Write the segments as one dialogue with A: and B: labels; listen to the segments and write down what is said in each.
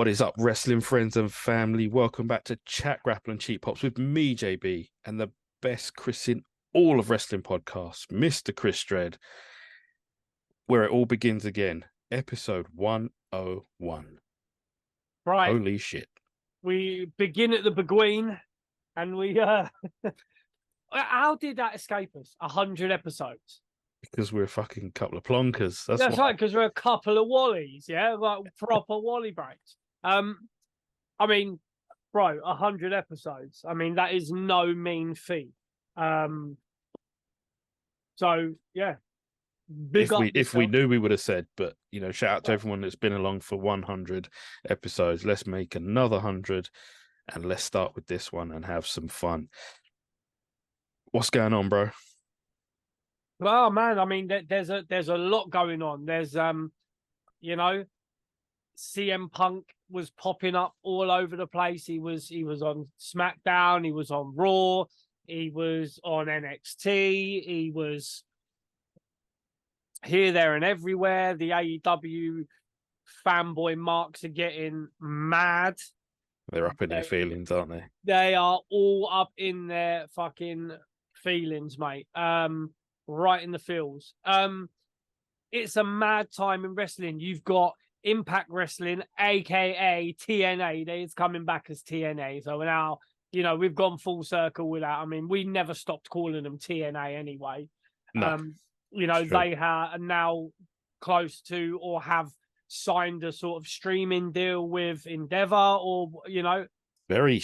A: What is up, wrestling friends and family? Welcome back to Chat, Grapple and Cheap Pops with me, JB, and the best Chris in all of wrestling podcasts, Mr. Chris Dredd, where it all begins again. Episode 101.
B: Right.
A: Holy shit.
B: We begin at the Beguine, and we how did that escape us? 100 episodes.
A: Because we're a fucking couple of plonkers.
B: That's right, because we're a couple of Wallies, yeah, like proper Wally breaks. I mean, bro, 100 episodes. I mean, that is no mean feat. So yeah.
A: If we knew, we would have said, but you know, shout out to everyone that's been along for 100 episodes. Let's make another 100 and let's start with this one and have some fun. What's going on, bro?
B: Well, man, I mean, there's a lot going on. There's you know, CM Punk was popping up all over the place. He was on SmackDown, he was on Raw, he was on NXT, he was here, there, and everywhere. The AEW fanboy marks are getting mad.
A: They're up in their feelings, aren't they?
B: They are all up in their fucking feelings, mate. Right in the feels. It's a mad time in wrestling. You've got Impact Wrestling, aka TNA. It's coming back as TNA. So now, you know, we've gone full circle with that. I mean, we never stopped calling them TNA anyway.
A: No,
B: you know, they are now close to or have signed a sort of streaming deal with Endeavor, or you know,
A: very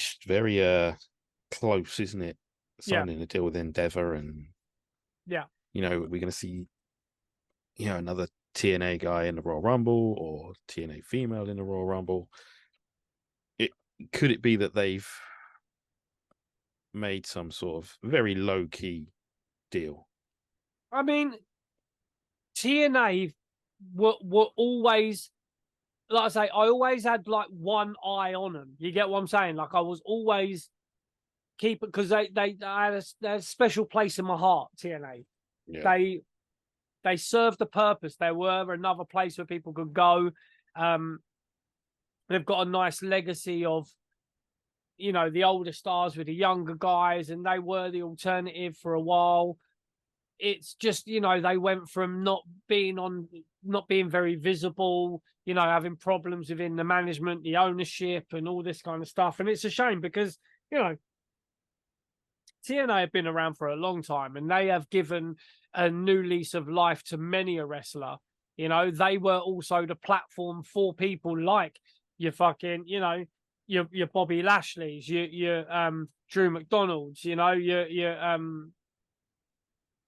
A: close, isn't it? Signing a deal with Endeavor, and you know, we're going to see, you know, another TNA guy in the Royal Rumble or TNA female in the Royal Rumble. Could it be that they've made some sort of very low key deal?
B: I mean, TNA were always, like I say, I always had like one eye on them. You get what I'm saying? Like I was always keep it, because they had a special place in my heart. TNA, they served the purpose. They were another place where people could go. They've got a nice legacy of, you know, the older stars with the younger guys, and they were the alternative for a while. It's just, you know, they went from not being very visible, you know, having problems within the management, the ownership, and all this kind of stuff. And it's a shame because, you know, TNA have been around for a long time, and they have given a new lease of life to many a wrestler. You know, they were also the platform for people like your fucking, you know, your Bobby Lashley's, your Drew McDonald's, you know, your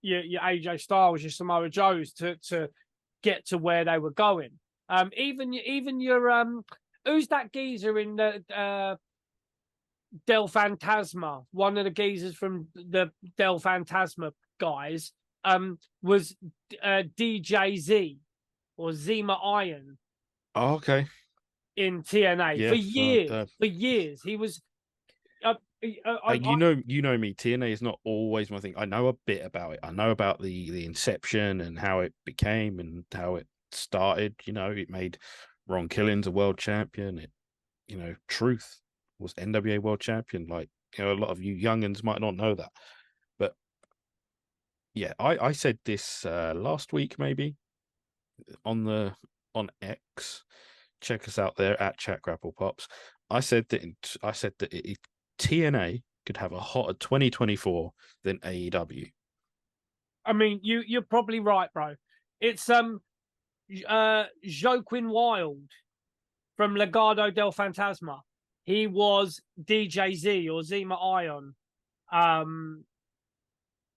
B: AJ Styles, your Samoa Joes to get to where they were going. Even your who's that geezer in the Del Fantasma? One of the geezers from the Del Fantasma guys was DJZ or Zima Iron.
A: Oh, okay.
B: In TNA for years. He was.
A: You know me. TNA is not always my thing. I know a bit about it. I know about the inception and how it became and how it started. You know, it made Ron Killings a world champion. It, you know, Truth was NWA world champion. Like, you know, a lot of you youngins might not know that, but yeah, I said this last week maybe on X. Check us out there at Chat Grapple Pops. I said that TNA could have a hotter 2024 than AEW.
B: I mean, you're probably right, bro. It's Joaquin Wilde from Legado del Fantasma. He was DJZ or Zima Ion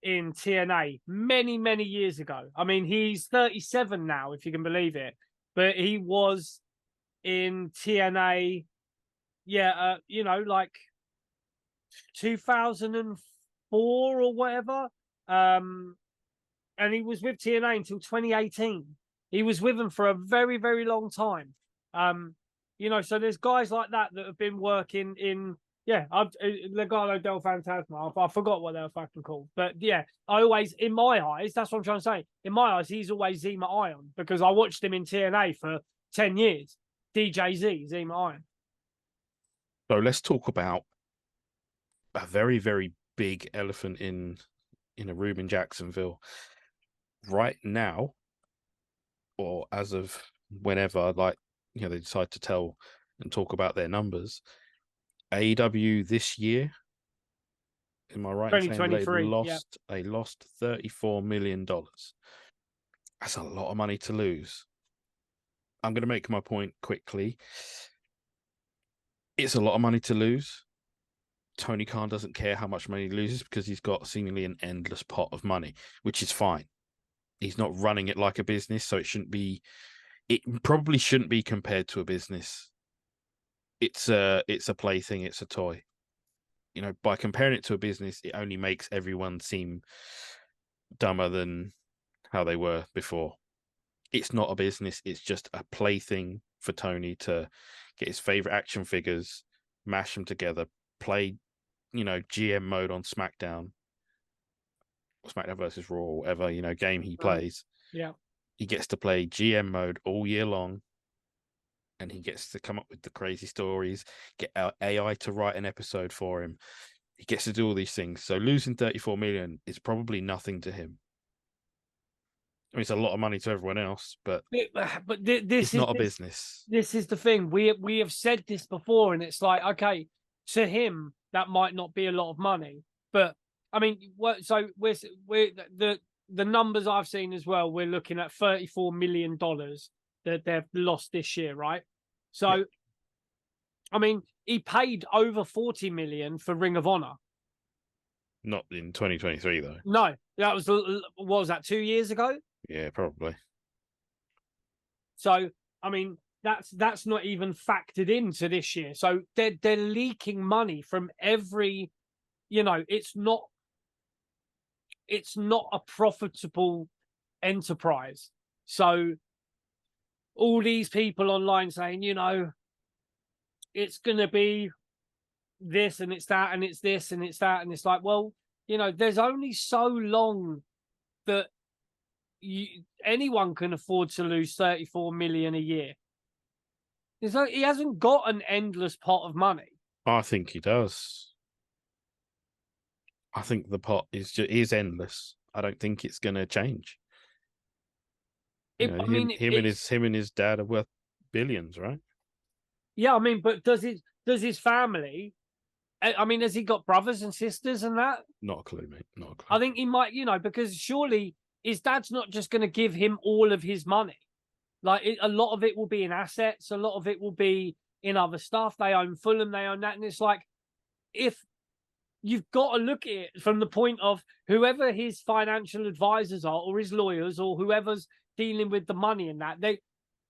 B: in TNA many years ago. I mean, he's 37 now, if you can believe it. But he was in TNA, you know, like 2004 or whatever. And he was with TNA until 2018. He was with them for a very, very long time. You know, so there's guys like that have been working in, Legado del Fantasma. I forgot what they were fucking called. But yeah, I always, in my eyes, that's what I'm trying to say. In my eyes, he's always Zima Ion because I watched him in TNA for 10 years. DJZ, Zema Iron.
A: So let's talk about a very, very big elephant in a room in Jacksonville right now, or as of whenever, like, they decide to tell and talk about their numbers. AEW this year, am I right in saying they lost $34 million? That's a lot of money to lose. I'm going to make my point quickly. It's a lot of money to lose. Tony Khan doesn't care how much money he loses because he's got seemingly an endless pot of money, which is fine. He's not running it like a business, so it probably shouldn't be compared to a business. It's a plaything, it's a toy. By comparing it to a business, it only makes everyone seem dumber than how they were before. It's not a business, it's just a plaything for Tony to get his favorite action figures, mash them together, play, GM mode on SmackDown versus Raw, or whatever, game he plays.
B: Yeah.
A: He gets to play GM mode all year long, and he gets to come up with the crazy stories, get our AI to write an episode for him. He gets to do all these things. So losing 34 million is probably nothing to him. I mean, it's a lot of money to everyone else, but this is not a business.
B: This is the thing. We have said this before, and it's like, okay, to him that might not be a lot of money, but I mean, so we're the numbers I've seen as well. We're looking at $34 million that they've lost this year, right? So, yeah. I mean, he paid over 40 million for Ring of Honor.
A: Not in 2023 though.
B: No, that was, what was that, 2 years ago?
A: Yeah, probably.
B: So, I mean, that's not even factored into this year. So they're leaking money from every, it's not a profitable enterprise. So all these people online saying, it's going to be this and it's that and it's this and it's that. And it's like, well, there's only so long that anyone can afford to lose 34 million a year. He hasn't got an endless pot of money.
A: I think he does. I think the pot is endless. I don't think it's going to change. Him and his dad are worth billions, right?
B: Yeah, I mean, but does his family? I mean, has he got brothers and sisters and that?
A: Not a clue, mate. Not a clue.
B: I think he might, because surely his dad's not just going to give him all of his money. Like, a lot of it will be in assets. A lot of it will be in other stuff. They own Fulham. They own that. And it's like, if you've got to look at it from the point of whoever his financial advisors are, or his lawyers, or whoever's dealing with the money and that,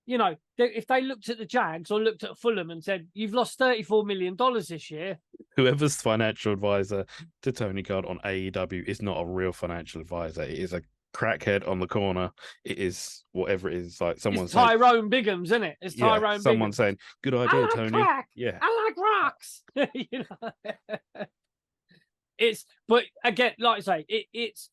B: if they looked at the Jags or looked at Fulham and said, you've lost $34 million this year.
A: Whoever's financial advisor to Tony Khan on AEW is not a real financial advisor. It is a crackhead on the corner. It is whatever it is. Like someone saying,
B: Tyrone Biggums, isn't it? It's Tyrone.
A: Someone
B: Biggums
A: saying, "Good idea,
B: I like
A: Tony."
B: Crack.
A: Yeah,
B: I like rocks. It's, but again, like I say, it's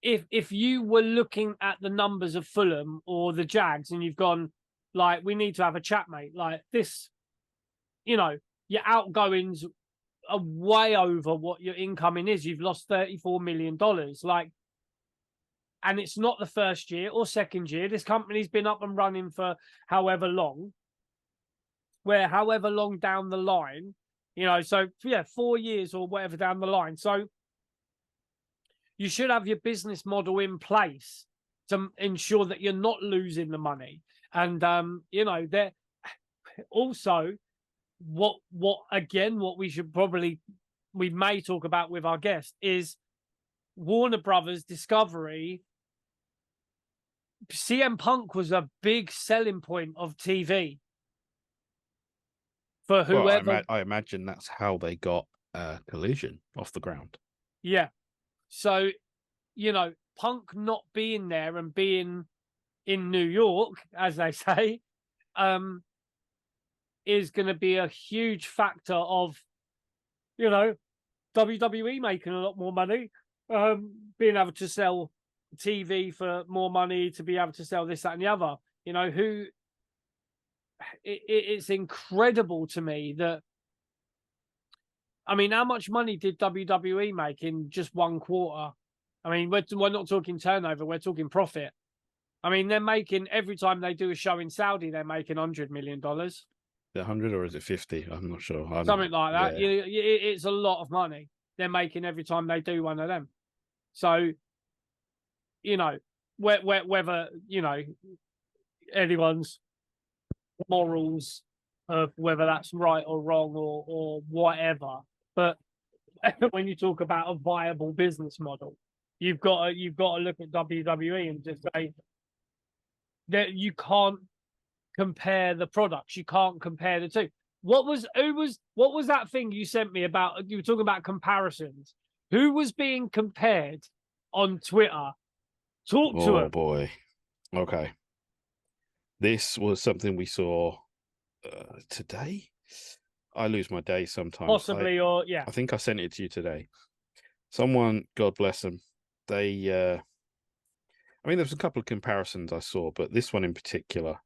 B: if you were looking at the numbers of Fulham or the Jags and you've gone, like, we need to have a chat, mate. Like this, your outgoings are way over what your incoming is. You've lost $34 million. Like, and it's not the first year or second year. This company's been up and running for however long, however long down the line, so 4 years or whatever down the line. So you should have your business model in place to ensure that you're not losing the money. And, there also what we may talk about with our guest is Warner Brothers Discovery. CM Punk was a big selling point of TV for whoever.
A: Well, I imagine that's how they got Collision off the ground.
B: Yeah. So, Punk not being there and being in New York, as they say, is going to be a huge factor of, WWE making a lot more money, being able to sell TV for more money, to be able to sell this, that, and the other. it's incredible to me that, I mean, how much money did WWE make in just one quarter? I mean, we're not talking turnover, we're talking profit. I mean, they're making, every time they do a show in Saudi, they're making $100 million.
A: 100 or is it 50? I'm not sure.
B: Something like that.
A: Yeah.
B: It's a lot of money they're making every time they do one of them. So, you know, whether, you know, anyone's morals of whether that's right or wrong or whatever, but when you talk about a viable business model, you've got to look at WWE and just say that you can't compare the products. You can't compare the two. What was that thing you sent me about? You were talking about comparisons. Who was being compared on Twitter? Talk to him.
A: Oh boy. Okay. This was something we saw today. I lose my day sometimes.
B: Possibly, or yeah.
A: I think I sent it to you today. Someone, God bless them, they I mean, there's a couple of comparisons I saw, but this one in particular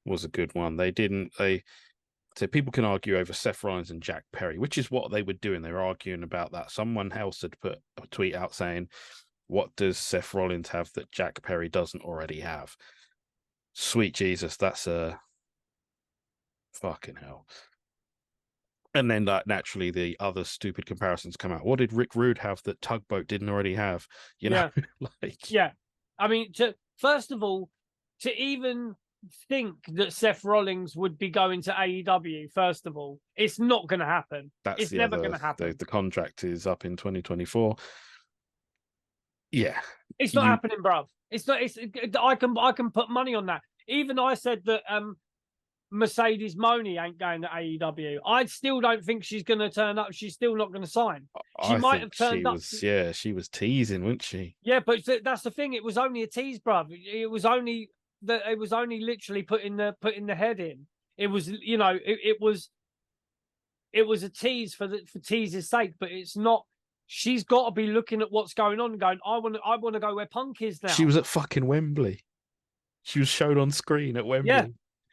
A: was a good one. So people can argue over Seth Rollins and Jack Perry, which is what they were doing. They were arguing about that. Someone else had put a tweet out saying, what does Seth Rollins have that Jack Perry doesn't already have? Sweet Jesus, that's a fucking hell. And then naturally the other stupid comparisons come out. What did Rick Rude have that Tugboat didn't already have? You know,
B: yeah. I mean, first of all, to even think that Seth Rollins would be going to AEW, first of all, it's not going to happen. It's never going to happen.
A: The contract is up in 2024. Yeah,
B: it's not happening, bruv. It's not. I can put money on that. Even I said that Mercedes Moné ain't going to AEW. I still don't think she's going to turn up. She's still not going to sign. She might have turned up.
A: Yeah, she was teasing, wasn't she?
B: Yeah, but that's the thing. It was only a tease, bruv. It was only literally putting the head in. It was, you know, it was a tease for tease's sake, but it's not. She's got to be looking at what's going on and going, I want to go where Punk is now.
A: She was at fucking Wembley. She was showed on screen at Wembley.
B: Yeah.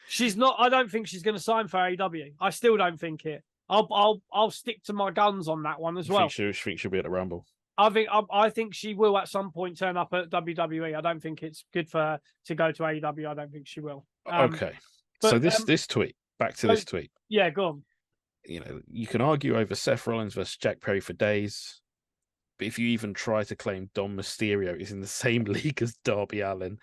B: She's not. I don't think she's going to sign for AEW. I still don't think it. I'll stick to my guns on that one as well.
A: Think she'll be at the Rumble.
B: I think she will at some point turn up at WWE. I don't think it's good for her to go to AEW. I don't think she will.
A: Okay. So this tweet. Back to this tweet.
B: Yeah, go on.
A: You know, you can argue over Seth Rollins versus Jack Perry for days, but if you even try to claim Dom Mysterio is in the same league as Darby Allin,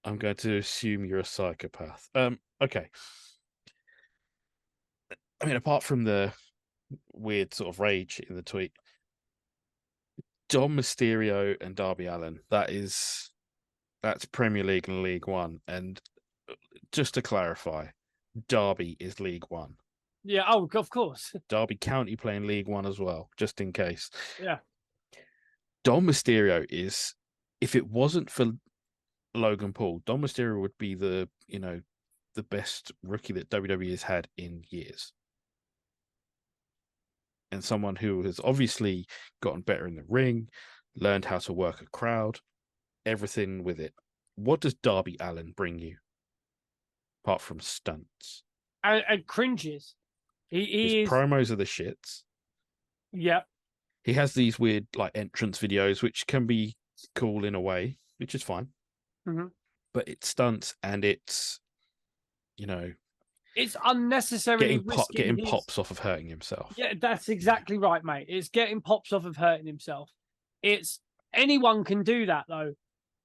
A: I'm going to assume you're a psychopath. Okay. I mean, apart from the weird sort of rage in the tweet, Dom Mysterio and Darby Allin, that's Premier League and League One. And just to clarify, Derby is League One.
B: Yeah, oh, of course.
A: Derby County playing League One as well, just in case.
B: Yeah.
A: Dom Mysterio is, if it wasn't for Logan Paul, Dom Mysterio would be the best rookie that WWE has had in years. And someone who has obviously gotten better in the ring, learned how to work a crowd, everything with it. What does Darby Allin bring you? Apart from stunts.
B: And cringes. His
A: promos are the shits.
B: Yeah.
A: He has these weird entrance videos, which can be cool in a way, which is fine.
B: Mm-hmm.
A: But it's stunts and it's,
B: it's unnecessarily
A: getting pops off of hurting himself.
B: Yeah, that's exactly right, mate. It's getting pops off of hurting himself. It's anyone can do that though,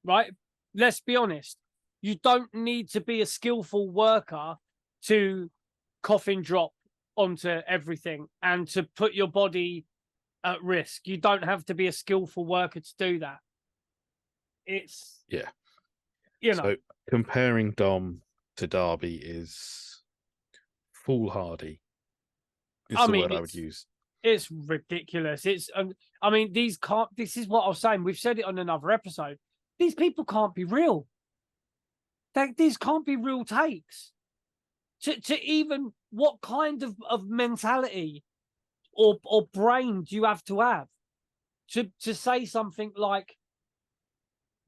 B: right? Let's be honest. You don't need to be a skillful worker to coffin drop onto everything and to put your body at risk. You don't have to be a skillful worker to do that. It's
A: So comparing Dom to Darby is foolhardy. Is the word I would use.
B: It's ridiculous. It's this is what I was saying. We've said it on another episode. These people can't be real. These can't be real takes. To even what kind of mentality or brain do you have to say something like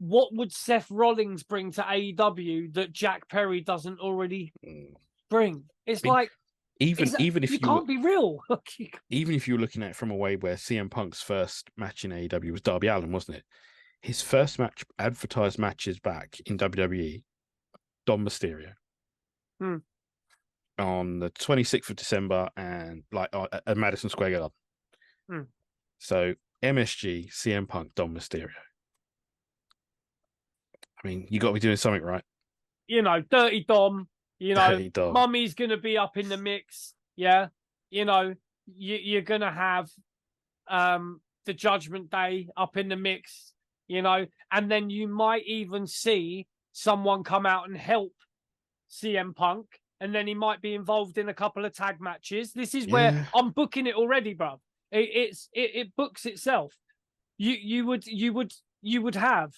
B: what would Seth Rollins bring to AEW that Jack Perry doesn't already bring? It's like
A: even if
B: you can't be real.
A: Even if you were looking at it from a way where CM Punk's first match in AEW was Darby Allin, wasn't it? His first match, advertised matches back in WWE, Dom Mysterio. On the 26th of December and at Madison Square Garden. So MSG, CM Punk, Dom Mysterio. I mean, you got to be doing something right.
B: You know, Dirty Dom. You know,
A: Dirty Dom.
B: Mummy's going to be up in the mix. Yeah. You know, you're going to have the Judgment Day up in the mix, you know, and then you might even see someone come out and help CM Punk, and then he might be involved in a couple of tag matches. This is where I'm booking it already, bro. It books itself. You would have,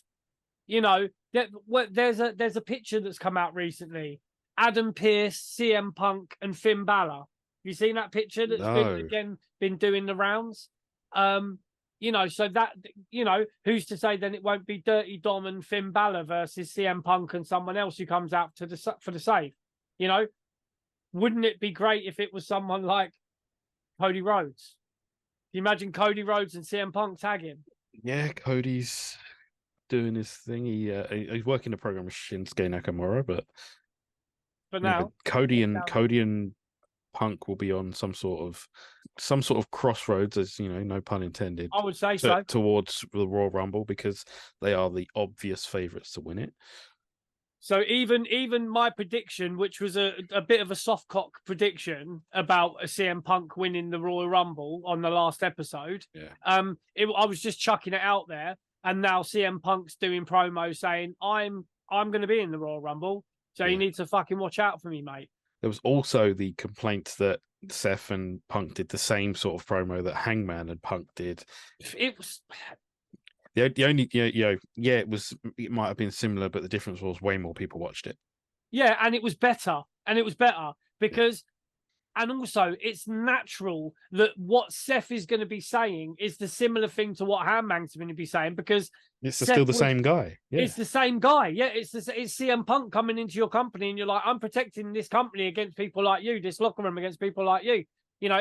B: you know, there's a picture that's come out recently. Adam Pearce, CM Punk, and Finn Balor. You seen that picture that's been doing the rounds? You know, so that, you know, who's to say then it won't be Dirty Dom and Finn Balor versus CM Punk and someone else who comes out for the save? You know, wouldn't it be great if it was someone like Cody Rhodes? Can you imagine Cody Rhodes and CM Punk tagging?
A: Yeah, Cody's doing his thing. He's working the program with Shinsuke Nakamura, but
B: now
A: Cody and Punk will be on some sort of crossroads, as you know, no pun intended.
B: I would say so,
A: towards the Royal Rumble, because they are the obvious favourites to win it.
B: So even my prediction, which was a bit of a soft cock prediction about a CM Punk winning the Royal Rumble on the last episode, I was just chucking it out there, and now CM Punk's doing promos saying I'm going to be in the Royal Rumble, so you need to fucking watch out for me, mate.
A: There was also the complaint that Seth and Punk did the same sort of promo that Hangman and Punk did.
B: It was
A: the only, it might have been similar, but the difference was way more people watched it.
B: Yeah, and it was better. Because, and also it's natural that what Seth is going to be saying is the similar thing to what Hangman's going to be saying, because
A: it's still the same guy. Yeah.
B: It's the same guy. Yeah, it's CM Punk coming into your company, and you're like, I'm protecting this company against people like you, this locker room against people like you. You know,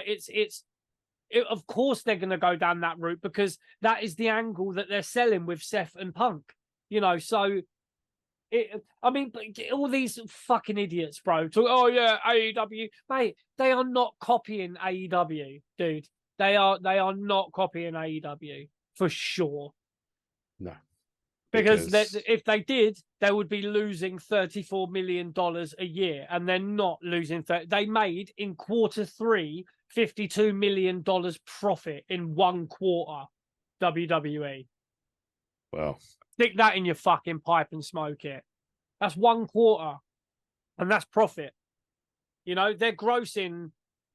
B: of course they're going to go down that route, because that is the angle that they're selling with Seth and Punk. You know, so I mean, all these fucking idiots, bro. Oh yeah, AEW, mate. They are not copying AEW, dude. They are not copying AEW for sure.
A: No,
B: because if they did, they would be losing $34 million a year, and they're not losing. They made in quarter three $52 million profit in one quarter. WWE.
A: Well,
B: stick that in your fucking pipe and smoke it. That's one quarter, and that's profit. You know, they're grossing,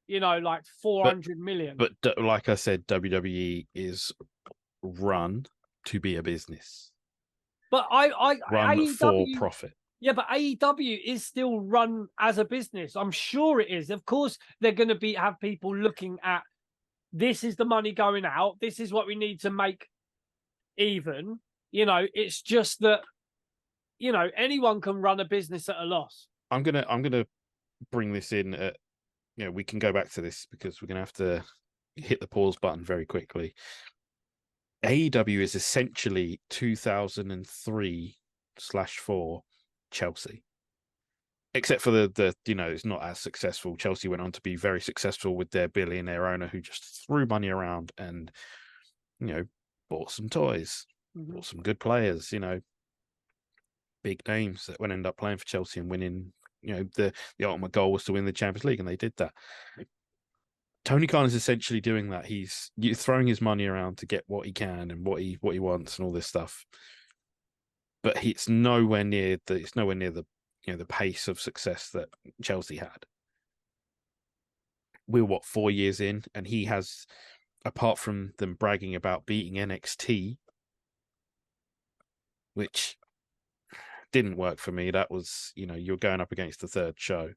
B: you know, like 400 million.
A: But like I said, WWE is run to be a business.
B: But
A: run
B: AEW,
A: for profit.
B: Yeah, but AEW is still run as a business. I'm sure it is. Of course, they're going to have people looking at, this is the money going out. This is what we need to make even. You know, it's just that, you know, anyone can run a business at a loss.
A: I'm gonna bring this in. We can go back to this because we're gonna have to hit the pause button very quickly. AEW is essentially 2003/4 Chelsea, except for the it's not as successful. Chelsea went on to be very successful with their billionaire owner who just threw money around and, bought some toys, bought some good players, big names that would end up playing for Chelsea and winning. The ultimate goal was to win the Champions League, and they did that. Tony Khan is essentially doing that. He's throwing his money around to get what he can and what he wants and all this stuff. But it's nowhere near the the pace of success that Chelsea had. We're 4 years in, and he has, apart from them bragging about beating NXT, which didn't work for me. That was, you're going up against the third show.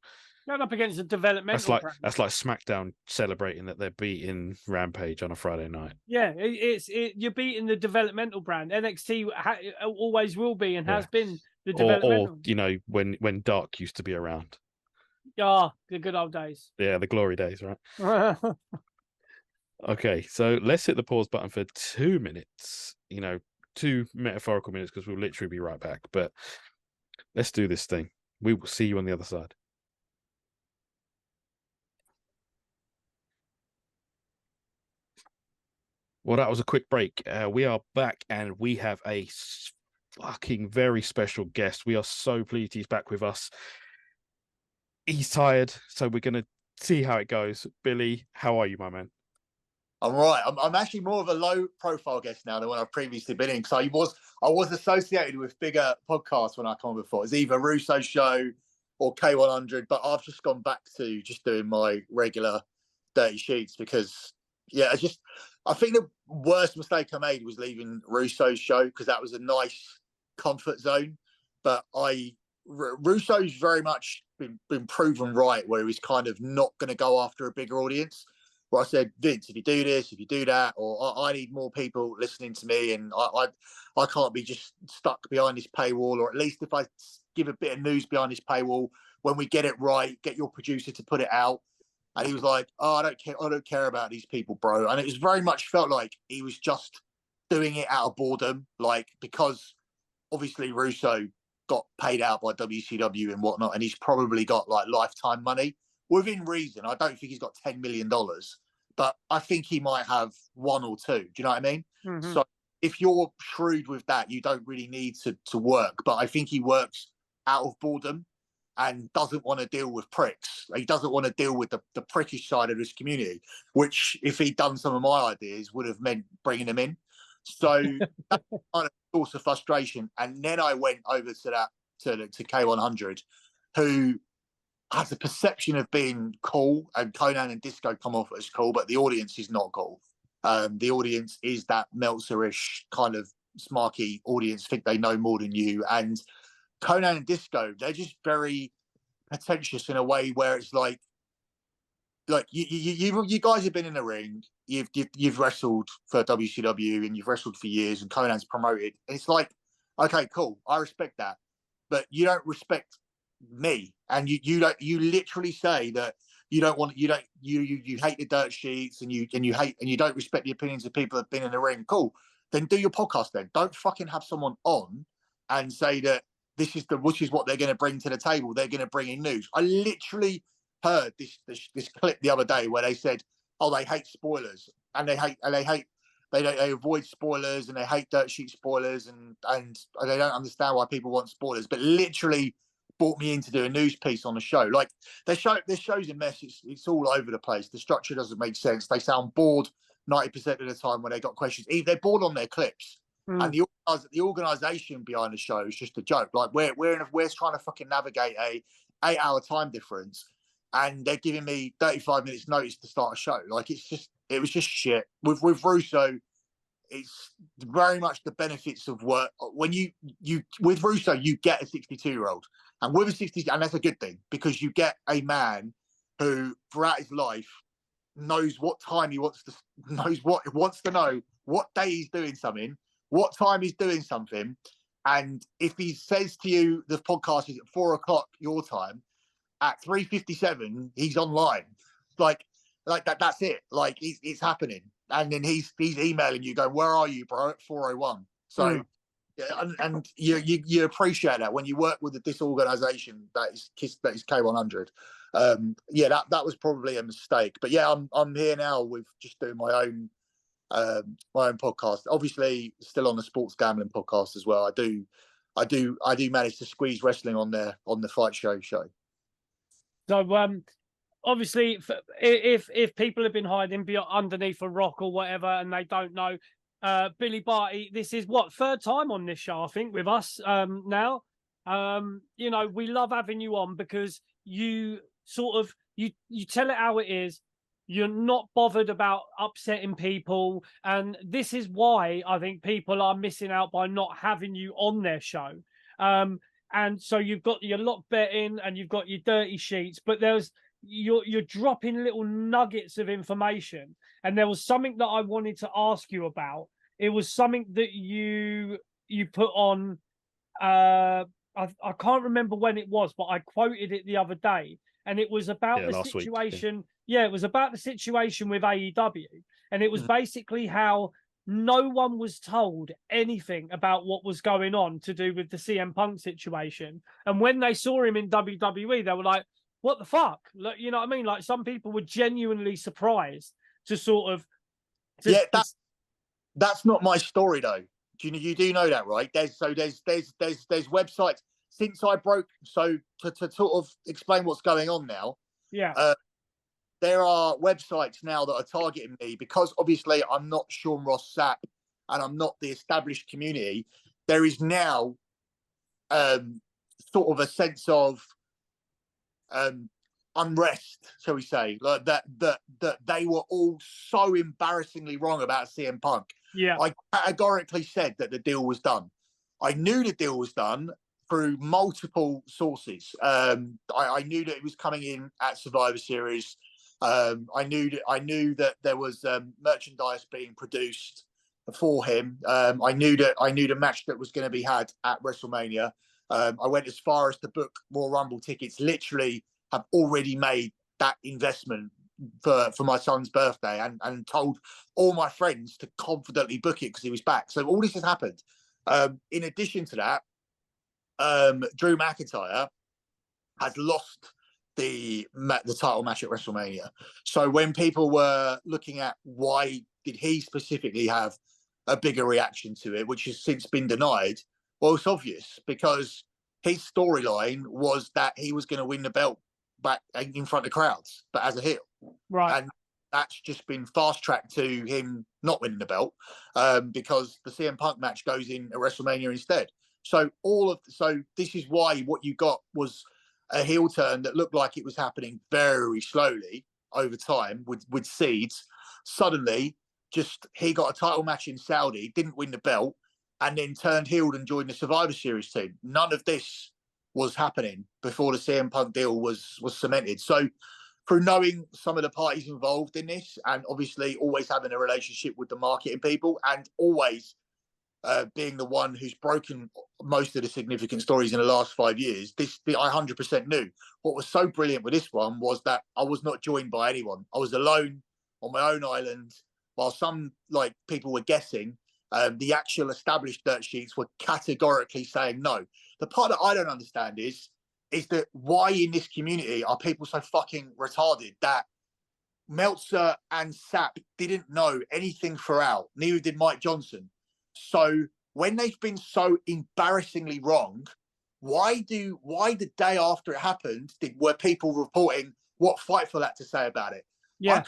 B: Going up against a developmental brand.
A: That's like SmackDown celebrating that they're beating Rampage on a Friday night.
B: Yeah, you're beating the developmental brand. NXT always will be and has been the developmental.
A: Or when Dark used to be around.
B: Ah, the good old days.
A: Yeah, the glory days, right? Okay, so let's hit the pause button for 2 minutes. 2 metaphorical minutes, because we'll literally be right back. But let's do this thing. We will see you on the other side. Well, that was a quick break. We are back, and we have a fucking very special guest. We are so pleased he's back with us. He's tired, so we're going to see how it goes. Billy, how are you, my man?
C: I'm right. I'm actually more of a low-profile guest now than when I've previously been in. Because I was associated with bigger podcasts when I come on before. It's either Russo's show or K100, but I've just gone back to just doing my regular dirty sheets because, I think the worst mistake I made was leaving Russo's show because that was a nice comfort zone. But Russo's very much been proven right, where he was kind of not going to go after a bigger audience. Where I said, Vince, if you do this, if you do that, or I need more people listening to me, and I can't be just stuck behind this paywall, or at least if I give a bit of news behind this paywall, when we get it right, get your producer to put it out. And he was like, oh, I don't care about these people, bro. And it was very much felt like he was just doing it out of boredom, like, because obviously Russo got paid out by WCW and whatnot, and he's probably got like lifetime money. Within reason, I don't think he's got $10 million, but I think he might have 1 or 2. Do you know what I mean?
B: Mm-hmm.
C: So if you're shrewd with that, you don't really need to work. But I think he works out of boredom and doesn't want to deal with pricks. He doesn't want to deal with the prickish side of his community, which if he'd done some of my ideas would have meant bringing him in. So that's kind of source of frustration. And then I went over to K100, who has a perception of being cool, and Conan and Disco come off as cool, but the audience is not cool. The audience is that Meltzer-ish kind of smarky audience, think they know more than you. And Conan and Disco, they're just very pretentious in a way where it's like you guys have been in the ring, you've wrestled for WCW and you've wrestled for years, and Conan's promoted. And it's like, okay, cool, I respect that, but you don't respect me, and you literally say that you hate the dirt sheets, and you don't respect the opinions of people that have been in the ring. Cool, then do your podcast. Then don't fucking have someone on and say that this is what they're going to bring to the table. They're going to bring in news. I literally heard this clip the other day where they said, oh, they hate spoilers, and they avoid spoilers, and they hate dirt sheet spoilers, and they don't understand why people want spoilers, but literally brought me in to do a news piece on the show. Like, this show's a mess. It's all over the place. The structure doesn't make sense. They sound bored 90% of the time when they got questions. They're bored on their clips. And the organisation behind the show is just a joke. Like, we're trying to fucking navigate a 8-hour time difference, and they're giving me 35 minutes notice to start a show. Like, it was just shit. With Russo, it's very much the benefits of work. When you with Russo, you get a 62-year-old, and with a 60, and that's a good thing, because you get a man who throughout his life knows what time he wants to know what day he's doing something, what time he's doing something, and if he says to you the podcast is at 4:00 your time, at 3:57 he's online. Like that. That's it. Like, it's happening. And then he's emailing you, going, "Where are you, bro?" At 4:01. So, and you appreciate that when you work with this organisation that is K100. That was probably a mistake. But yeah, I'm here now with just doing my own podcast. Obviously, still on the sports gambling podcast as well. I do manage to squeeze wrestling on there on the Fight Show.
B: So obviously, if people have been hiding underneath a rock or whatever and they don't know, Billi Bhatti, this is third time on this show, I think, with us now. We love having you on because you sort of you tell it how it is. You're not bothered about upsetting people, and this is why I think people are missing out by not having you on their show. And so you've got your lot betting and you've got your dirty sheets, but you're dropping little nuggets of information. And there was something that I wanted to ask you about. It was something that you put on. I can't remember when it was, but I quoted it the other day, and it was about the situation.
A: Week,
B: yeah, it was about the situation with AEW, and it was basically how no one was told anything about what was going on to do with the CM Punk situation. And when they saw him in WWE, they were like, what the fuck? Like, you know what I mean? Like, some people were genuinely surprised to sort of...
C: That's not my story, though. You do know that, right? There's websites since I broke. So to sort of explain what's going on now.
B: Yeah.
C: There are websites now that are targeting me because obviously I'm not Sean Ross Sapp and I'm not the established community. There is now sort of a sense of unrest, shall we say, like that they were all so embarrassingly wrong about CM Punk.
B: Yeah.
C: I categorically said that the deal was done. I knew the deal was done through multiple sources. I knew that it was coming in at Survivor Series. I knew that there was merchandise being produced for him. I knew the match that was going to be had at WrestleMania. I went as far as to book Royal Rumble tickets. Literally, have already made that investment for my son's birthday, and told all my friends to confidently book it because he was back. So all this has happened. In addition to that, Drew McIntyre has lost the title match at WrestleMania. So when people were looking at why did he specifically have a bigger reaction to it, which has since been denied, well, it's obvious because his storyline was that he was going to win the belt back in front of crowds, but as a heel.
B: Right.
C: And that's just been fast tracked to him not winning the belt because the CM Punk match goes in at WrestleMania instead. So this is why what you got was a heel turn that looked like it was happening very slowly over time with seeds. Suddenly, just he got a title match in Saudi, didn't win the belt, and then turned heel and joined the Survivor Series team. None of this was happening before the CM Punk deal was cemented. So through knowing some of the parties involved in this, and obviously always having a relationship with the marketing people, and always being the one who's broken most of the significant stories in the last 5 years, I 100% knew. What was so brilliant with this one was that I was not joined by anyone. I was alone on my own island, while some people were guessing. The actual established dirt sheets were categorically saying no. The part that I don't understand is that why in this community are people so fucking retarded that Meltzer and Sapp didn't know anything throughout. Neither did Mike Johnson. So when they've been so embarrassingly wrong, why the day after it happened were people reporting what Fightful had to say about it?
B: Yeah.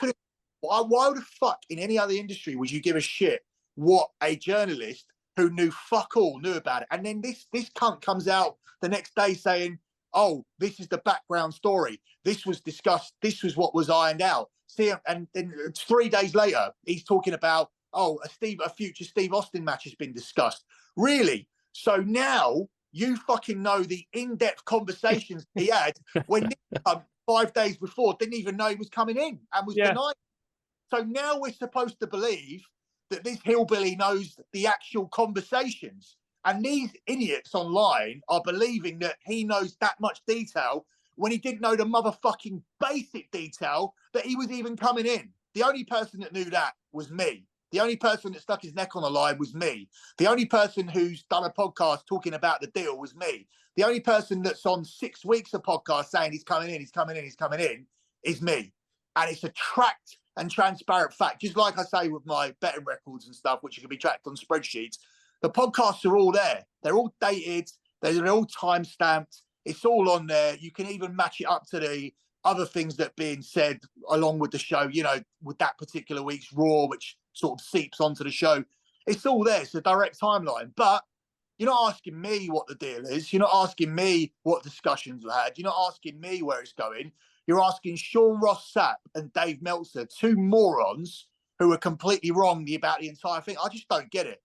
C: Why the fuck in any other industry would you give a shit what a journalist who knew fuck all knew about it? And then this cunt comes out the next day saying, oh, this is the background story. This was discussed. This was what was ironed out. See, and then 3 days later, he's talking about, oh, a future Steve Austin match has been discussed. Really? So now you fucking know the in-depth conversations he had when 5 days before didn't even know he was coming in and was denied. So now we're supposed to believe that this hillbilly knows the actual conversations. And these idiots online are believing that he knows that much detail when he didn't know the motherfucking basic detail that he was even coming in. The only person that knew that was me. The only person that stuck his neck on the line was me. The only person who's done a podcast talking about the deal was me. The only person that's on 6 weeks of podcast saying he's coming in is me. And it's a tracked and transparent fact. Just like I say with my betting records and stuff, which can be tracked on spreadsheets, the podcasts are all there. They're all dated. They're all time-stamped. It's all on there. You can even match it up to the other things that are being said along with the show, with that particular week's Raw, which sort of seeps onto the show. It's all there. It's a direct timeline. But you're not asking me what the deal is. You're not asking me what discussions were had. You're not asking me where it's going. You're asking Sean Ross Sapp and Dave Meltzer, two morons who are completely wrong about the entire thing. I just don't get it.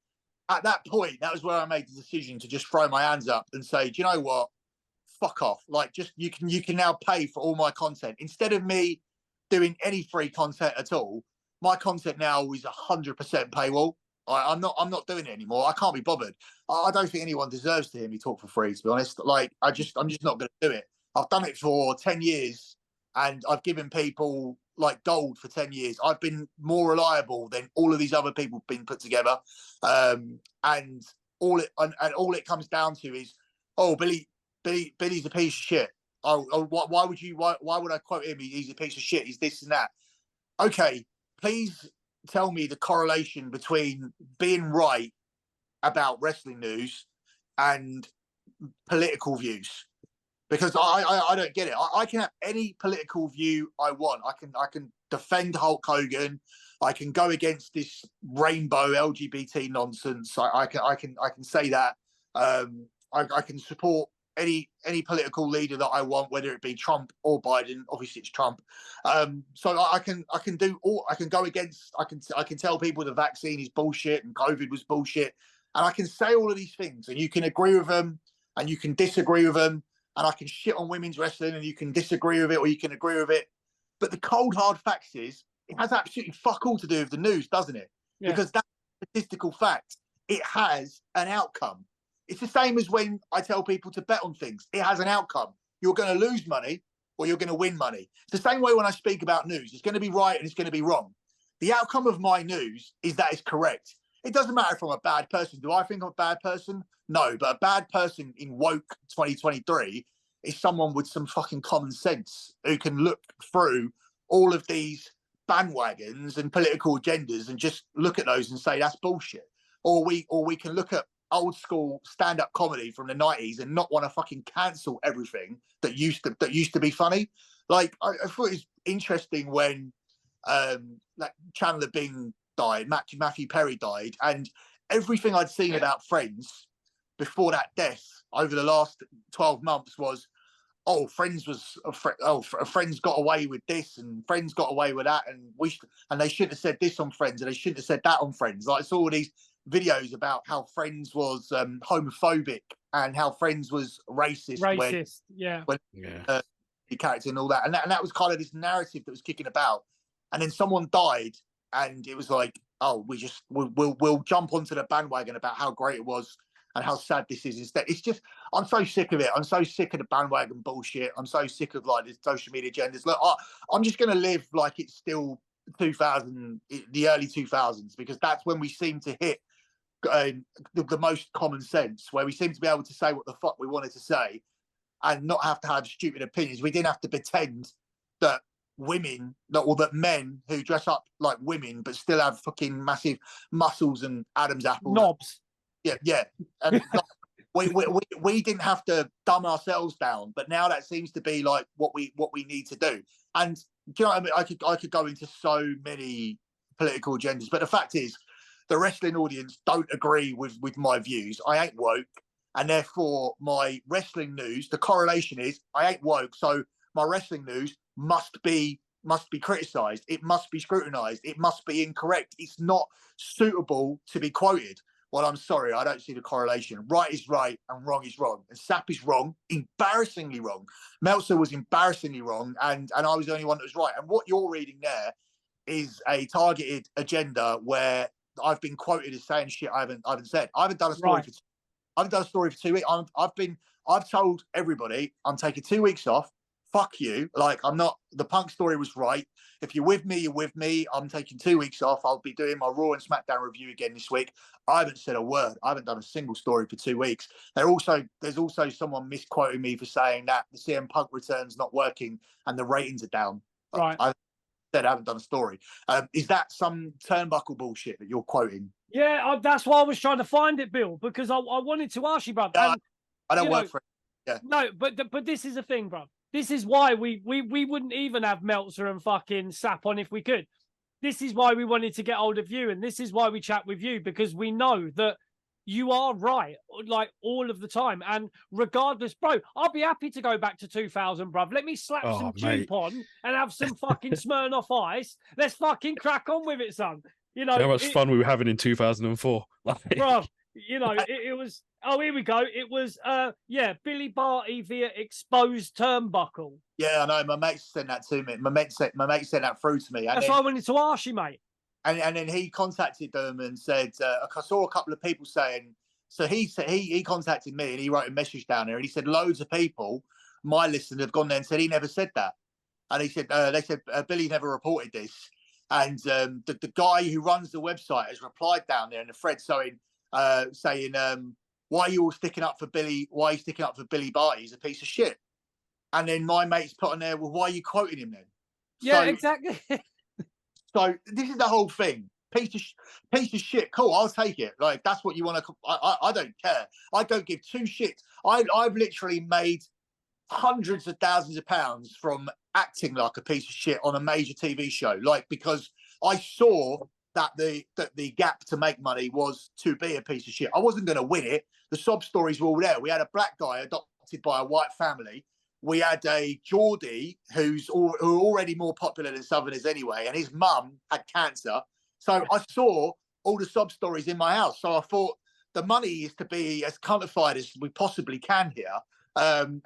C: at that point, that was where I made the decision to just throw my hands up and say, do you know what? Fuck off. Like, just you can now pay for all my content. Instead of me doing any free content at all, my content now is 100% paywall. I'm not doing it anymore. I can't be bothered. I don't think anyone deserves to hear me talk for free, to be honest. Like, I'm just not going to do it. I've done it for 10 years and I've given people like gold for 10 years. I've been more reliable than all of these other people been put together. And all it comes down to is, oh, Billy's a piece of shit. Oh, why would I quote him? He's a piece of shit. He's this and that. Okay, please tell me the correlation between being right about wrestling news and political views, because I don't get it. I can have any political view I want. I can defend Hulk Hogan. I can go against this rainbow LGBT nonsense. I can say that. I can support any political leader that I want, whether it be Trump or Biden. Obviously, it's Trump. So I can do all. I can go against. I can tell people the vaccine is bullshit and COVID was bullshit, and I can say all of these things, and you can agree with them, and you can disagree with them, and I can shit on women's wrestling, and you can disagree with it, or you can agree with it. But the cold hard facts is, it has absolutely fuck all to do with the news, doesn't it? Yeah. Because that's a statistical fact. It has an outcome. It's the same as when I tell people to bet on things. It has an outcome. You're going to lose money or you're going to win money. It's the same way when I speak about news. It's going to be right and it's going to be wrong. The outcome of my news is that it's correct. It doesn't matter if I'm a bad person. Do I think I'm a bad person? No, but a bad person in woke 2023 is someone with some fucking common sense who can look through all of these bandwagons and political agendas and just look at those and say that's bullshit. Or we can look at old school stand-up comedy from the 90s and not want to fucking cancel everything that used to be funny. Like I thought it was interesting when like Chandler Bing died, Matthew Perry died, and everything I'd seen about Friends before that death over the last 12 months was, oh, Friends got away with this and Friends got away with that, and they shouldn't have said this on Friends and they shouldn't have said that on Friends. Like I saw all these videos about how Friends was homophobic and how Friends was racist. The character and all that, and that was kind of this narrative that was kicking about. And then someone died, and it was like, oh, we'll jump onto the bandwagon about how great it was and how sad this is instead. It's just, I'm so sick of it. I'm so sick of the bandwagon bullshit. I'm so sick of like the social media agendas. Look, I'm just going to live like it's still 2000, the early 2000s, because that's when we seem to hit the most common sense, where we seem to be able to say what the fuck we wanted to say and not have to have stupid opinions. We didn't have to pretend that women, or that men who dress up like women but still have fucking massive muscles and Adam's apples,
B: knobs.
C: Yeah. And we didn't have to dumb ourselves down, but now that seems to be like what we need to do. And do you know what I mean? I could go into so many political agendas, but the fact is, the wrestling audience don't agree with my views. I ain't woke, and therefore my wrestling news, the correlation is I ain't woke, so my wrestling news must be criticised. It must be scrutinised. It must be incorrect. It's not suitable to be quoted. Well, I'm sorry, I don't see the correlation. Right is right and wrong is wrong. And Sapp is wrong, embarrassingly wrong. Meltzer was embarrassingly wrong, and I was the only one that was right. And what you're reading there is a targeted agenda where I've been quoted as saying shit I haven't said. I haven't done a story for 2 weeks. I've told everybody I'm taking 2 weeks off. Fuck you. Like, I'm not, the Punk story was right. If you're with me, you're with me. I'm taking 2 weeks off. I'll be doing my Raw and SmackDown review again this week. I haven't said a word. I haven't done a single story for 2 weeks. There's also someone misquoting me for saying that the CM Punk return's not working and the ratings are down.
B: Right.
C: I haven't done a story. Is that some turnbuckle bullshit that you're quoting?
B: Yeah, that's why I was trying to find it, Bill, because I wanted to ask you, bro.
C: I don't work for it. Yeah.
B: No, but this is the thing, bro. This is why we wouldn't even have Meltzer and fucking Sapp on if we could. This is why we wanted to get hold of you, and this is why we chat with you, because we know that you are right, like, all of the time. And regardless, bro, I'll be happy to go back to 2000, bruv. Let me slap some jupe on and have some fucking Smirnoff Ice. Let's fucking crack on with it, son. You know,
A: how much fun we were having in 2004.
B: Bruv, You know, it was. Oh, here we go. It was. Billi Bhatti via exposed turnbuckle.
C: Yeah, I know. My mate sent that to me. My mate sent that through to me. And
B: That's
C: then,
B: why I wanted to ask you, mate.
C: and then he contacted them and said, I saw a couple of people saying. So he contacted me and he wrote a message down there and he said loads of people, my listeners, have gone there and said he never said that. And he said they said Billy never reported this. And the guy who runs the website has replied down there in the thread saying, why are you all sticking up for Billy? Why are you sticking up for Billi Bhatti? He's a piece of shit. And then my mate's put on there, well, why are you quoting him then?
B: Yeah, exactly.
C: So this is the whole thing. Piece of shit. Cool, I'll take it. Like, that's what you want to. I don't care. I don't give two shits. I've literally made hundreds of thousands of pounds from acting like a piece of shit on a major TV show. Like, because I saw that the gap to make money was to be a piece of shit. I wasn't going to win it. The sob stories were all there. We had a black guy adopted by a white family. We had a Geordie who already more popular than Southerners anyway, and his mum had cancer. So I saw all the sob stories in my house. So I thought the money is to be as counterfied as we possibly can here. And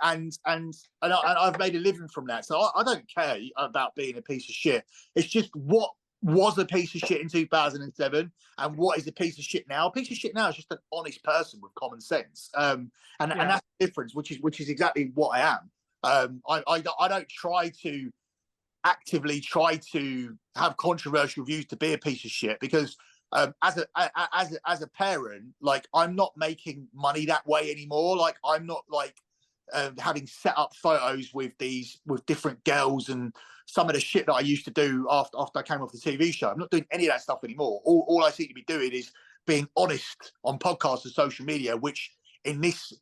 C: I've made a living from that. So I don't care about being a piece of shit. It's just what was a piece of shit in 2007 and what is a piece of shit now. A piece of shit now is just an honest person with common sense. And that's the difference, which is exactly what I am. I don't try to actively try to have controversial views to be a piece of shit because as a parent, like, I'm not making money that way anymore. Like, I'm not like having set up photos with different girls and some of the shit that I used to do after I came off the TV show. I'm not doing any of that stuff anymore. All I seem to be doing is being honest on podcasts and social media, which in this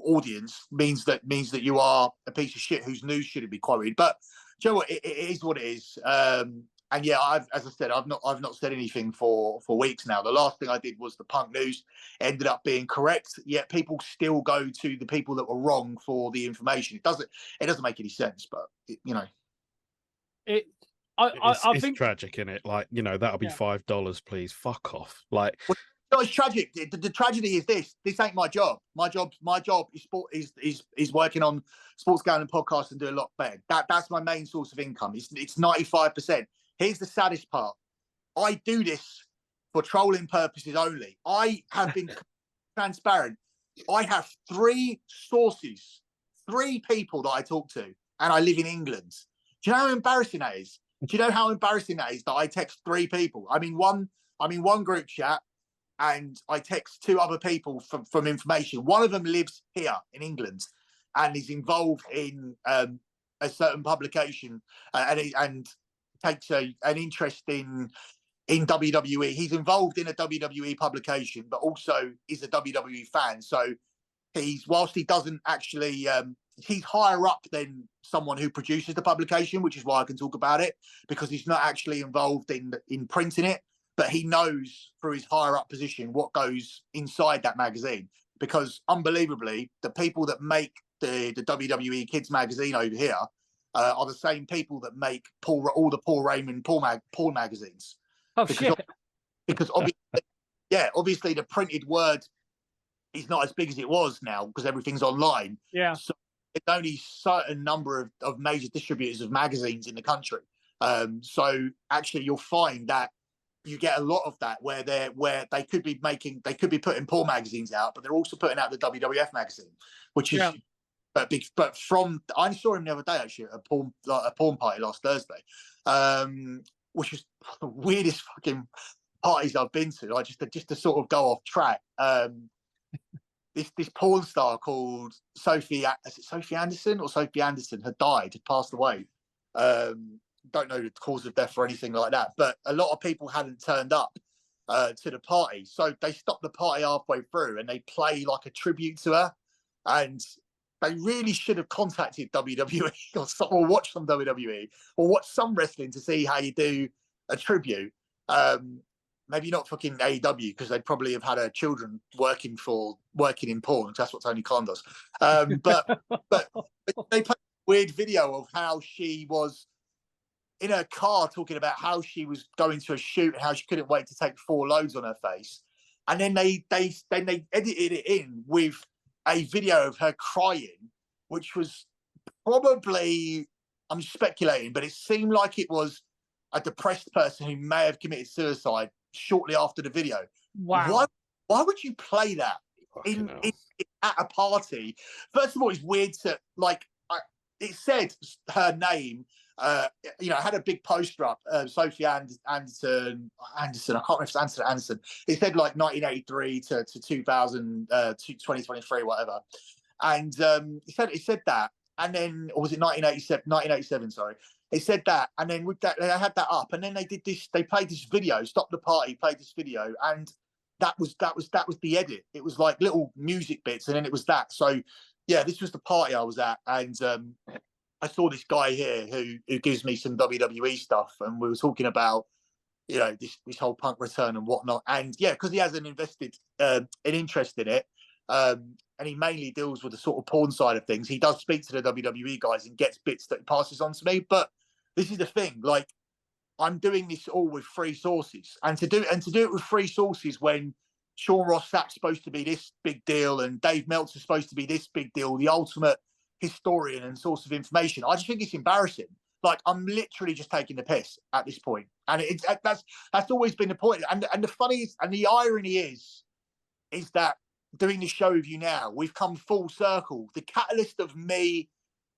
C: audience means that you are a piece of shit whose news shouldn't be quoted. But you know what, it is what it is. And yeah, as I said, I've not said anything for weeks now. The last thing I did was the Punk news. Ended up being correct, yet people still go to the people that were wrong for the information. It doesn't make any sense, but
B: I
C: think
A: it's tragic, isn't it? Like, that'll be $5, please. Fuck off. Like,
C: no, it's tragic. The tragedy is this ain't my job. My job is working on sports gambling podcasts and doing a lot better. That's my main source of income. It's 95%. Here's the saddest part. I do this for trolling purposes only. I have been transparent. I have 3 sources, 3 people that I talk to, and I live in England. Do you know how embarrassing that is? Do you know how embarrassing that is that I text 3 people? I'm in one group chat, and I text 2 other people from information. One of them lives here in England and is involved in a certain publication and takes an interest in WWE. He's involved in a WWE publication, but also is a WWE fan. So whilst he doesn't actually, he's higher up than someone who produces the publication, which is why I can talk about it, because he's not actually involved in printing it. But he knows through his higher up position what goes inside that magazine. Because unbelievably, the people that make the WWE Kids magazine over here are the same people that make all the Paul Raymond porn magazines.
B: Oh, shit.
C: Because obviously the printed word is not as big as it was now because everything's online.
B: Yeah.
C: So there's only a certain number of major distributors of magazines in the country. So actually you'll find that you get a lot of that where they could be putting porn magazines out, but they're also putting out the WWF magazine, which is but I saw him the other day actually at a porn party last Thursday, which is the weirdest fucking parties I've been to. Like just to sort of go off track. This porn star called Sophie Anderson had died, had passed away. Don't know the cause of death or anything like that, but a lot of people hadn't turned up to the party, so they stopped the party halfway through and they play like a tribute to her. And they really should have contacted WWE or watched some WWE or watched some wrestling to see how you do a tribute. Maybe not fucking AEW, because they'd probably have had her children working in porn. That's what Tony Khan does. But they played a weird video of how she was in her car talking about how she was going to a shoot and how she couldn't wait to take 4 loads on her face. and then they edited it in with a video of her crying, which was probably, I'm speculating, but it seemed like it was a depressed person who may have committed suicide shortly after the video.
B: Wow.
C: Why would you play that at a party? First of all, it's weird to like. It said her name. You know, had a big poster up. Sophie Anderson. I can't remember if it's Anderson. It said like 1983 to 2000, 2023, whatever. And it said that. And then, or was it 1987? 1987, sorry. It said that, and then with that, they had that up, and then they did this. They played this video. Stop the party. Played this video, and that was the edit. It was like little music bits, and then it was that. So, yeah, this was the party I was at, and I saw this guy here who gives me some WWE stuff, and we were talking about, you know, this whole Punk return and whatnot. And yeah, because he has an invested an interest in it. And he mainly deals with the sort of porn side of things. He does speak to the WWE guys and gets bits that he passes on to me. But this is the thing, like, I'm doing this all with free sources, and to do it with free sources when Sean Ross Sapp's supposed to be this big deal and Dave Meltzer's supposed to be this big deal, the ultimate historian and source of information. I just think it's embarrassing. Like, I'm literally just taking the piss at this point, and that's always been the point. And the funniest and the irony is that doing this show with you now, we've come full circle. The catalyst of me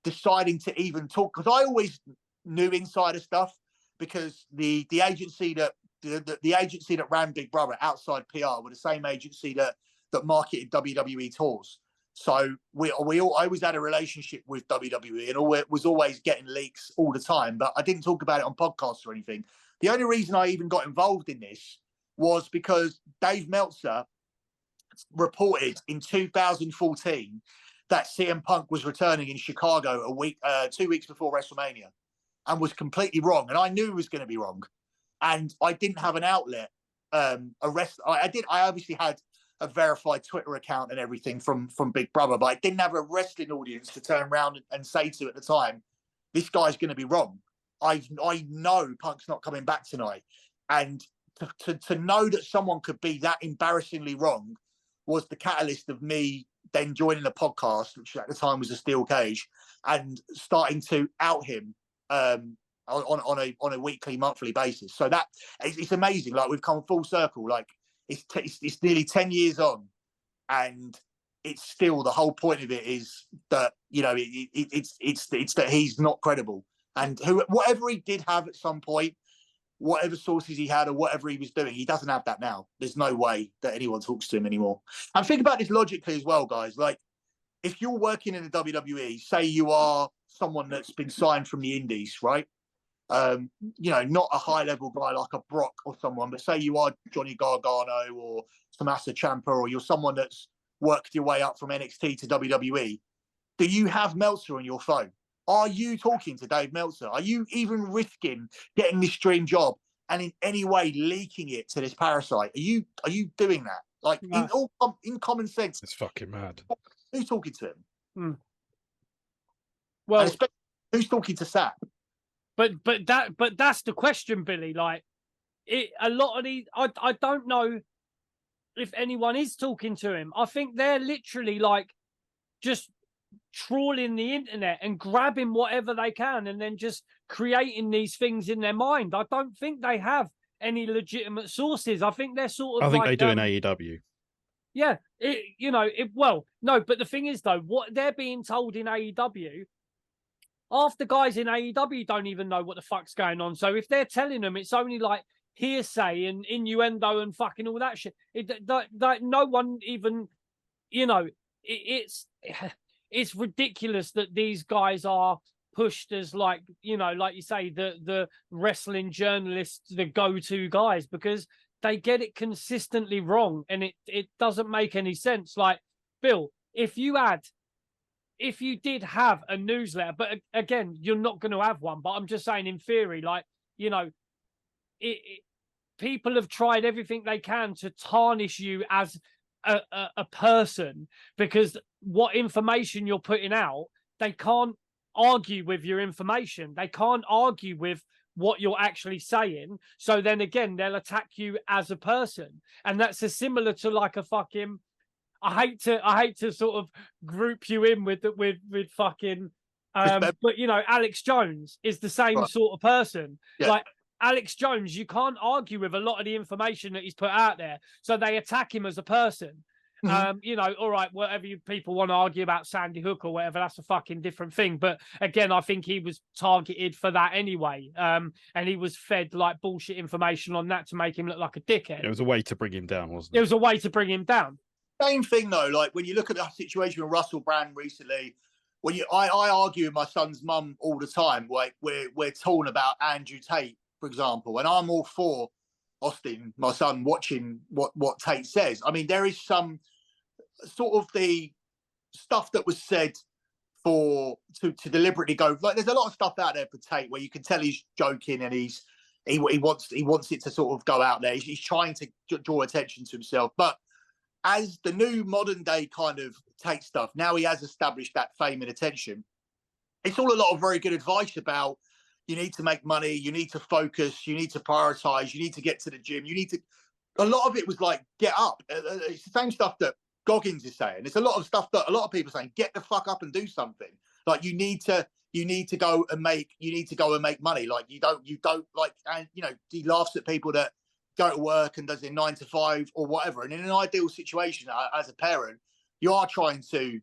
C: deciding to even talk, because I always knew insider stuff, because the agency that the agency that ran Big Brother, Outside PR, were the same agency that marketed WWE tours. So I always had a relationship with WWE, and was always getting leaks all the time. But I didn't talk about it on podcasts or anything. The only reason I even got involved in this was because Dave Meltzer reported in 2014 that CM Punk was returning in Chicago 2 weeks before WrestleMania, and was completely wrong. And I knew it was going to be wrong, and I didn't have an outlet. I obviously had a verified Twitter account and everything from Big Brother, but I didn't have a wrestling audience to turn around and say to at the time, this guy's going to be wrong. I know Punk's not coming back tonight, and to know that someone could be that embarrassingly wrong was the catalyst of me then joining a podcast, which at the time was a Steel Cage, and starting to out him on a weekly, monthly basis. So that it's amazing. Like, we've come full circle. Like, it's nearly 10 years on, and it's still, the whole point of it is that, you know, it's that he's not credible, and whatever he did have at some point, whatever sources he had or whatever he was doing, he doesn't have that now. There's no way that anyone talks to him anymore. And think about this logically as well, guys. Like, if you're working in the WWE, say you are someone that's been signed from the indies, right? You know, not a high-level guy like a Brock or someone, but say you are Johnny Gargano or Tommaso Ciampa, or you're someone that's worked your way up from NXT to WWE. Do you have Meltzer on your phone? Are you talking to Dave Meltzer? Are you even risking getting this dream job and in any way leaking it to this parasite? Are you doing that? Like, in common sense,
A: it's fucking mad.
C: Who's talking to him?
B: Well,
C: who's talking to Sap?
B: But that's the question, Billy. Like, a lot of these, I don't know if anyone is talking to him. I think they're literally like just trawling the internet and grabbing whatever they can and then just creating these things in their mind. I don't think they have any legitimate sources. I think they're sort of.
A: I think they do in AEW.
B: Yeah, well, no, but the thing is though, what they're being told in AEW, half the guys in AEW don't even know what the fuck's going on. So if they're telling them, it's only like hearsay and innuendo and fucking all that shit. Like no one even, you know, it's ridiculous that these guys are pushed as, like, you know, like you say, the wrestling journalists, the go-to guys, because they get it consistently wrong, and it doesn't make any sense. Like, Bill, if you did have a newsletter, but again, you're not going to have one, but I'm just saying in theory, like, you know, people have tried everything they can to tarnish you as a person, because what information you're putting out, they can't argue with your information. They can't argue with what you're actually saying. So then again, they'll attack you as a person. And that's as similar to like a fucking, I hate to sort of group you in with fucking, but you know, Alex Jones is the same sort of person.
C: Yeah.
B: Like Alex Jones, you can't argue with a lot of the information that he's put out there. So they attack him as a person. You know, all right, whatever you people want to argue about Sandy Hook or whatever, that's a fucking different thing. But again, I think he was targeted for that anyway. And he was fed like bullshit information on that to make him look like a dickhead.
A: It was a way to bring him down, wasn't it?
B: It was a way to bring him down.
C: Same thing though, like when you look at the situation with Russell Brand recently, I argue with my son's mum all the time. Like we're torn about Andrew Tate, for example, and I'm all for Austin, my son, watching what Tate says. I mean, there is some sort of the stuff that was said to deliberately go, like there's a lot of stuff out there for Tate where you can tell he's joking and he wants it to sort of go out there. He's trying to draw attention to himself, but as the new modern day kind of Tate stuff, now he has established that fame and attention. It's all a lot of very good advice about you need to make money, you need to focus, you need to prioritize, you need to get to the gym, you need to. A lot of it was like get up. It's the same stuff that Goggins is saying. It's a lot of stuff that a lot of people are saying. Get the fuck up and do something. Like you need to go and make money. Like you don't like, and you know, he laughs at people that go to work and does it 9 to 5 or whatever. And in an ideal situation, as a parent, you are trying to.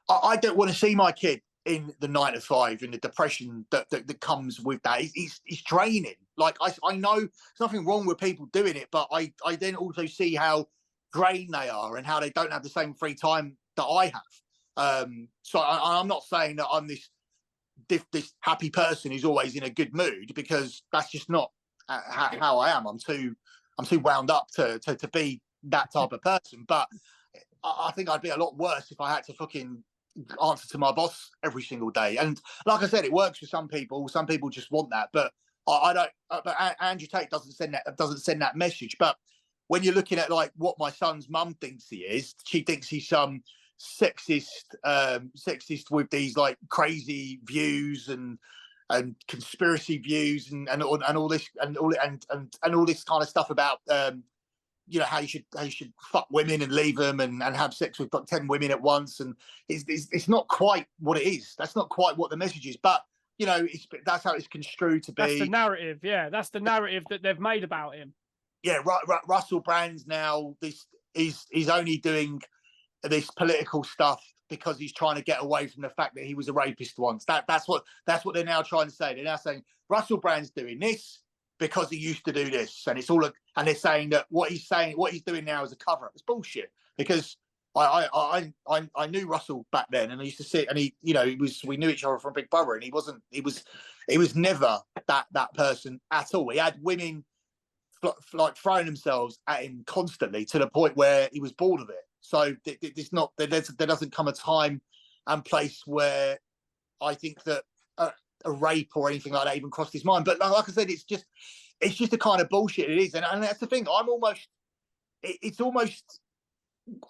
C: I don't want to see my kid in the 9 to 5 and the depression that comes with that. He's draining. Like I know there's nothing wrong with people doing it, but I then also see how drained they are and how they don't have the same free time that I have. So I'm not saying that I'm this happy person who's always in a good mood, because that's just not how I am. I'm too wound up to be that type of person. But I think I'd be a lot worse if I had to fucking answer to my boss every single day. And like I said, it works for some people. Some people just want that, but I don't. But Andrew Tate doesn't send that message. But when you're looking at like what my son's mum thinks he is, she thinks he's some sexist with these like crazy views and conspiracy views and all this kind of stuff about you know how you should fuck women and leave them and have sex with 10 women at once, and it's not quite what it is. That's not quite what the message is, but you know that's how it's construed to be.
B: That's the narrative, yeah. That's the narrative that they've made about him.
C: Yeah, Russell Brand's now he's only doing this political stuff because he's trying to get away from the fact that he was a rapist once. That's what they're now trying to say. They're now saying Russell Brand's doing this because he used to do this, and it's all and they're saying that what he's doing now is a cover up. It's bullshit, because I knew Russell back then, and I used to see, and he, you know, we knew each other from Big Brother, and he was never that person at all. He had women like throwing themselves at him constantly to the point where he was bored of it. So there doesn't come a time and place where I think that a rape or anything like that even crossed his mind. But like I said, it's just the kind of bullshit it is, and that's the thing. It's almost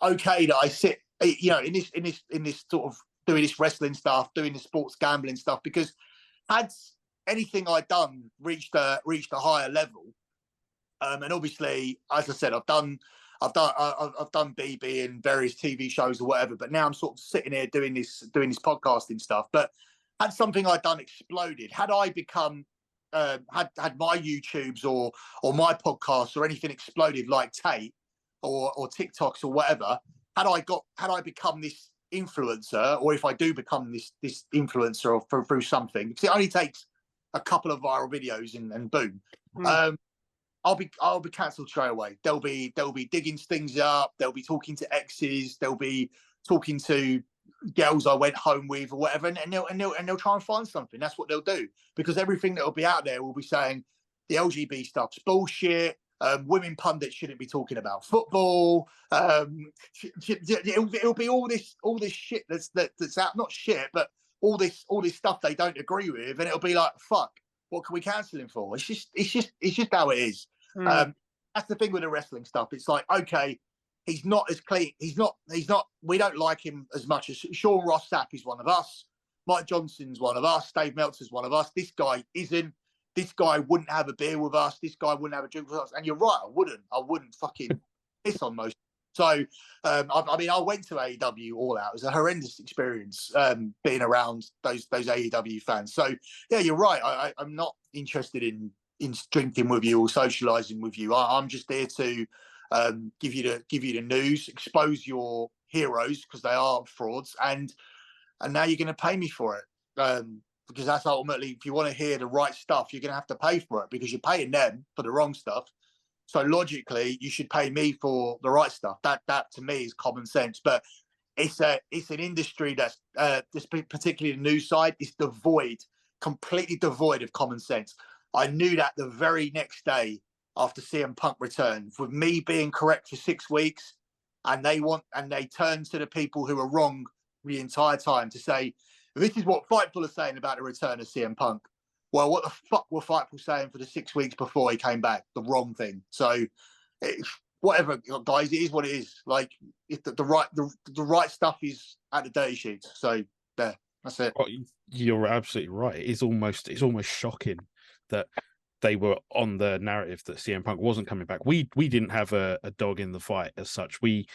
C: okay that I sit, you know, in this sort of doing this wrestling stuff, doing the sports gambling stuff, because had anything I'd done reached a higher level, and obviously, as I said, I've done BB and various TV shows or whatever, but now I'm sort of sitting here doing this podcasting stuff. But had something I'd done exploded, had I become had my YouTubes or my podcasts or anything exploded like Tate or TikToks or whatever, had I become this influencer, or if I do become this influencer or through something, because it only takes a couple of viral videos and boom. I'll be cancelled straight away. They'll be digging things up. They'll be talking to exes. They'll be talking to girls I went home with or whatever, and they'll try and find something. That's what they'll do, because everything that will be out there will be saying the LGBT stuff's bullshit. Women pundits shouldn't be talking about football. It'll be all this shit that's out, not shit, but all this stuff they don't agree with, and it'll be like, fuck, what can we cancel him for? It's just how it is. That's the thing with the wrestling stuff. It's like, okay, he's not as clean. He's not. We don't like him as much as Sean Ross Sapp is one of us. Mike Johnson's one of us. Dave Meltzer's one of us. This guy isn't. This guy wouldn't have a beer with us. This guy wouldn't have a drink with us. And you're right, I wouldn't fucking piss on most. So, I mean, I went to AEW All Out. It was a horrendous experience being around those AEW fans. So, yeah, you're right. I'm not interested in drinking with you or socialising with you. I'm just there to give you the news, expose your heroes because they are frauds, and now you're going to pay me for it. Because that's ultimately, if you want to hear the right stuff, you're going to have to pay for it because you're paying them for the wrong stuff. So logically, you should pay me for the right stuff. That to me is common sense. But it's an industry that's particularly the news side is completely devoid of common sense. I knew that the very next day after CM Punk returned, with me being correct for 6 weeks, and they turn to the people who are wrong the entire time to say, this is what Fightful are saying about the return of CM Punk. Well, what the fuck were Fightful saying for the 6 weeks before he came back? The wrong thing. So, whatever, guys, it is what it is. Like, if the right stuff is at the dirty sheets. So, there, that's it.
A: Well, you're absolutely right. It's almost shocking that they were on the narrative that CM Punk wasn't coming back. We didn't have a dog in the fight as such. We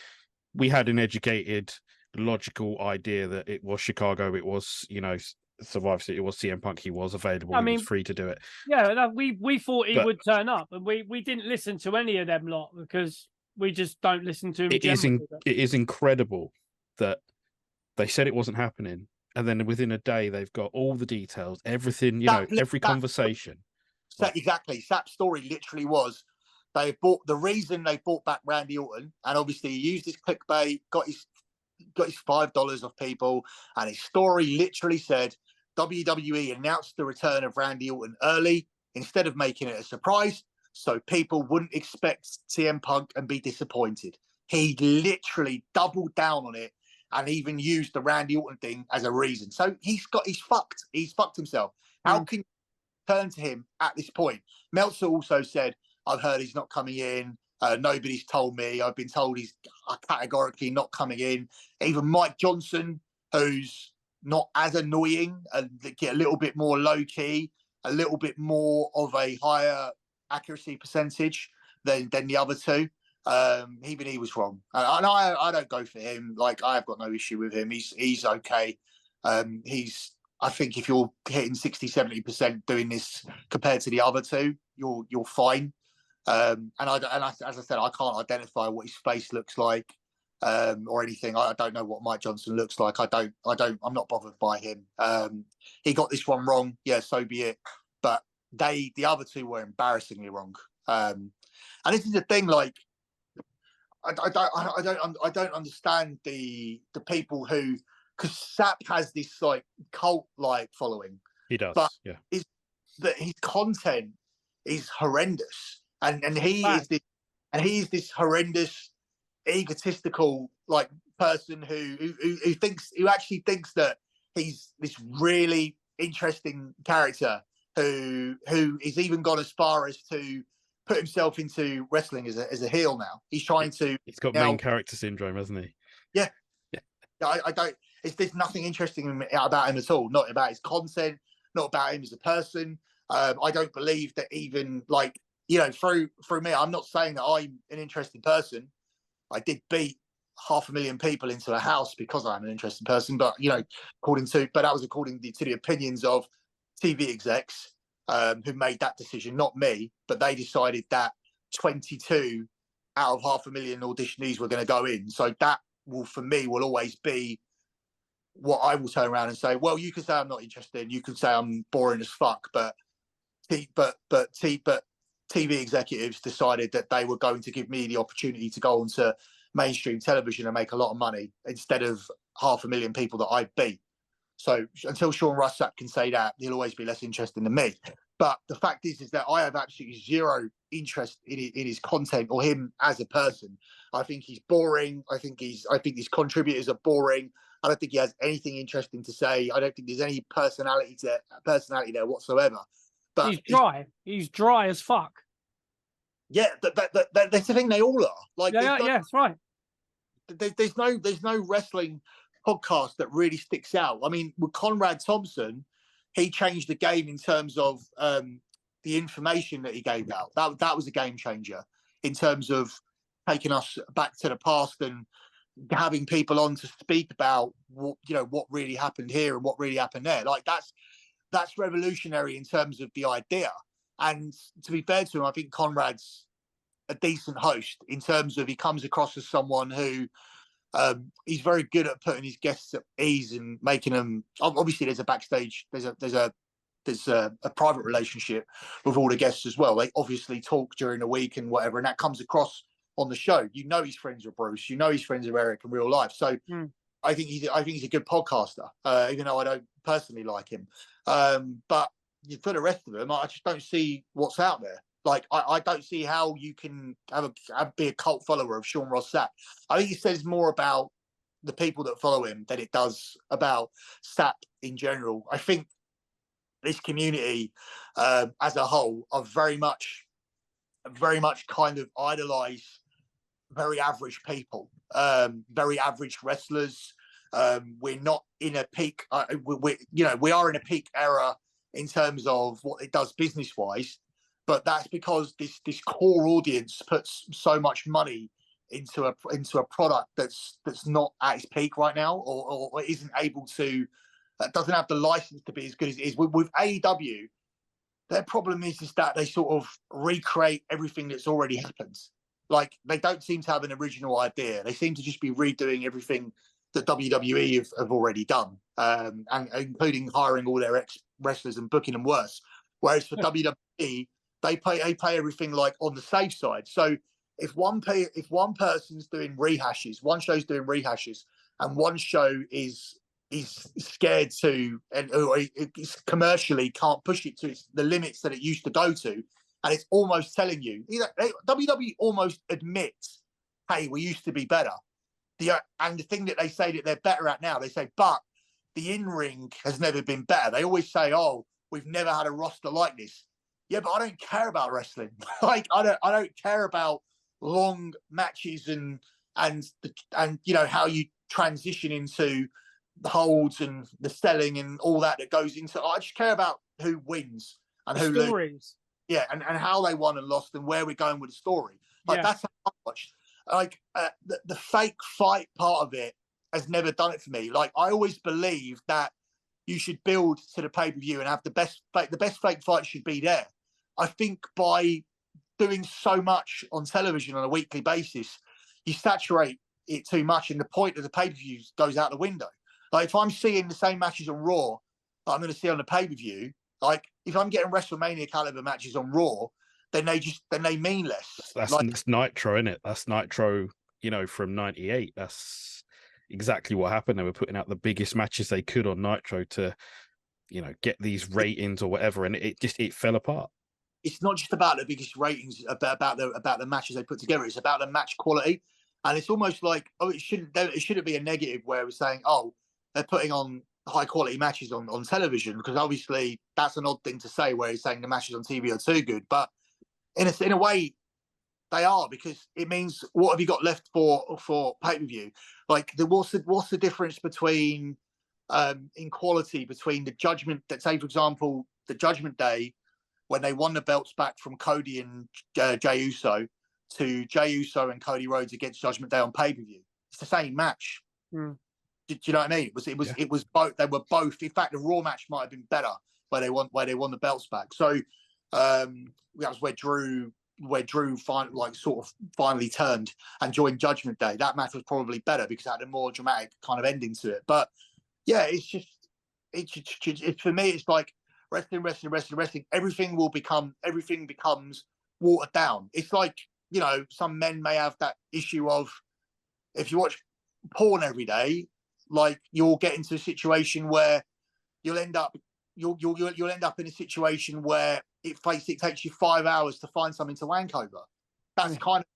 A: had an educated, logical idea that it was Chicago, it was, Survivor Series, it was CM Punk, he was available, he was free to do it.
B: Yeah, we thought he would turn up, and we didn't listen to any of them lot because we just don't listen to him.
A: It is incredible that they said it wasn't happening, and then within a day they've got all the details, everything, every conversation.
C: Exactly. Sap's story literally was the reason they brought back Randy Orton, and obviously he used his clickbait, got his $5 off people, and his story literally said WWE announced the return of Randy Orton early instead of making it a surprise, so people wouldn't expect CM Punk and be disappointed. He literally doubled down on it and even used the Randy Orton thing as a reason. So he's fucked. He's fucked himself. How can you turn to him at this point? Meltzer also said, I've heard he's not coming in. Nobody's told me. I've been told he's categorically not coming in. Even Mike Johnson, who's not as annoying, and get a little bit more low key, a little bit more of a higher accuracy percentage than the other two. Even he was wrong, and I don't go for him. Like, I've got no issue with him. He's okay. I think if you're hitting 60-70% doing this compared to the other two, you're fine. As I said, I can't identify what his face looks like or anything. I don't know what Mike Johnson looks like. I'm not bothered by him. He got this one wrong. Yeah, so be it. But the other two were embarrassingly wrong. And this is the thing. Like, I don't understand the people who, because Sap has this like cult like following.
A: He does.
C: But
A: yeah.
C: But his content is horrendous. And he's this horrendous, egotistical like person who actually thinks that he's this really interesting character who is even gone as far as to put himself into wrestling as a heel now. He's trying to.
A: He's got main character syndrome, hasn't he?
C: Yeah. I don't. There's nothing interesting about him at all. Not about his content. Not about him as a person. I don't believe that even like. Through me, I'm not saying that I'm an interesting person. I did beat 500,000 people into a house because I'm an interesting person, but that was according to the opinions of TV execs who made that decision, not me. But they decided that 22 out of 500,000 auditionees were going to go in. So that will always be what I will turn around and say. Well, you can say I'm not interested. You can say I'm boring as fuck, but TV executives decided that they were going to give me the opportunity to go onto mainstream television and make a lot of money instead of 500,000 people that I beat. So until Sean Ross Sapp can say that, he'll always be less interesting than me. But the fact is that I have absolutely zero interest in his content or him as a person. I think he's boring. I think his contributors are boring. I don't think he has anything interesting to say. I don't think there's any personality there whatsoever. But
B: he's dry. He's dry as fuck.
C: Yeah, that's the thing. They all are. Like,
B: that's right.
C: There's no wrestling podcast that really sticks out. I mean, with Conrad Thompson, he changed the game in terms of the information that he gave out. That was a game changer in terms of taking us back to the past and having people on to speak about what really happened here and what really happened there. Like that's revolutionary in terms of the idea. And to be fair to him, I think Conrad's a decent host in terms of he comes across as someone who he's very good at putting his guests at ease and making them. Obviously, there's a backstage, there's a private relationship with all the guests as well. They obviously talk during the week and whatever, and that comes across on the show. You know, he's friends with Bruce. You know, he's friends with Eric in real life. So I think he's a good podcaster, even though I don't personally like him. But for the rest of them, I just don't see what's out there. Like, I don't see how you can be a cult follower of Sean Ross Sapp. I think it says more about the people that follow him than it does about Sapp in general. I think this community as a whole are very much kind of idolize very average people, very average wrestlers. We're not in a peak. We are in a peak era in terms of what it does business wise. But that's because this core audience puts so much money into a product that's not at its peak right now, or isn't able to, doesn't have the license to be as good as it is. With AEW, their problem is that they sort of recreate everything that's already happened. Like, they don't seem to have an original idea. They seem to just be redoing everything that WWE have already done, and including hiring all their ex-wrestlers and booking them worse. Whereas for WWE, they pay everything like on the safe side. So if one person's doing rehashes, one show's doing rehashes, and one show is scared to and commercially can't push it to the limits that it used to go to, and it's almost telling you, WWE almost admits, hey, we used to be better. And the thing that they say that they're better at now, they say, but the in-ring has never been better. They always say, oh, we've never had a roster like this. Yeah, but I don't care about wrestling. Like, I don't care about long matches and how you transition into the holds and the selling and all that goes into. I just care about who wins and who loses. Yeah, and how they won and lost and where we're going with the story. Like, that's how I watch. Like, the fake fight part of it has never done it for me. Like, I always believe that you should build to the pay-per-view and have the best fake fight should be there. I think by doing so much on television on a weekly basis, you saturate it too much, and the point of the pay-per-view goes out the window. Like, if I'm seeing the same matches on Raw that I'm going to see on the pay-per-view, like, if I'm getting WrestleMania caliber matches on Raw, then they mean less.
A: That's Nitro, isn't it? That's Nitro, from '98. That's exactly what happened. They were putting out the biggest matches they could on Nitro to, get these ratings or whatever, and it fell apart.
C: It's not just about the biggest ratings, about the matches they put together. It's about the match quality, and it's almost like, oh, it shouldn't be a negative where we're saying, oh, they're putting on high quality matches on television, because obviously that's an odd thing to say where he's saying the matches on TV are too good. But in a way, they are, because it means, what have you got left for pay per view? Like, what's the difference between in quality between the Judgment, that, say for example, the Judgment Day, when they won the belts back from Cody and Jey Uso, to Jey Uso and Cody Rhodes against Judgment Day on pay-per-view. It's the same match. Do you know what I mean? It was both. They were both. In fact, the Raw match might have been better where they won the belts back. So that was where Drew finally turned and joined Judgment Day. That match was probably better because it had a more dramatic kind of ending to it. But yeah, it's for me, it's like wrestling. Everything becomes watered down. It's like, some men may have that issue of, if you watch porn every day, like, you'll get into a situation where you'll end up in a situation where it takes you 5 hours to find something to wank over. That's kind of,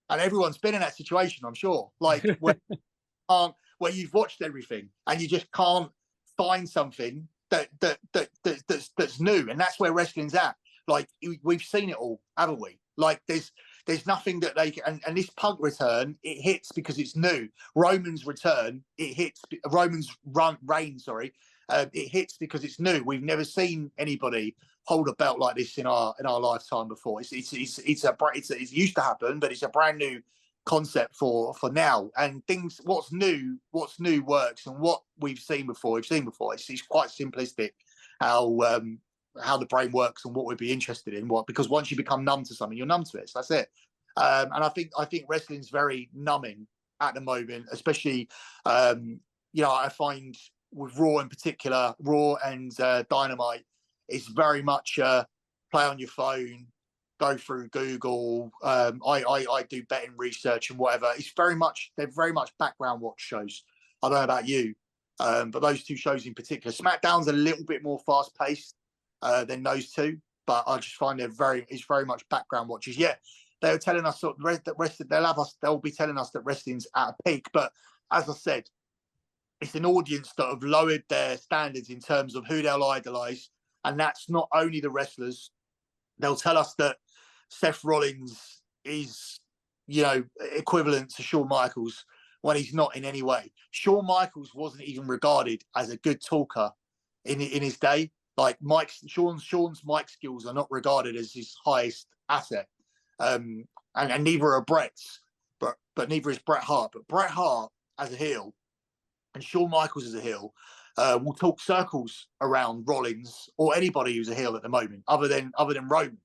C: and everyone's been in that situation, I'm sure. Like, where you've watched everything and you just can't find something that's new, and that's where wrestling's at. Like, we've seen it all, haven't we? Like, there's there's nothing that they can, and this Punk return, it hits because it's new. Roman's return, it hits. Roman's reign, sorry, it hits because it's new. We've never seen anybody hold a belt like this in our lifetime before. It used to happen, but it's a brand new concept for now. And things, what's new works, and what we've seen before. It's quite simplistic how the brain works and what we'd be interested in. Because once you become numb to something, you're numb to it. So that's it. And I think wrestling's very numbing at the moment, especially I find with Raw in particular, Raw and Dynamite, it's very much play on your phone, go through Google. I do betting research and whatever. They're very much background watch shows. I don't know about you, but those two shows in particular, SmackDown's a little bit more fast paced than those two, but I just find it's very much background watches. Yeah, they were telling us that they'll be telling us that wrestling's at a peak, but as I said, it's an audience that have lowered their standards in terms of who they'll idolize, and that's not only the wrestlers. They'll tell us that Seth Rollins is, equivalent to Shawn Michaels when he's not in any way. Shawn Michaels wasn't even regarded as a good talker in his day. Like Shawn's mic skills are not regarded as his highest asset, and neither are Bret's, but neither is Bret Hart. But Bret Hart as a heel and Shawn Michaels as a heel will talk circles around Rollins or anybody who's a heel at the moment, other than Roman.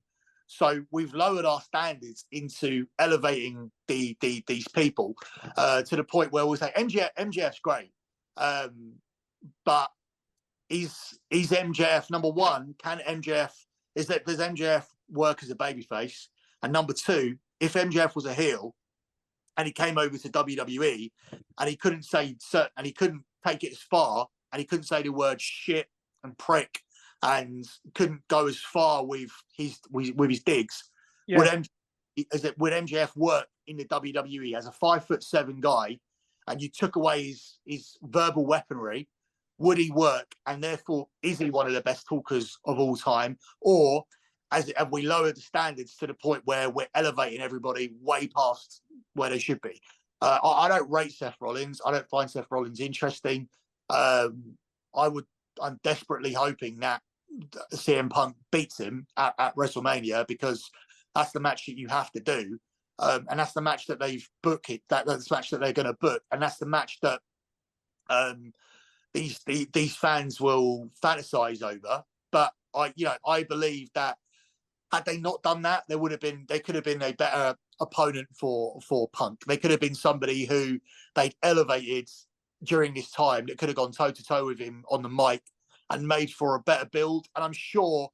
C: So we've lowered our standards into elevating these people to the point where we'll say MJF's great, but is MJF, number one, does MJF work as a babyface? And number two, if MJF was a heel and he came over to WWE and he couldn't say certain, and he couldn't take it as far, and he couldn't say the word shit and prick, and couldn't go as far with his digs, would MJF work in the WWE as a 5'7" guy, and you took away his verbal weaponry? Would he work? And therefore, is he one of the best talkers of all time? Or have we lowered the standards to the point where we're elevating everybody way past where they should be? I don't rate Seth Rollins. I don't find Seth Rollins interesting. I'm desperately hoping that CM Punk beats him at WrestleMania, because that's the match that you have to do. And that's the match that they've booked. That's the match that they're going to book. And that's the match that these fans will fantasize over. But I believe that had they not done that, they could have been a better opponent for Punk. They could have been somebody who they'd elevated during this time that could have gone toe to toe with him on the mic and made for a better build. And I'm sure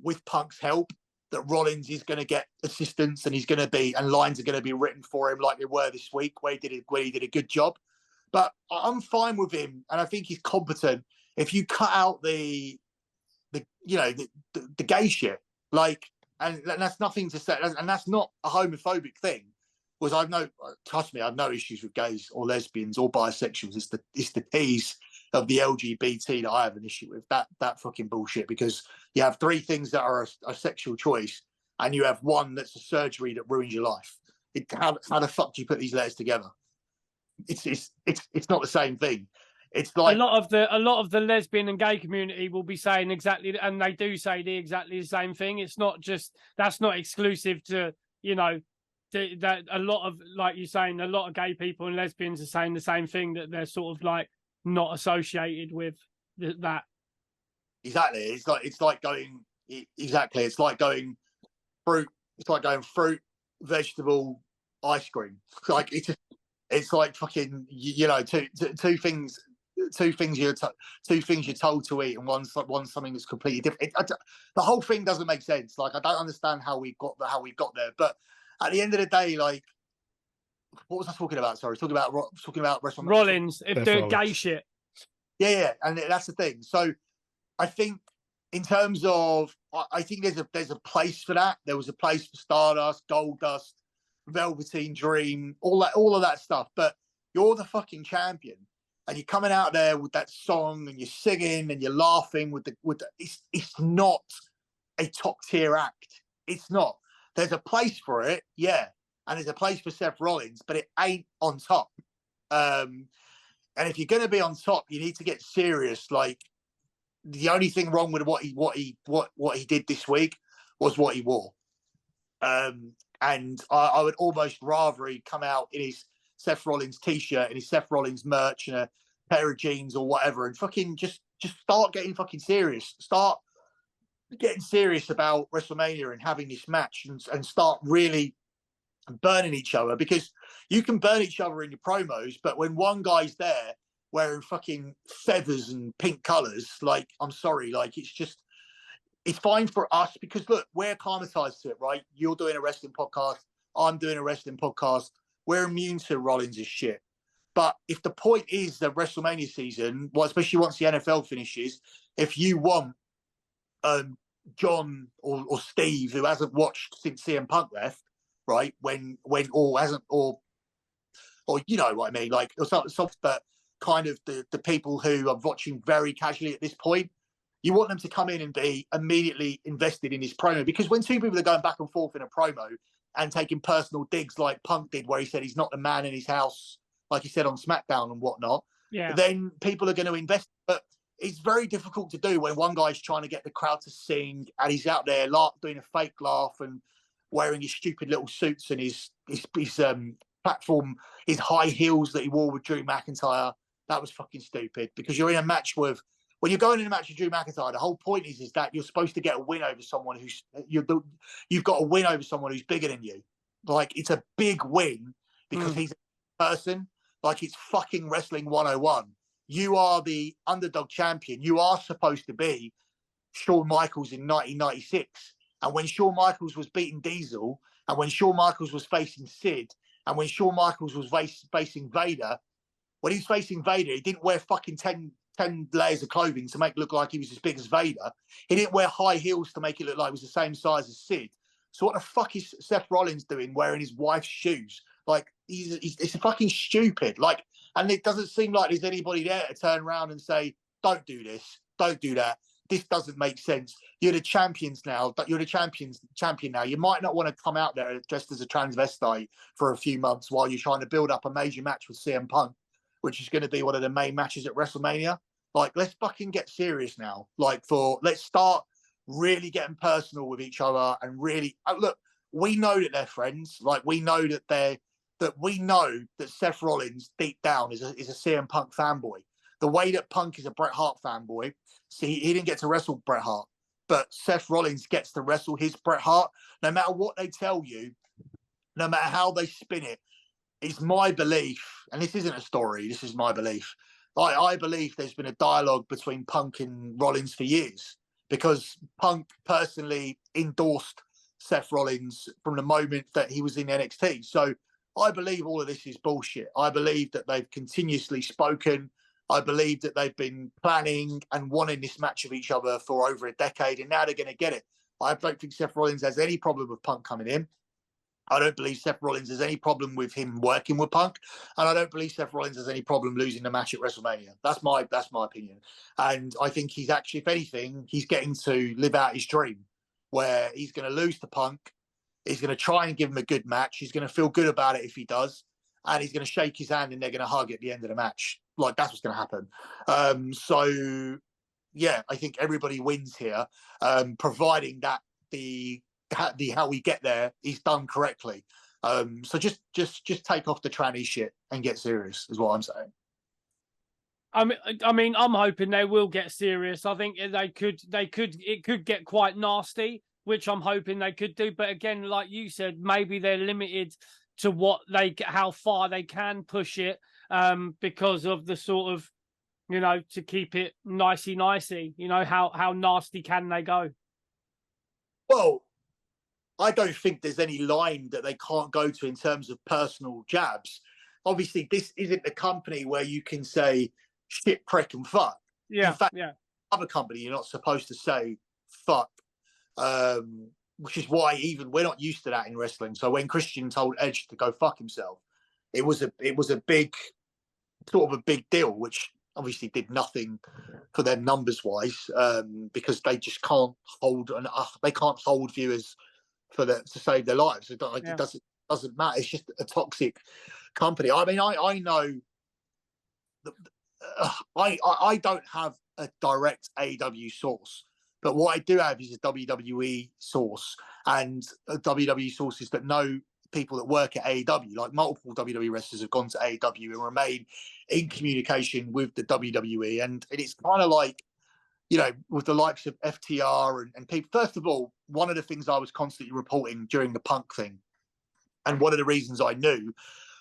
C: with Punk's help that Rollins is going to get assistance, and lines are going to be written for him like they were this week, where he did a good job. But I'm fine with him, and I think he's competent. If you cut out the gay shit, and that's nothing to say, and that's not a homophobic thing. Because trust me, I've no issues with gays or lesbians or bisexuals. It's the T's of the LGBT that I have an issue with. That fucking bullshit. Because you have three things that are a sexual choice, and you have one that's a surgery that ruins your life. How the fuck do you put these letters together? It's not the same thing. It's like
B: a lot of the lesbian and gay community will be saying exactly, and they do say exactly the same thing. It's not just, that's not exclusive to, that a lot of, like you're saying, a lot of gay people and lesbians are saying the same thing, that they're sort of like not associated with that. Exactly.
C: It's like going fruit, vegetable, ice cream. It's like fucking, two things you're told to eat, and one's something that's completely different. The whole thing doesn't make sense. Like, I don't understand how we got there. But at the end of the day, like, what was I talking about? Sorry, talking about WrestleMania.
B: Rollins, if they're gay shit.
C: Yeah, and that's the thing. So I think in terms of, I think there's a place for that. There was a place for Stardust, Goldust, Velveteen Dream, all of that stuff. But you're the fucking champion, and you're coming out there with that song, and you're singing and you're laughing with the it's not a top tier act. It's not. There's a place for it, yeah, and there's a place for Seth Rollins, but it ain't on top. And if you're going to be on top, you need to get serious. Like, the only thing wrong with what he did this week was what he wore. And I would almost rather he come out in his Seth Rollins t-shirt and his Seth Rollins merch and a pair of jeans or whatever, and fucking just start getting fucking serious. Start getting serious about WrestleMania and having this match, and start really burning each other, because you can burn each other in your promos, but when one guy's there wearing fucking feathers and pink colors, like, I'm sorry, like, it's fine for us because, look, we're acclimatized to it, right? You're doing a wrestling podcast, I'm doing a wrestling podcast. We're immune to Rollins' shit. But if the point is that WrestleMania season, well, especially once the NFL finishes, if you want John or Steve, who hasn't watched since CM Punk left, right, or hasn't, or you know what I mean, like, but kind of the people who are watching very casually at this point, you want them to come in and be immediately invested in his promo, because when two people are going back and forth in a promo and taking personal digs like Punk did, where he said he's not the man in his house, like he said on SmackDown and whatnot, then people are going to invest. But it's very difficult to do when one guy's trying to get the crowd to sing and he's out there doing a fake laugh and wearing his stupid little suits and his platform, his high heels that he wore with Drew McIntyre. That was fucking stupid, because you're in a match with, when you're going in a match with Drew McIntyre, the whole point is that you're supposed to get a win over someone you've got a win over someone who's bigger than you. Like, it's a big win because he's a person. Like, it's fucking wrestling 101. You are the underdog champion. You are supposed to be Shawn Michaels in 1996. And when Shawn Michaels was beating Diesel, and when Shawn Michaels was facing Sid, and when Shawn Michaels was facing Vader, when he was facing Vader, he didn't wear fucking 10 layers of clothing to make it look like he was as big as Vader. He didn't wear high heels to make it look like he was the same size as Sid. So what the fuck is Seth Rollins doing wearing his wife's shoes? Like, it's fucking stupid. Like, and it doesn't seem like there's anybody there to turn around and say, don't do this, don't do that. This doesn't make sense. You're the champions now. You're the champion now. You might not want to come out there dressed as a transvestite for a few months while you're trying to build up a major match with CM Punk, which is going to be one of the main matches at WrestleMania. Like, let's fucking get serious now. Like, let's start really getting personal with each other and really look. We know that they're friends. Like, we know that Seth Rollins deep down is a CM Punk fanboy. The way that Punk is a Bret Hart fanboy. See, he didn't get to wrestle Bret Hart, but Seth Rollins gets to wrestle his Bret Hart. No matter what they tell you, no matter how they spin it, it's my belief, and this isn't a story, this is my belief. I believe there's been a dialogue between Punk and Rollins for years, because Punk personally endorsed Seth Rollins from the moment that he was in NXT. So I believe all of this is bullshit. I believe that they've continuously spoken. I believe that they've been planning and wanting this match of each other for over a decade, and now they're going to get it. I don't think Seth Rollins has any problem with Punk coming in. I don't believe Seth Rollins has any problem with him working with Punk, and I don't believe Seth Rollins has any problem losing the match at WrestleMania. That's my opinion. And I think he's actually, if anything, he's getting to live out his dream, where he's going to lose to Punk. He's going to try and give him a good match. He's going to feel good about it if he does, and he's going to shake his hand and they're going to hug at the end of the match. Like, that's what's going to happen. So yeah, I think everybody wins here, providing that the how we get there is done correctly. So just take off the tranny shit and get serious is what I'm saying.
B: I mean, I'm hoping they will get serious. I think it could get quite nasty, which I'm hoping they could do. But again, like you said, maybe they're limited to how far they can push it, because of the sort of, to keep it nicey. How nasty can they go?
C: Well, I don't think there's any line that they can't go to in terms of personal jabs. Obviously, this isn't a company where you can say shit, prick, and fuck.
B: Yeah.
C: In fact, other company, you're not supposed to say fuck, which is why even we're not used to that in wrestling. So when Christian told Edge to go fuck himself, it was a big deal, which obviously did nothing for them numbers wise, because they just can't hold viewers to save their lives. It
B: Yeah.
C: doesn't matter. It's just a toxic company. I mean, I know I don't have a direct AEW source, but what I do have is a WWE source, and WWE sources that know people that work at AEW. Like multiple WWE wrestlers have gone to AEW and remain in communication with the WWE, and it's kind of like, you know, with the likes of FTR and people. First of all, one of the things I was constantly reporting during the Punk thing, and one of the reasons I knew,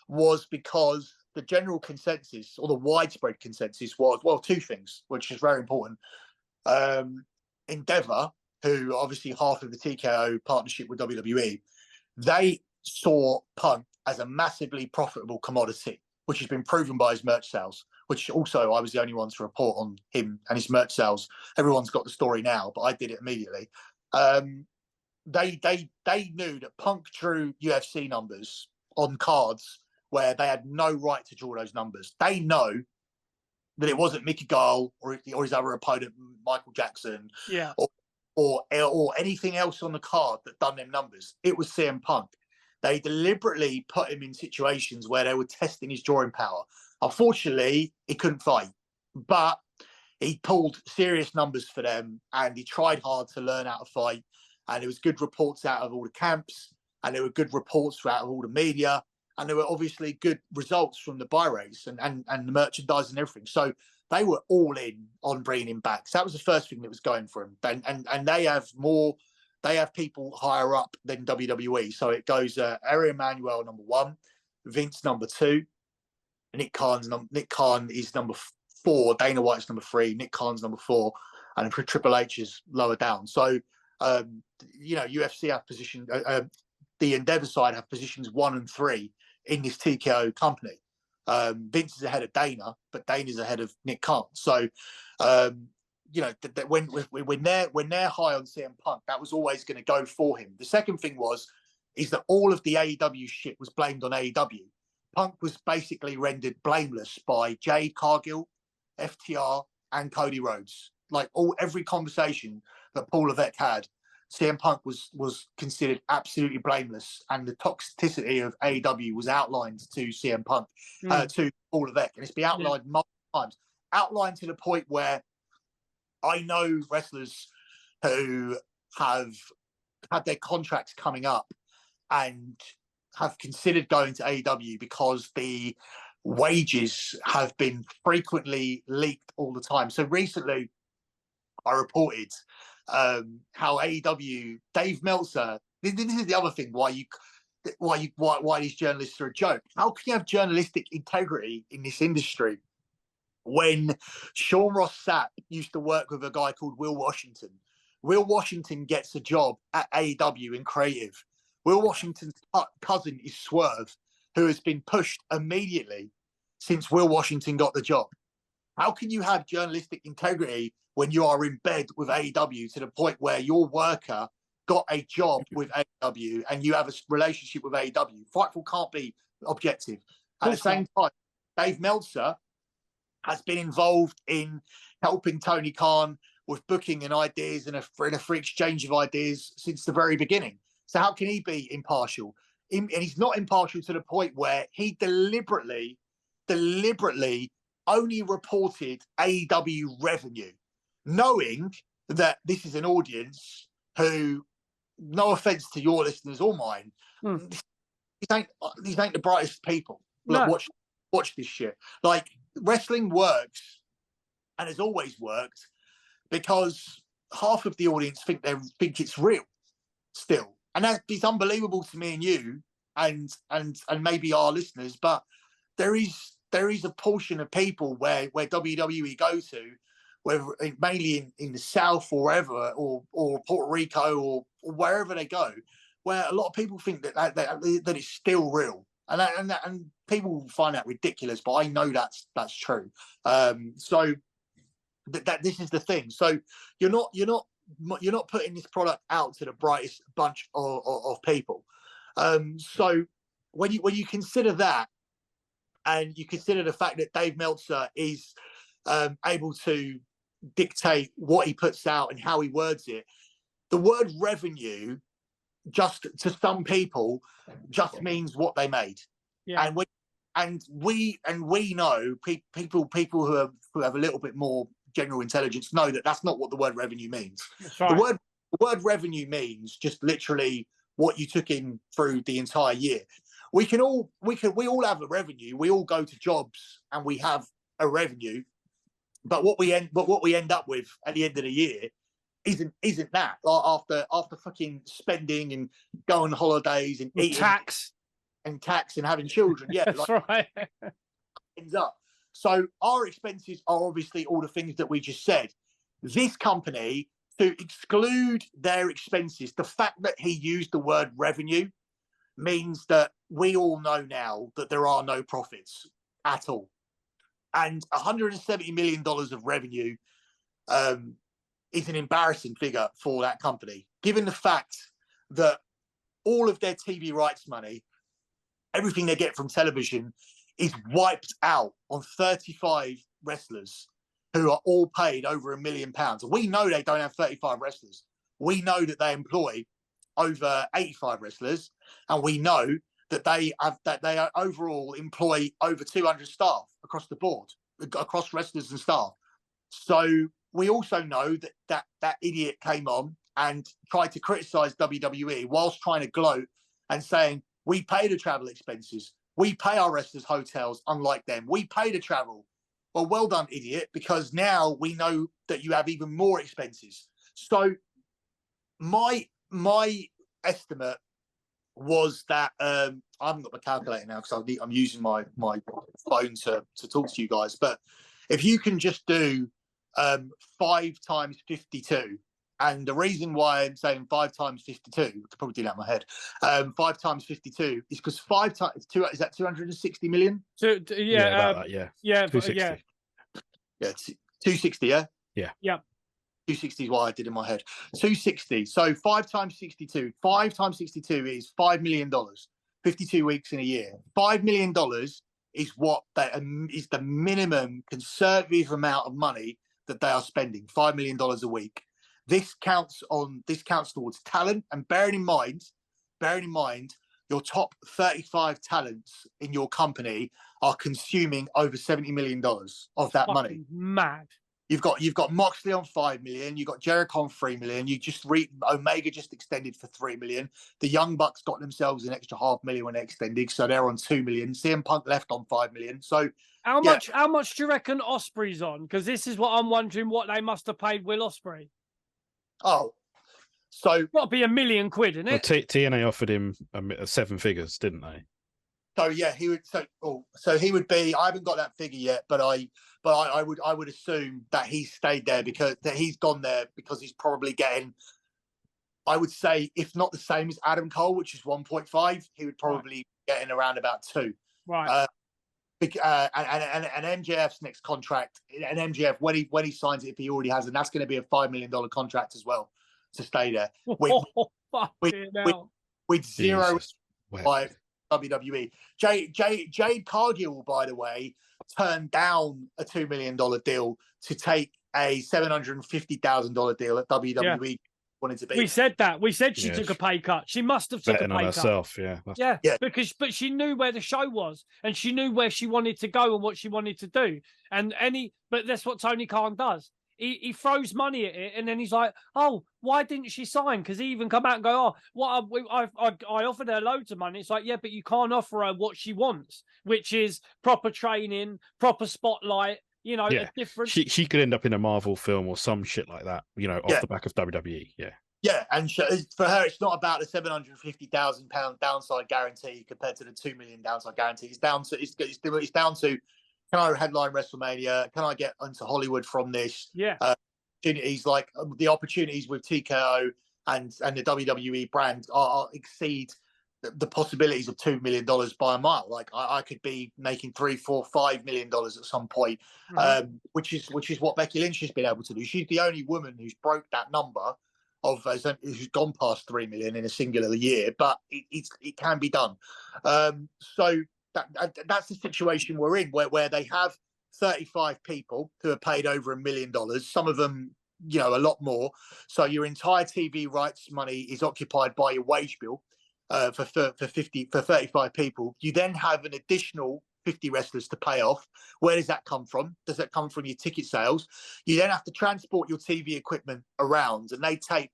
C: was because the general consensus, or the widespread consensus, was, well, two things, which is very important. Endeavor, who are obviously half of the TKO partnership with WWE, they saw Punk as a massively profitable commodity, which has been proven by his merch sales, which also I was the only one to report on him and his merch sales. Everyone's got the story now, but I did it immediately. They knew that Punk drew UFC numbers on cards where they had no right to draw those numbers. They know that it wasn't Mickey Gall or his other opponent, Michael Jackson,
B: yeah,
C: or anything else on the card that done them numbers. It was CM Punk. They deliberately put him in situations where they were testing his drawing power. Unfortunately, he couldn't fight, but he pulled serious numbers for them, and he tried hard to learn how to fight. And there was good reports out of all the camps, and there were good reports out of all the media, and there were obviously good results from the buy rates and the merchandise and everything. So they were all in on bringing him back. So that was the first thing that was going for him. And they have more. They have people higher up than WWE. So it goes Ari Emanuel number 1, Vince number 2, Nick Khan is number 4, Dana White's number 3, Nick Khan's number 4, and Triple H is lower down. So you know, UFC have position, the Endeavor side have positions 1 and 3 in this TKO company. Vince is ahead of Dana, but Dana's ahead of Nick Khan. So you know, when they're high on CM Punk, that was always going to go for him. The second thing is that all of the AEW shit was blamed on AEW. Punk was basically rendered blameless by Jade Cargill, FTR, and Cody Rhodes. Like every conversation that Paul Levesque had, CM Punk was considered absolutely blameless, and the toxicity of AEW was outlined to CM Punk, to Paul Levesque, and it's been outlined multiple times. Outlined to the point where I know wrestlers who have had their contracts coming up and have considered going to AEW because the wages have been frequently leaked all the time. So recently, I reported how AEW, Dave Meltzer. This is the other thing why these journalists are a joke. How can you have journalistic integrity in this industry when Sean Ross Sapp used to work with a guy called Will Washington? Will Washington gets a job at AEW in creative. Will Washington's cousin is Swerve, who has been pushed immediately since Will Washington got the job. How can you have journalistic integrity when you are in bed with AEW to the point where your worker got a job with AEW and you have a relationship with AEW? Fightful can't be objective. At the same time, Dave Meltzer has been involved in helping Tony Khan with booking and ideas and a free exchange of ideas since the very beginning. So how can he be impartial? And he's not impartial to the point where he deliberately only reported AEW revenue, knowing that this is an audience who, no offense to your listeners or mine, these ain't the brightest people. Look, watch this shit. Like, wrestling works, and has always worked, because half of the audience think it's real still, and it's unbelievable to me and you, and maybe our listeners. But there is a portion of people where WWE go to, whether mainly in the South or wherever, or Puerto Rico or wherever they go, where a lot of people think that it's still real, and people find that ridiculous, but I know that's true. So that this is the thing. So you're not putting this product out to the brightest bunch of people. So when you consider that, and you consider the fact that Dave Meltzer is able to dictate what he puts out and how he words it, the word revenue just to some people just means what they made.
B: Yeah.
C: And we know people who have a little bit more general intelligence know that that's not what the word revenue means.
B: That's right.
C: The word revenue means just literally what you took in through the entire year. We all have a revenue. We all go to jobs and we have a revenue, but what we end up with at the end of the year isn't that, like after fucking spending and going on holidays and eating
B: tax
C: and having children. Yeah,
B: that's right.
C: Ends up. So our expenses are obviously all the things that we just said. This company, to exclude their expenses, the fact that he used the word revenue means that we all know now that there are no profits at all. And $170 million of revenue is an embarrassing figure for that company, given the fact that all of their TV rights money, everything they get from television, is wiped out on 35 wrestlers who are all paid over £1 million. We know they don't have 35 wrestlers. We know that they employ over 85 wrestlers, and we know that they overall employ over 200 staff across the board, across wrestlers and staff. So we also know that idiot came on and tried to criticize WWE whilst trying to gloat and saying, we pay the travel expenses. We pay our wrestlers hotels, unlike them. We pay the travel. Well done, idiot, because now we know that you have even more expenses. So my estimate was that I haven't got my calculator now because I'm using my phone to talk to you guys. But if you can just do 5 times 52, and the reason why I'm saying 5 times 52, I could probably do that in my head. 5 times 52 is because 5 times 2 is that 260 million?
B: So, yeah,
A: about that, yeah.
B: 260.
A: Yeah.
C: Yeah, 260, yeah?
B: Yeah.
C: 260 is what I did in my head. 260. So 5 times 62. 5 times 62 is $5 million. 52 weeks in a year. $5 million is what is the minimum conservative amount of money that they are spending. $5 million a week. This counts towards talent, and bearing in mind, your top 35 talents in your company are consuming over $70 million of that money.
B: Mad.
C: You've got Moxley on $5 million. You've got Jericho on $3 million. You just Omega just extended for $3 million. The Young Bucks got themselves an extra $500,000 when they extended, so they're on $2 million. CM Punk left on $5 million. So
B: how much do you reckon Ospreay's on? Because this is what I'm wondering. What they must have paid Will Ospreay.
C: Oh, so
B: got to be £1 million, isn't it?
A: Well, TNA offered him 7 figures, didn't they?
C: So yeah, he would. So he would be. I haven't got that figure yet, but I would assume that he stayed there because that he's gone there because he's probably getting. I would say, if not the same as Adam Cole, which is 1.5, he would probably be getting around about 2.
B: Right.
C: And MJF's next contract, and MJF when he signs it, if he already has, and that's going to be a $5 million contract as well to stay there. With zero by WWE. Jade Cargill, by the way, turned down a $2 million deal to take a $750,000 deal at WWE.
B: Yeah.
C: Wanted to be.
B: We said that. We said she took a pay cut. She must have took a pay cut
A: herself. Yeah.
B: But she knew where the show was, and she knew where she wanted to go and what she wanted to do. But that's what Tony Khan does. He throws money at it, and then he's like, "Oh, why didn't she sign?" Because he even come out and go, "Oh, I offered her loads of money." It's like, yeah, but you can't offer her what she wants, which is proper training, proper spotlight. You know, a different.
A: She could end up in a Marvel film or some shit like that. You know, off the back of WWE.
C: Yeah, and for her, it's not about the £750,000 downside guarantee compared to the $2 million downside guarantee. It's down to can I headline WrestleMania? Can I get into Hollywood from this?
B: Yeah.
C: Opportunities like the opportunities with TKO and the WWE brand exceed the possibilities of $2 million by a mile. Like I could be making $3, $4, $5 million at some point, which is what Becky Lynch has been able to do. She's the only woman who's broke that number who's gone past 3 million in a singular year, but it can be done. So that's the situation we're in, where they have 35 people who are paid over $1 million. Some of them you know, a lot more. So your entire TV rights money is occupied by your wage bill for 35 people. You then have an additional 50 wrestlers to pay off. Where does that come from? Does that come from your ticket sales? You then have to transport your TV equipment around, and they tape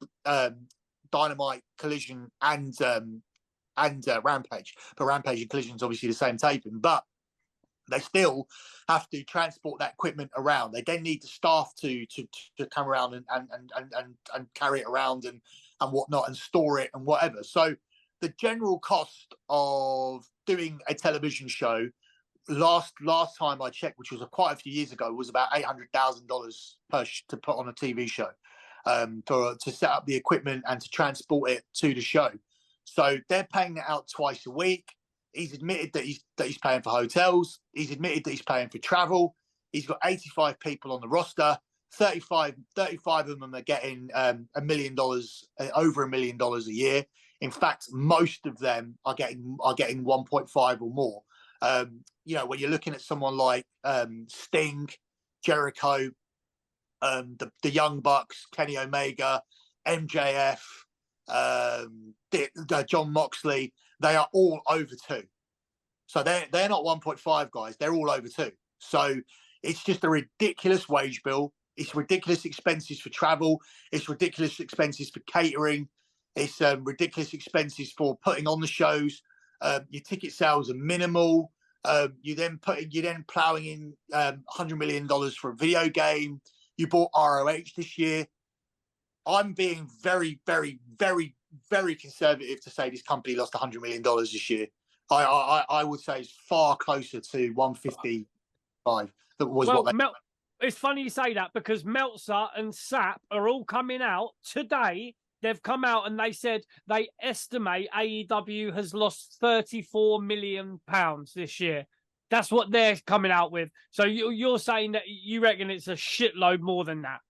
C: Dynamite, Collision, and Rampage. But Rampage and Collision is obviously the same taping, but they still have to transport that equipment around. They then need the staff to come around and carry it around and whatnot, and store it and whatever. So the general cost of doing a television show last time I checked, which was quite a few years ago, was about $800,000 to put on a TV show, to set up the equipment and to transport it to the show. So they're paying that out twice a week. He's admitted that he's paying for hotels. He's admitted that he's paying for travel. He's got 85 people on the roster. 35 of them are getting $1 million, over $1 million a year. In fact, most of them are getting 1.5 or more. You know, when you're looking at someone like Sting, Jericho, the Young Bucks, Kenny Omega, MJF, John Moxley, they are all over 2. So they're not 1.5 guys. They're all over 2. So it's just a ridiculous wage bill. It's ridiculous expenses for travel. It's ridiculous expenses for catering. It's ridiculous expenses for putting on the shows. Your ticket sales are minimal. You're then plowing in $100 million for a video game. You bought ROH this year. I'm being very, very, very, very conservative to say this company lost $100 million this year. I would say it's far closer to 155. That was what they.
B: It's funny you say that, because Meltzer and Sapp are all coming out today. They've come out and they said they estimate AEW has lost £34 million this year. That's what they're coming out with. So you're saying that you reckon it's a shitload more than that?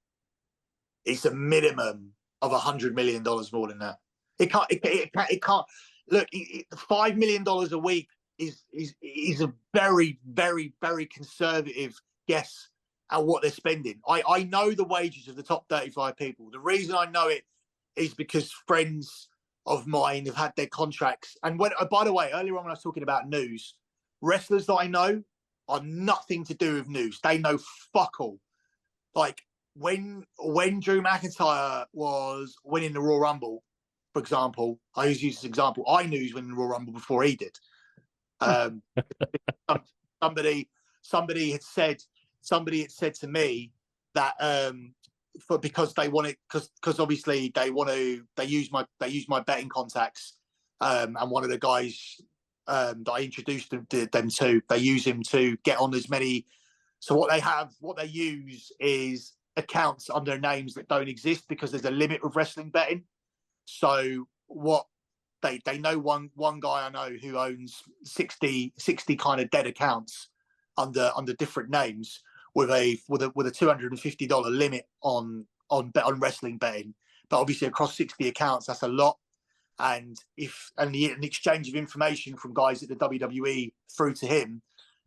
C: It's a minimum of $100 million more than that. It can't. Look, $5 million a week is a very, very, very conservative guess at what they're spending. I know the wages of the top 35 people. The reason I know it is because friends of mine have had their contracts. And by the way, earlier on when I was talking about news, wrestlers that I know are nothing to do with news. They know fuck all. Like when Drew McIntyre was winning the Royal Rumble, for example, I use this example. I knew he was winning the Royal Rumble before he did. Somebody had said to me that because they want it, because obviously they use my betting contacts, and one of the guys that I introduced them to, they use him to get on as many. So what they use is accounts under names that don't exist, because there's a limit with wrestling betting. So what they know, one guy I know who owns 60 kind of dead accounts under different names with a $250 limit on wrestling betting. But obviously across 60 accounts, that's a lot. And an exchange of information from guys at the WWE through to him,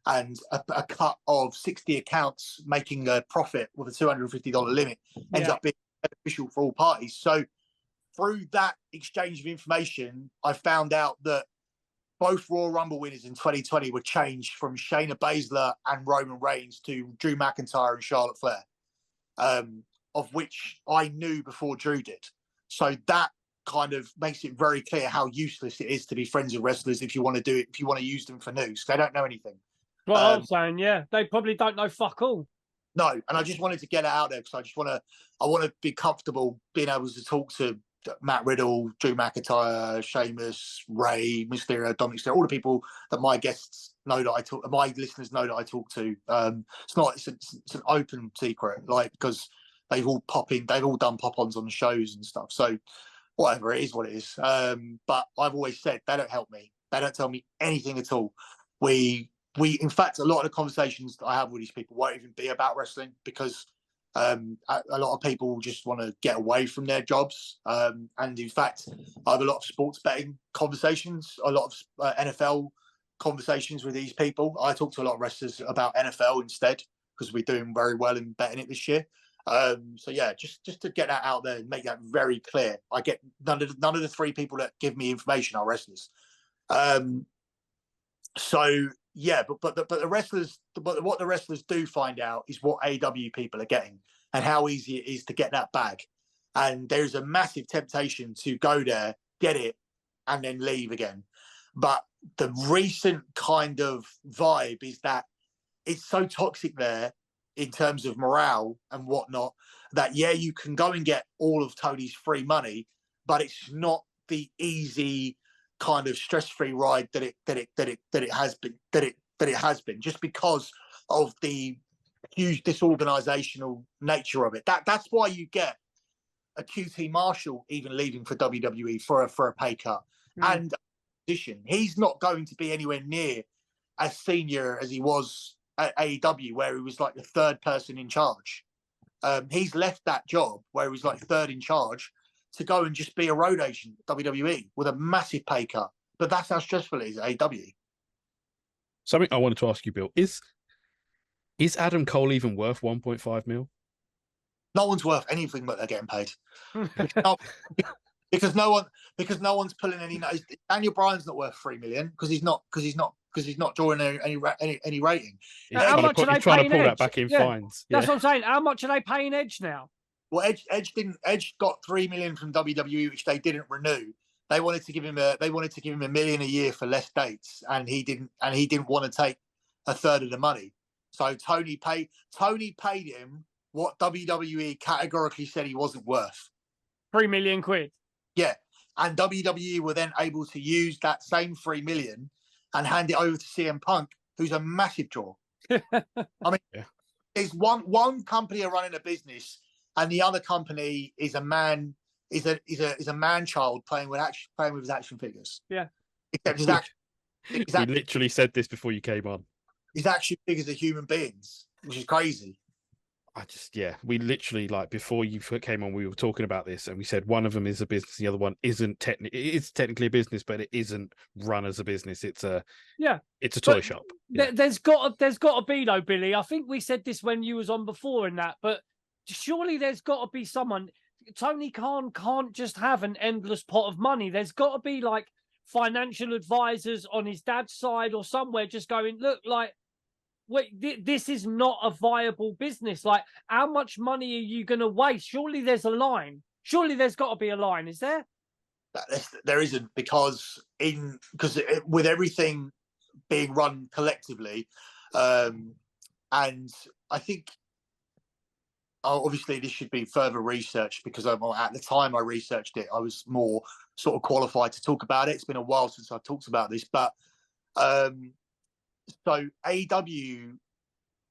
C: and a cut of 60 accounts making a profit with a $250 limit ends up being beneficial for all parties. So through that exchange of information, I found out that both Royal Rumble winners in 2020 were changed from Shayna Baszler and Roman Reigns to Drew McIntyre and Charlotte Flair, of which I knew before Drew did. So that kind of makes it very clear how useless it is to be friends with wrestlers if you want to do it, if you want to use them for news. They don't know anything.
B: Well, I'm saying, yeah, they probably don't know fuck all.
C: No, and I just wanted to get it out there, because I want to be comfortable being able to talk to Matt Riddle, Drew McIntyre, Sheamus, Ray, Mysterio, Dominic Mysterio, all the people that my guests know that my listeners know that I talk to. It's an open secret, like, because they've all done pop-ons on the shows and stuff. So whatever, it is what it is. But I've always said they don't help me. They don't tell me anything at all. In fact, a lot of the conversations that I have with these people won't even be about wrestling, because a lot of people just want to get away from their jobs. And in fact, I have a lot of sports betting conversations, a lot of NFL conversations with these people. I talk to a lot of wrestlers about NFL instead, because we're doing very well in betting it this year. So yeah, just to get that out there and make that very clear. I get none of the three people that give me information are wrestlers. So yeah, but the wrestlers, but what the wrestlers do find out is what AW people are getting and how easy it is to get that bag. And there's a massive temptation to go there, get it, and then leave again. But the recent kind of vibe is that it's so toxic there in terms of morale and whatnot that, yeah, you can go and get all of Tony's free money, but it's not the easy kind of stress-free ride that it has been just because of the huge disorganizational nature of it. That's why you get a QT Marshall even leaving for WWE for a pay cut and position. He's not going to be anywhere near as senior as he was at AEW, where he was like the third person in charge. He's left that job where he was like third in charge to go and just be a road agent at WWE with a massive pay cut. But that's how stressful it is at AEW.
A: Something I wanted to ask you, Bill, is Adam Cole even worth 1.5 mil?
C: No one's worth anything but they're getting paid. because no one's pulling any. Daniel Bryan's not worth 3 million because he's not drawing any rating.
A: He's trying to pull that back in fines.
B: That's what I'm saying. How much are they paying Edge now?
C: Well, Edge got 3 million from WWE, which they didn't renew. They wanted to give him $1 million a year for less dates, and he didn't want to take a third of the money. So Tony paid him what WWE categorically said he wasn't worth.
B: 3 million quid.
C: Yeah. And WWE were then able to use that same 3 million and hand it over to CM Punk, who's a massive draw. I mean, there's one company are running a business and the other company is a man child playing with his action figures.
B: Yeah.
C: Except
A: we literally said this before you came on.
C: His action figures are human beings, which is crazy.
A: We literally, like, before you came on, we were talking about this and we said one of them is a business, the other one isn't technically a business, but it isn't run as a business. It's a toy shop.
B: There's got to be though, Billy. I think we said this when you was on before and that, but surely there's got to be someone. Tony Khan can't just have an endless pot of money. There's got to be like financial advisors on his dad's side or somewhere just going, look, like, wait, this is not a viable business. Like, how much money are you going to waste? Surely there's a line. Surely there's got to be a line. Is there?
C: There isn't, because with everything being run collectively, and I think obviously this should be further researched because at the time I researched it, I was more sort of qualified to talk about it. It's been a while since I've talked about this, but so AEW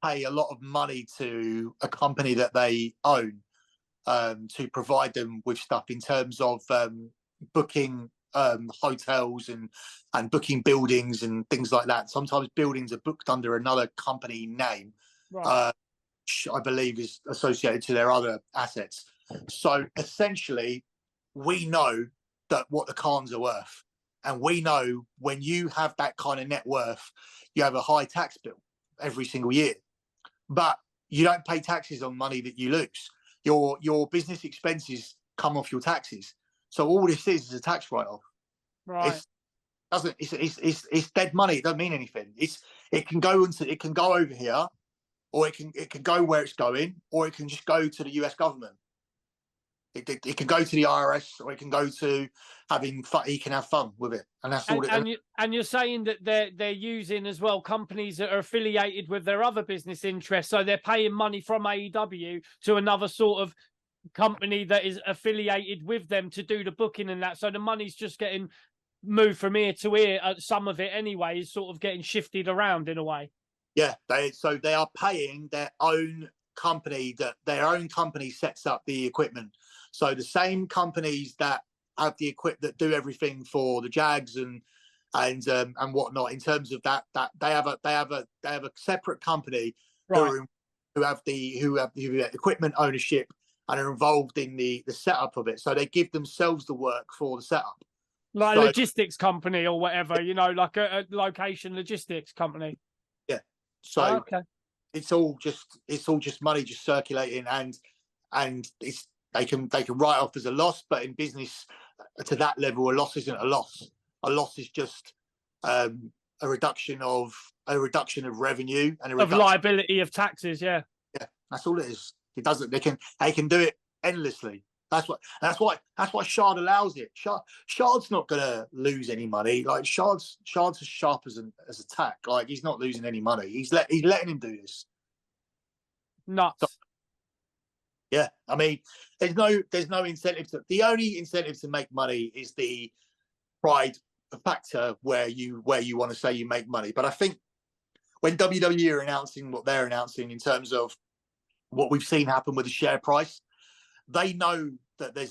C: pay a lot of money to a company that they own to provide them with stuff in terms of booking hotels and booking buildings and things like that. Sometimes buildings are booked under another company name,
B: right.
C: Which I believe is associated to their other assets. So essentially, we know that what the Khans are worth. And we know when you have that kind of net worth, you have a high tax bill every single year. But you don't pay taxes on money that you lose. Your business expenses come off your taxes. So all this is a tax write-off.
B: Right.
C: It's dead money. It doesn't mean anything. It can go over here, or it can go where it's going, or it can just go to the US government. It can go to the IRS, or it can go to having fun. He can have fun with it, and that's all.
B: And you're saying that they're using as well companies that are affiliated with their other business interests, so they're paying money from AEW to another sort of company that is affiliated with them to do the booking and that. So the money's just getting moved from ear to ear. Some of it anyway is sort of getting shifted around in a way.
C: Yeah, they are paying their own company, that their own company sets up the equipment. So the same companies that have the that do everything for the Jags and whatnot, in terms of that they have a separate company, right, who have the equipment ownership and are involved in the setup of it. So they give themselves the work for the setup,
B: like a logistics company or whatever, like a location logistics company.
C: Yeah. So it's all just money just circulating, and and they can write off as a loss. But in business, to that level, a loss isn't a loss. A loss is just a reduction of revenue and
B: of liability of taxes. Yeah,
C: that's all it is. It doesn't. They can do it endlessly. That's why Shard allows it. Shard's not gonna lose any money. Like Shard's as sharp as a tack. Like he's not losing any money. He's letting him do this.
B: Nuts.
C: So, yeah, I mean, there's no incentive to. The only incentive to make money is the pride factor where you want to say you make money. But I think when WWE are announcing what they're announcing in terms of what we've seen happen with the share price, they know that they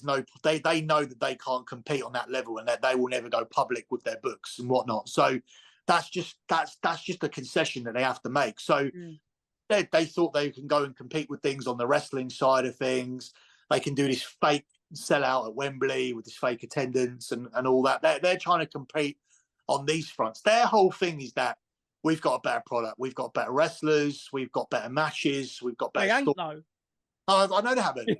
C: know that they can't compete on that level and that they will never go public with their books and whatnot. So that's just a concession that they have to make. So they thought they can go and compete with things on the wrestling side of things. They can do this fake sellout at Wembley with this fake attendance and all that. They're trying to compete on these fronts. Their whole thing is that we've got a better product, we've got better wrestlers, we've got better matches, we've got better.
B: They ain't though.
C: I know they haven't.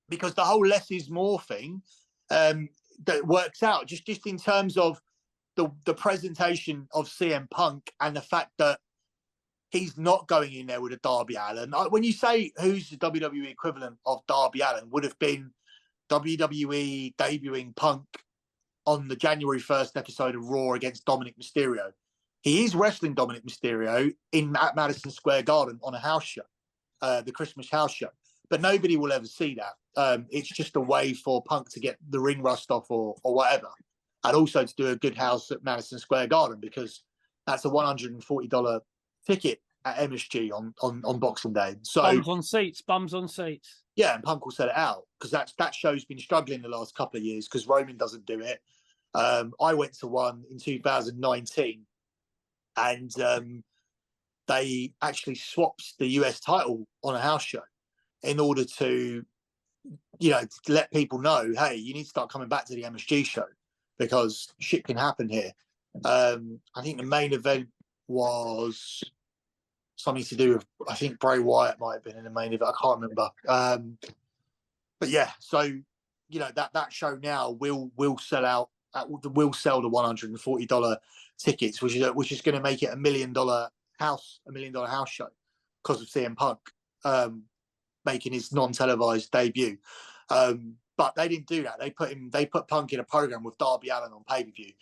C: Because the whole less is more thing that works out just in terms of the presentation of CM Punk and the fact that he's not going in there with a Darby Allin. When you say who's the WWE equivalent of Darby Allin, would have been WWE debuting Punk on the January 1st episode of Raw against Dominic Mysterio. He is wrestling Dominic Mysterio at Madison Square Garden on a house show, the Christmas house show. But nobody will ever see that. It's just a way for Punk to get the ring rust off or whatever. And also to do a good house at Madison Square Garden, because that's a $140 ticket at MSG on Boxing Day. So
B: bums on seats.
C: Yeah, and Punk will sell it out because that show's been struggling the last couple of years because Roman doesn't do it. I went to one in 2019 and they actually swapped the US title on a house show in order to, to let people know, hey, you need to start coming back to the MSG show because shit can happen here. I think the main event was something to do with, I think Bray Wyatt might have been in the main event. I can't remember. But yeah, so, that show now will sell out. Will sell the $140 tickets, which is going to make it $1 million house show because of CM Punk making his non-televised debut. But they didn't do that. They put Punk in a program with Darby Allin on pay-per-view,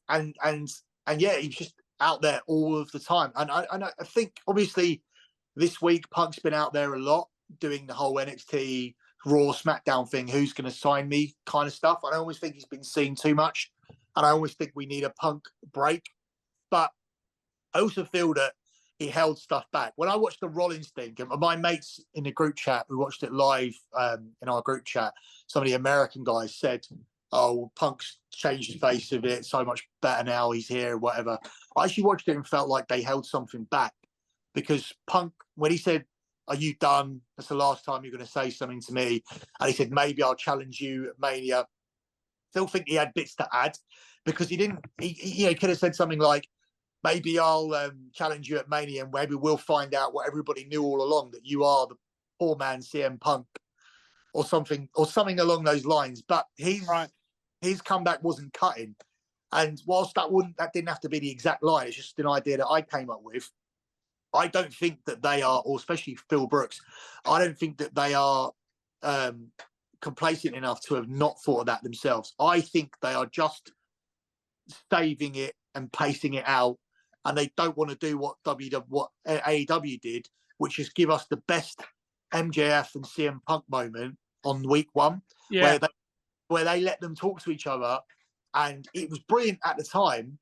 C: and yeah, he's just out there all of the time. And I think obviously this week Punk's been out there a lot doing the whole NXT Raw SmackDown thing, who's going to sign me kind of stuff. I always think he's been seen too much, and I always think we need a Punk break. But I also feel that he held stuff back. When I watched the Rollins thing, and my mates in the group chat who watched it live in our group chat, some of the American guys said, oh, Punk's changed the face of it, so much better now he's here, whatever. I actually watched it and felt like they held something back because Punk, when he said, are you done? That's the last time you're going to say something to me. And he said, maybe I'll challenge you at Mania. I still think he had bits to add because he didn't, he could have said something like, maybe I'll challenge you at Mania and maybe we'll find out what everybody knew all along, that you are the poor man CM Punk or something along those lines. But his comeback wasn't cutting. And whilst that didn't have to be the exact line, it's just an idea that I came up with. I don't think that they are, or especially Phil Brooks, I don't think that they are complacent enough to have not thought of that themselves. I think they are just saving it and pacing it out, and they don't want to do what AEW did, which is give us the best MJF and CM Punk moment on week one, where they let them talk to each other, and it was brilliant at the time,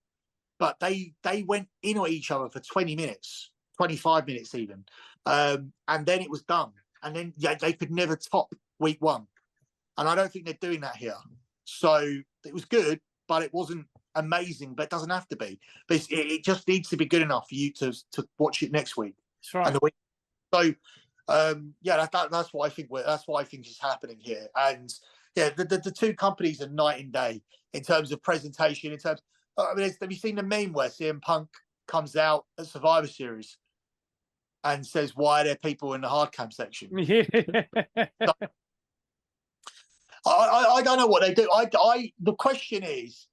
C: but they went in on each other for 20 minutes. 25 minutes even, and then it was done, and then they could never top week one, and I don't think they're doing that here. So it was good, but it wasn't amazing. But it doesn't have to be. But it just needs to be good enough for you to watch it next week.
B: That's right.
C: And the week. So that's what I think. That's what I think is happening here. And yeah, the two companies are night and day in terms of presentation. In terms, have you seen the meme where CM Punk comes out at Survivor Series? and says, "Why are there people in the hard cam section?" So, I don't know what they do. The question is,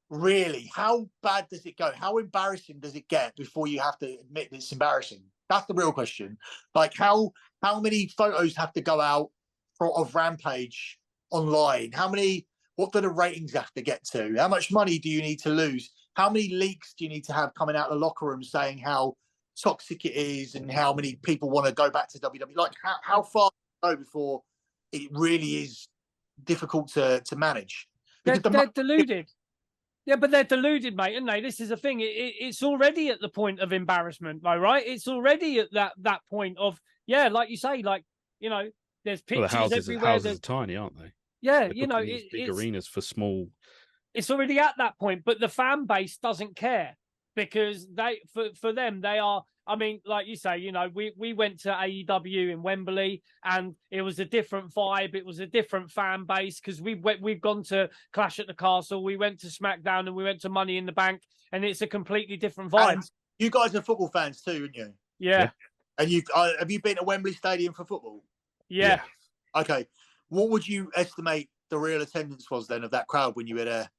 C: really, how bad does it go? How embarrassing does it get before you have to admit it's embarrassing? That's the real question. Like, how many photos have to go out of Rampage online? What do the ratings have to get to? How much money do you need to lose? How many leaks do you need to have coming out of the locker room saying how toxic it is and how many people want to go back to WWE? Like, how far do you go before it really is difficult to manage?
B: They're deluded. Yeah, but they're deluded, mate, aren't they? This is the thing. It's already at the point of embarrassment, though, right? It's already at that point of, yeah, like you say, like, you know, there's pictures everywhere.
A: The houses are tiny, aren't they?
B: Yeah,
A: They're
B: you know,
A: big arenas for small.
B: It's already at that point, but the fan base doesn't care because for them, they are. I mean, like you say, you know, we went to AEW in Wembley and it was a different vibe. It was a different fan base because we've gone to Clash at the Castle, we went to SmackDown, and we went to Money in the Bank, and it's a completely different vibe.
C: And you guys are football fans too, aren't you?
B: Yeah.
C: And have you been to Wembley Stadium for football?
B: Yeah.
C: Okay. What would you estimate the real attendance was then of that crowd when you were there?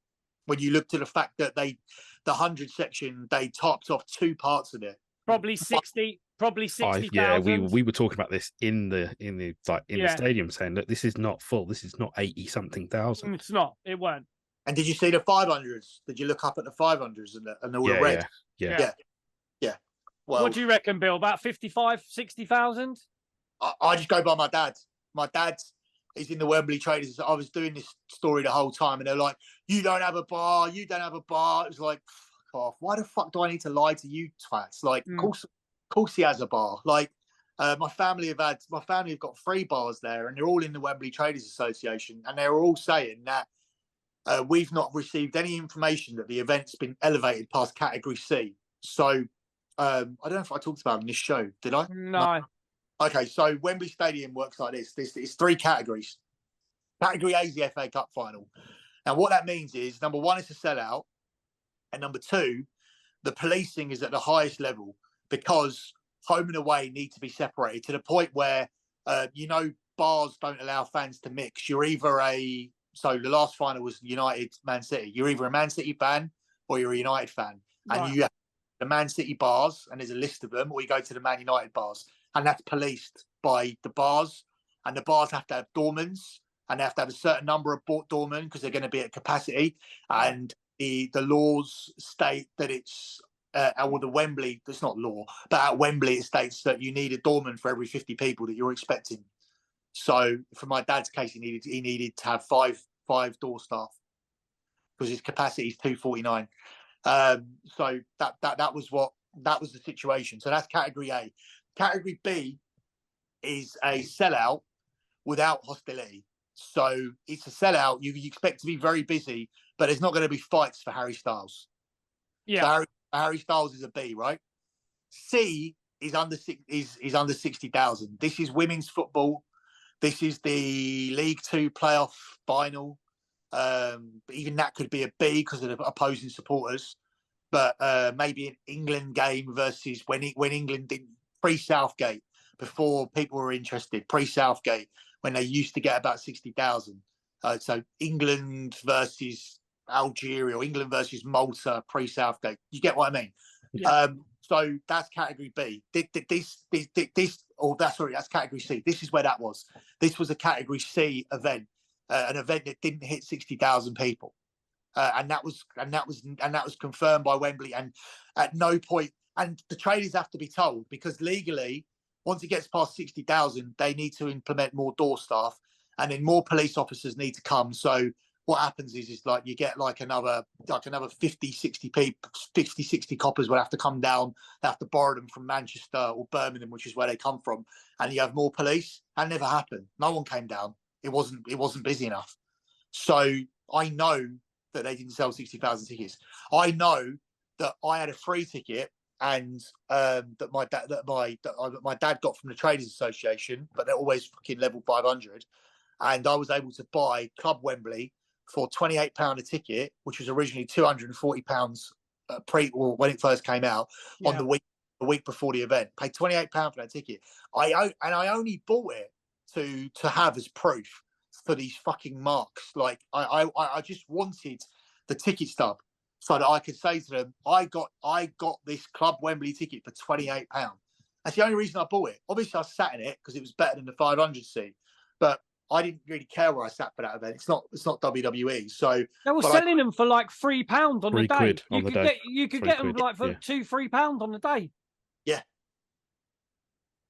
C: When you looked at the fact that the 100 section, they topped off 2 parts of it.
B: Probably 60,000.
A: Yeah, we were talking about this in the stadium, saying that this is not full. This is not 80-something thousand.
B: It's not. It weren't.
C: And did you see the 500s? Did you look up at the 500s and all the red?
A: Yeah.
C: Well,
B: what do you reckon, Bill? About 55, 60,000?
C: I just go by my dad. My dad is in the Wembley Traders. I was doing this story the whole time, and they're like, "You don't have a bar. You don't have a bar." It was like, fuck off. Why the fuck do I need to lie to you twats? Like, of course he has a bar. Like, my family have got 3 bars there, and they're all in the Wembley Traders Association, and they were all saying that we've not received any information that the event's been elevated past Category C. So I don't know if I talked about it in this show. Did I?
B: No.
C: Okay, so Wembley Stadium works like this. It's 3 categories. Category A is the FA Cup final. Now, what that means is, number 1, it's a sellout. And number 2, the policing is at the highest level because home and away need to be separated to the point where, bars don't allow fans to mix. You're either so the last final was United Man City. You're either a Man City fan or you're a United fan. Right. And you have the Man City bars, and there's a list of them, or you go to the Man United bars. And that's policed by the bars. And the bars have to have doormans, and they have to have a certain number of doormen because they're going to be at capacity. And the laws state that it's the Wembley, it's not law, but at Wembley it states that you need a doorman for every 50 people that you're expecting. So for my dad's case, he needed to have five door staff because his capacity is 249. So that was the situation. So that's Category A. Category B is a sellout without hostility. So it's a sellout. You expect to be very busy, but there's not going to be fights for Harry Styles.
B: Yeah,
C: so Harry Styles is a B, right? C is under 60,000. This is women's football. This is the League Two playoff final. Even that could be a B because of the opposing supporters. But maybe an England game versus when England did pre-Southgate, before people were interested, pre-Southgate, when they used to get about 60,000. So England versus Algeria or England versus Malta pre-Southgate. You get what I mean? Yeah. So that's Category B. That's Category C. This is where that was. This was a Category C event, an event that didn't hit 60,000 people. And that was confirmed by Wembley. And at no point, and the traders have to be told, because legally, once it gets past 60,000, they need to implement more door staff, and then more police officers need to come. So what happens is like you get like another 50, 60 people, 50, 60 coppers will have to come down. They have to borrow them from Manchester or Birmingham, which is where they come from, and you have more police. That never happened. No one came down. It wasn't busy enough. So I know that they didn't sell 60,000 tickets. I know that I had a free ticket, and that my dad got from the Traders Association, but they're always fucking level 500. And I was able to buy Club Wembley for £28 a ticket, which was originally £240 when it first came out, on the week a week before the event. Paid £28 for that ticket. I only bought it to have as proof for these fucking marks. Like I just wanted the ticket stub so that I could say to them, I got this Club Wembley ticket for £28. That's the only reason I bought it. Obviously, I sat in it because it was better than the 500 seat, but I didn't really care where I sat for that event. It's not WWE. So
B: they were selling them for like £3 on the day. You could get them like for £2-3 on the day.
C: Yeah.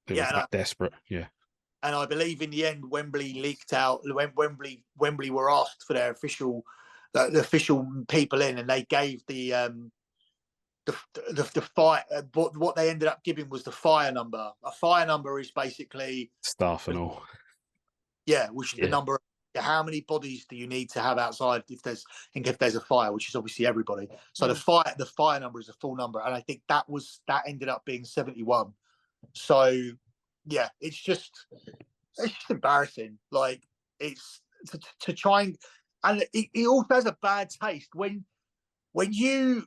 B: It
A: was that desperate. Yeah.
C: And I believe in the end, Wembley leaked out. Wembley were asked for their official, the official people in, and they gave the fire. What they ended up giving was the fire number. A fire number is basically
A: staff and all.
C: Yeah, which is the number. How many bodies do you need to have outside if there's a fire, which is obviously everybody. So the fire number is a full number, and I think that ended up being 71. So yeah, it's just embarrassing. Like it's to try and it also has a bad taste when you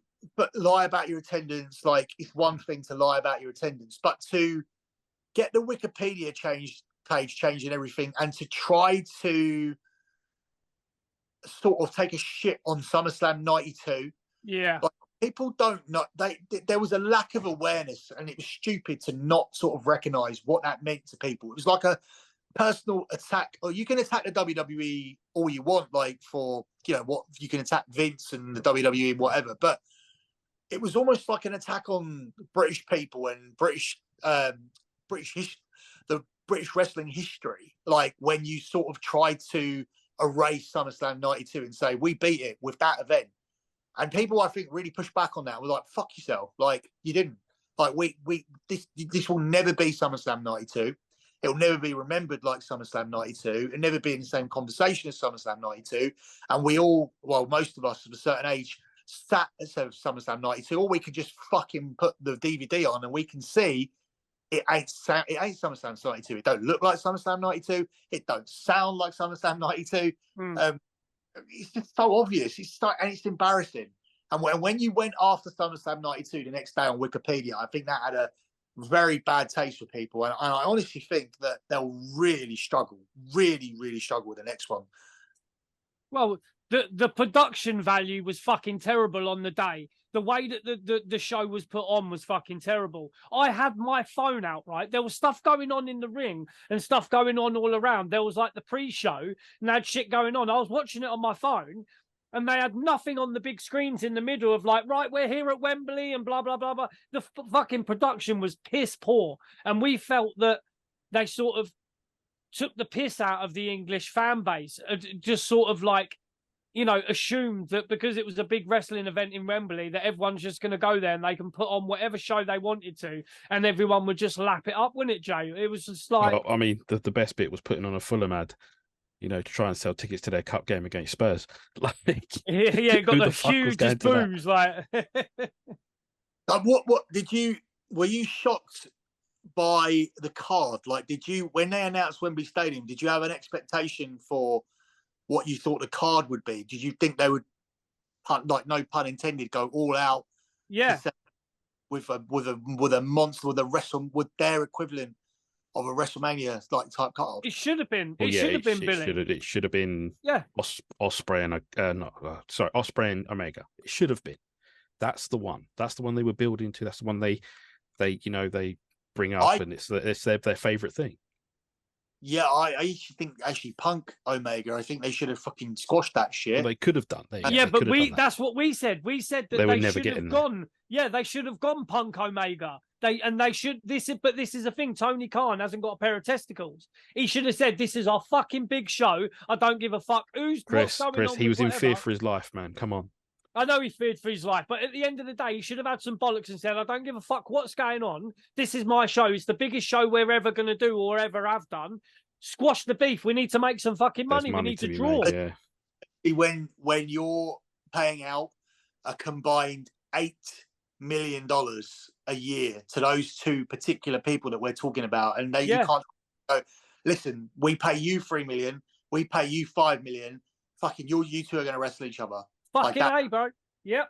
C: lie about your attendance. Like it's one thing to lie about your attendance, but to get the Wikipedia page changing everything and to try to sort of take a shit on SummerSlam 92.
B: Yeah.
C: Like, people don't know. There was a lack of awareness, and it was stupid to not sort of recognize what that meant to people. It was like a personal attack. Or you can attack the WWE all you want, like for, you know, what you can attack Vince and the WWE and whatever, but it was almost like an attack on British people and British wrestling history. Like when you sort of try to erase SummerSlam 92 and say we beat it with that event, and people I think really pushed back on that. We're like, fuck yourself, like you didn't. Like this will never be SummerSlam 92. It'll never be remembered like SummerSlam 92. It'll never be in the same conversation as SummerSlam 92. And we all, well, most of us of a certain age sat at SummerSlam 92, or we could just fucking put the DVD on and we can see it ain't SummerSlam 92. It don't look like SummerSlam 92. It don't sound like SummerSlam 92. It's just so obvious. And it's embarrassing. And when you went after SummerSlam 92 the next day on Wikipedia, I think that had a very bad taste for people. And I honestly think that they'll really struggle with the next one.
B: Well, the production value was fucking terrible on the day. The way that the show was put on was fucking terrible. I had my phone out, right? There was stuff going on in the ring and stuff going on all around. There was like the pre-show and they had shit going on. I was watching it on my phone and they had nothing on the big screens in the middle of like, right, we're here at Wembley and blah, blah, blah, blah. The fucking production was piss poor. And we felt that they sort of took the piss out of the English fan base, just sort of like, you know, assumed that because it was a big wrestling event in Wembley that everyone's just going to go there and they can put on whatever show they wanted to and everyone would just lap it up, wouldn't it, Jay? It was just like...
A: Well, I mean, the best bit was putting on a Fulham ad, you know, to try and sell tickets to their cup game against Spurs. Like,
B: yeah, got the hugest boos. Like,
C: what were you shocked by the card? Like, when they announced Wembley Stadium, did you have an expectation for what you thought the card would be? Did you think they would, like no pun intended, go all out?
B: Yeah.
C: With a monster, with their equivalent of a WrestleMania like type card.
B: It should have been. It should have been Billy.
A: It should have been.
B: Yeah.
A: Osprey and Osprey and Omega. It should have been. That's the one. That's the one they were building to. That's the one they bring up, and it's their favorite thing.
C: Yeah, I used to think actually Punk Omega. I think they should have fucking squashed that shit.
A: Well, they could have done.
B: But that's what we said. We said that they should have gone. Yeah, they should have gone Punk Omega. They should. This is a thing. Tony Khan hasn't got a pair of testicles. He should have said, "This is our fucking big show. I don't give a fuck who's
A: Chris. He was in fear for
B: his
A: his life, man. Come on."
B: I know he feared for his life, but at the end of the day, he should have had some bollocks and said, I don't give a fuck what's going on. This is my show. It's the biggest show we're ever going to do or ever have done. Squash the beef. We need to make some fucking money. We need to draw.
A: Made, yeah.
C: When you're paying out a combined $8 million a year to those two particular people that we're talking about, and you can't go, listen, we pay you $3 million, we pay you $5 million. Fucking you two are going to wrestle each other.
B: Fucking like A, bro. Yep.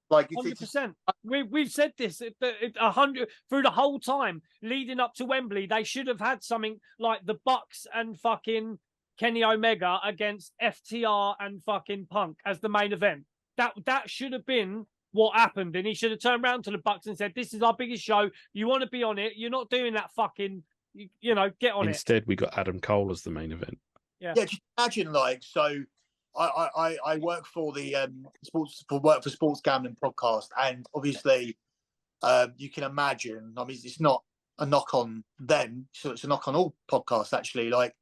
C: Like
B: 100%. We've said this 100 through the whole time leading up to Wembley. They should have had something like the Bucks and fucking Kenny Omega against FTR and fucking Punk as the main event. That should have been what happened, and he should have turned around to the Bucks and said, "This is our biggest show. You want to be on it? You're not doing that fucking, get on it."
A: Instead, we got Adam Cole as the main event.
B: Yeah.
C: Just imagine, like, so I work for the for Sports Gambling Podcast, and obviously, you can imagine. I mean, it's not a knock on them, so it's a knock on all podcasts. Actually, like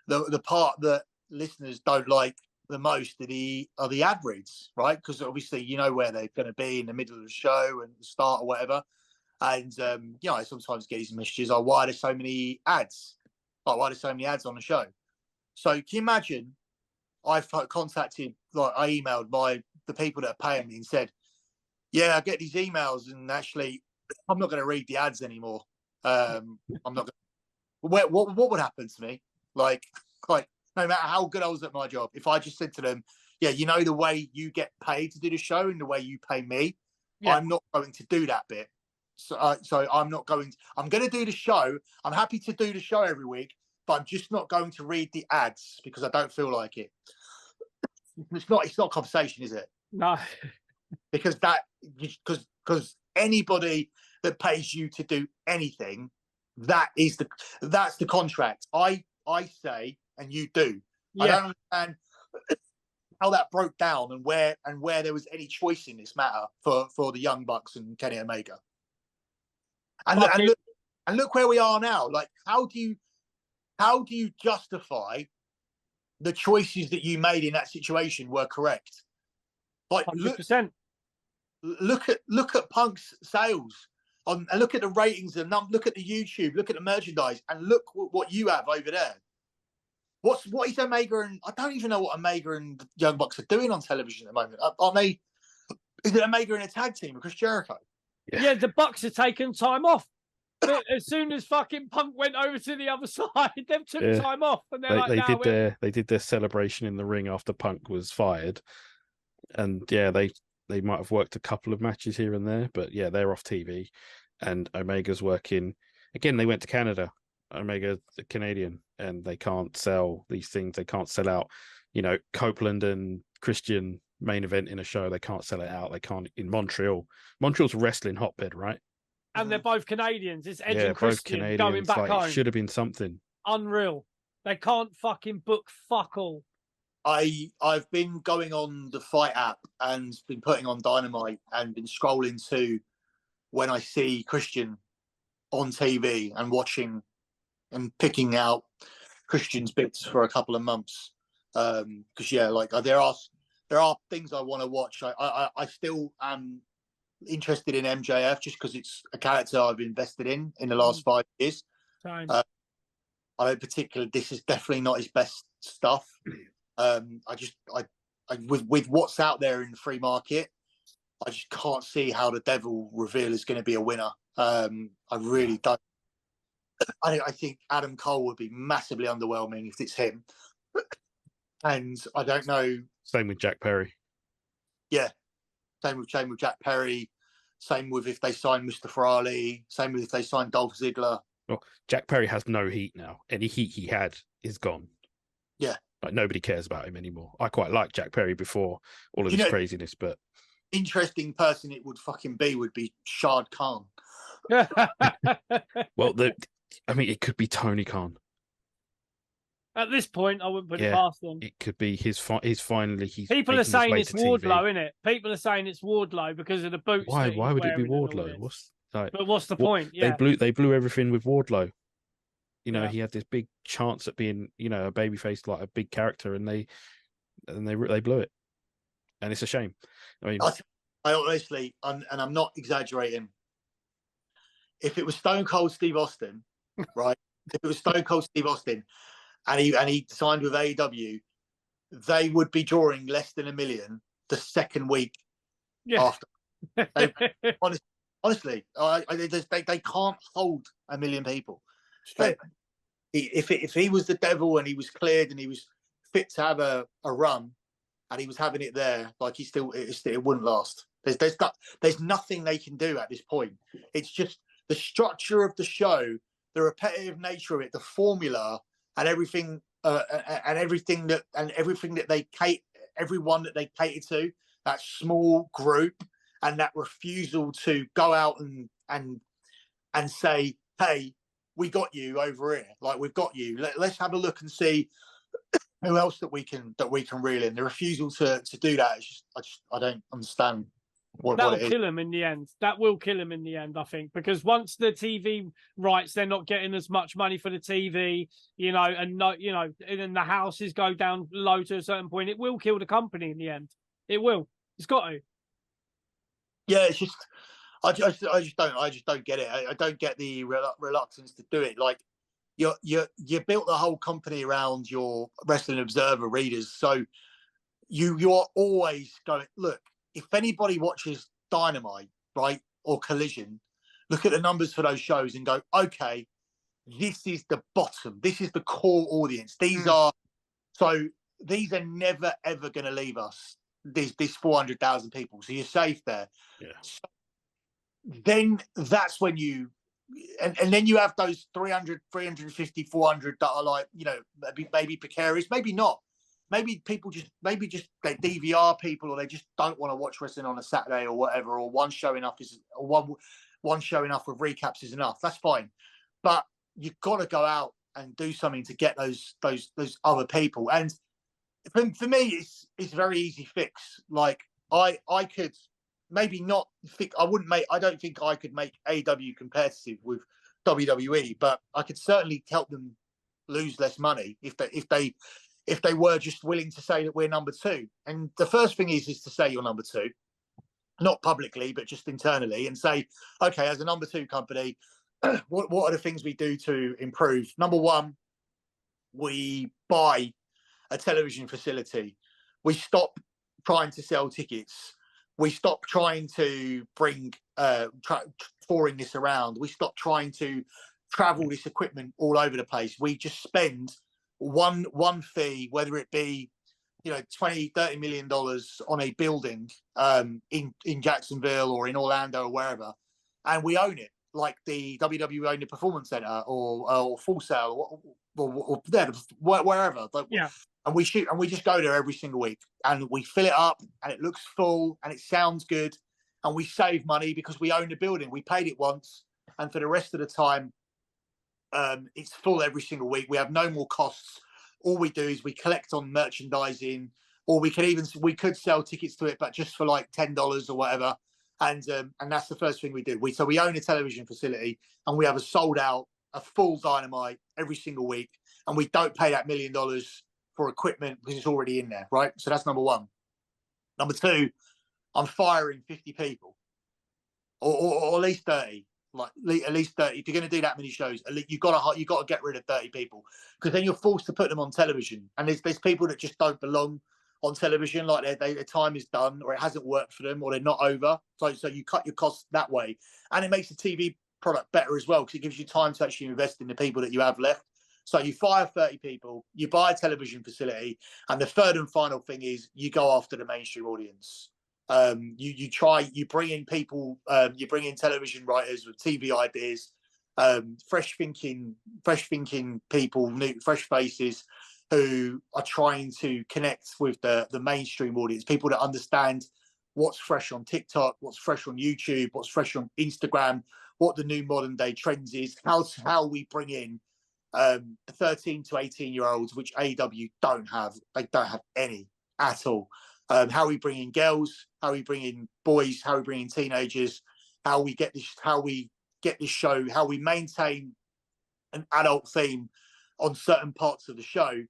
C: the part that listeners don't like the most are the ad reads, right? Because obviously, you know where they're going to be in the middle of the show and the start or whatever. And I sometimes get these messages: "Oh, why are there so many ads? Like, why are there so many ads on the show?" So can you imagine? I've contacted, like, I emailed the people that are paying me and said, "Yeah, I get these emails, and actually, I'm not going to read the ads anymore. I'm not. What would happen to me? Like, no matter how good I was at my job, if I just said to them, yeah, the way you get paid to do the show and the way you pay me, I'm not going to do that bit. So I'm not going. I'm going to do the show. I'm happy to do the show every week, but I'm just not going to read the ads because I don't feel like it. It's not a conversation, is it?
B: No. because
C: anybody that pays you to do anything, that's the contract. I say, and you do. I don't understand how that broke down and where there was any choice in this matter for the Young Bucks and Kenny Omega. And look where we are now. Like, how do you justify the choices that you made in that situation were correct? Like,
B: 100%.
C: Look at Punk's sales and look at the ratings and look at the YouTube, look at the merchandise, and look what you have over there. What is Omega and I don't even know what Omega and the Young Bucks are doing on television at the moment. Aren't they? Is it Omega in a tag team with Chris Jericho?
B: Yeah, the Bucks are taking time off. But as soon as fucking Punk went over to the other side, them took time off, and
A: they did their celebration in the ring after Punk was fired, and they might have worked a couple of matches here and there, but they're off TV, and Omega's working again. They went to Canada. Omega, the Canadian, and they can't sell these things. They can't sell out. Copeland and Christian main event in a show. They can't sell it out. They can't in Montreal. Montreal's a wrestling hotbed, right?
B: And they're both Canadians. It's Edge and Christian going back home.
A: It should have been something.
B: Unreal. They can't fucking book fuck all.
C: I've been going on the Fight app and been putting on Dynamite and been scrolling to when I see Christian on TV and watching and picking out Christian's bits for a couple of months. Because there are things I want to watch. I still am interested in MJF just because it's a character I've invested in the last 5 years. I don't particularly. This is definitely not his best stuff. With what's out there in the free market, I just can't see how the Devil reveal is going to be a winner. I really don't. I think Adam Cole would be massively underwhelming if it's him, and I don't know.
A: Same with Jack Perry.
C: Yeah, same with Jack Perry. Same with if they sign Mustafa Ali. Same with if they sign Dolph Ziggler.
A: Well, Jack Perry has no heat now. Any heat he had is gone.
C: Yeah.
A: Like, nobody cares about him anymore. I quite liked Jack Perry before all of this craziness, but
C: interesting person it would be Shad Khan.
A: Well, it could be Tony Khan.
B: At this point, I wouldn't put it past them.
A: It could be his finally.
B: People are saying it's Wardlow, isn't it? People are saying it's Wardlow because of the boots.
A: Why would it be Wardlow?
B: But what's the point? Yeah.
A: They blew everything with Wardlow. He had this big chance at being, a babyface, like a big character, and they blew it, and it's a shame. I mean,
C: I honestly, and I'm not exaggerating. If it was Stone Cold Steve Austin, right? If it was Stone Cold Steve Austin, and he signed with AEW, they would be drawing less than 1 million the second week after. Honestly, they can't hold 1 million people. If he was the Devil and he was cleared and he was fit to have a run and he was having it there, like it wouldn't last. There's nothing they can do at this point. It's just the structure of the show, the repetitive nature of it, the formula, and everything, everything that they cater, everyone that they cater to, that small group, and that refusal to go out and say, hey, we got you over here, like we've got you. Let's have a look and see who else that we can reel in. The refusal to do that is just, I don't understand what
B: That'll
C: it is.
B: kill him in the end. That will kill him in the end, I think, because once the TV rights, they're not getting as much money for the TV, and then the houses go down low to a certain point. It will kill the company in the end. It will. It's got to.
C: Yeah, it's just I just don't get it. I don't get the reluctance to do it. Like you built the whole company around your Wrestling Observer readers, so you're always going, look, if anybody watches Dynamite, right, or Collision, look at the numbers for those shows and go, okay, this is the bottom, this is the core audience. These are never ever going to leave us. This 400,000 people, so you're safe there.
A: Yeah.
C: So then that's when you, and then you have those 300, 350, 400 that are like, maybe precarious, maybe not. Maybe just they DVR people, or they just don't want to watch wrestling on a Saturday or whatever, or one show enough one show enough with recaps is enough. That's fine, but you've got to go out and do something to get those other people. And for me, it's very easy fix. Like I could maybe not think I don't think I could make AEW competitive with WWE, but I could certainly help them lose less money if they were just willing to say that we're number two. And the first thing is to say you're number two, not publicly, but just internally, and say, okay, as a number two company, what are the things we do to improve? Number one, we buy a television facility. We stop trying to sell tickets. We stop trying to bring touring this around. We stop trying to travel this equipment all over the place. We just spend one fee, whether it be 20-30 million dollars on a building in Jacksonville or in Orlando or wherever, and we own it, like the WWE owned the Performance Center or Full Sail or wherever.
B: Yeah.
C: And we just go there every single week, and we fill it up, and it looks full, and it sounds good, and we save money because we own the building. We paid it once, and for the rest of the time, it's full every single week. We have no more costs. All we do is we collect on merchandising, or we could sell tickets to it, but just for like $10 or whatever. And that's the first thing we do. So we own a television facility, and we have a full Dynamite every single week, and we don't pay that $1 million for equipment because it's already in there, right? So that's number one. Number two, I'm firing 50 people, or at least 30. Like at least 30. If you're going to do that many shows, you've got to get rid of 30 people, because then you're forced to put them on television. And there's people that just don't belong on television, like their time is done, or it hasn't worked for them, or they're not over. So you cut your costs that way, and it makes the TV product better as well, because it gives you time to actually invest in the people that you have left. So you fire 30 people, you buy a television facility, and the third and final thing is you go after the mainstream audience. You bring in people, you bring in television writers with TV ideas, fresh thinking people, new fresh faces who are trying to connect with the mainstream audience, people that understand what's fresh on TikTok, what's fresh on YouTube, what's fresh on Instagram, what the new modern day trends is, how we bring in 13 to 18-year-olds, which AEW don't have. They don't have any at all. How we bring in girls, how we bring in boys, how we bring in teenagers, how we get this show, how we maintain an adult theme on certain parts of the show,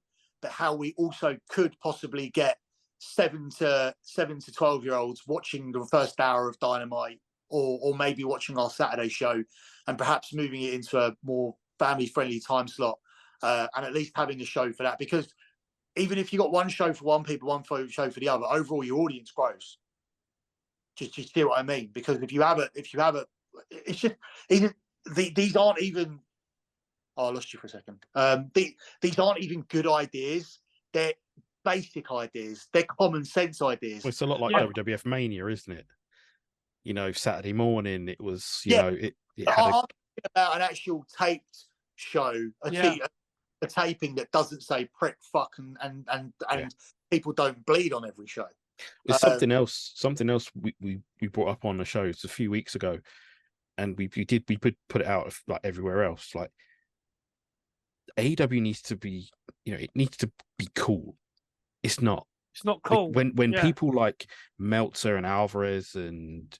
C: but how we also could possibly get 7 to 12-year-olds watching the first hour of Dynamite, or maybe watching our Saturday show, and perhaps moving it into a more family-friendly time slot, and at least having a show for that. Because even if you got one show for one people, one show for the other, overall your audience grows. Just see what I mean? Because if you have a, it's just these aren't even. Oh, I lost you for a second. These aren't even good ideas. They're basic ideas. They're common sense ideas.
A: Well, it's a lot like WWF Mania, isn't it? Saturday morning. It was,
C: Yeah.
A: it had
C: I'm talking about an actual taped show, a taping that doesn't say prick, fuck, and people don't bleed on every show.
A: It's something else. Something else we brought up on the shows a few weeks ago, and we put it out like everywhere else. Like AEW needs to be, it needs to be cool. It's not.
B: It's not cool.
A: When people like Meltzer and Alvarez and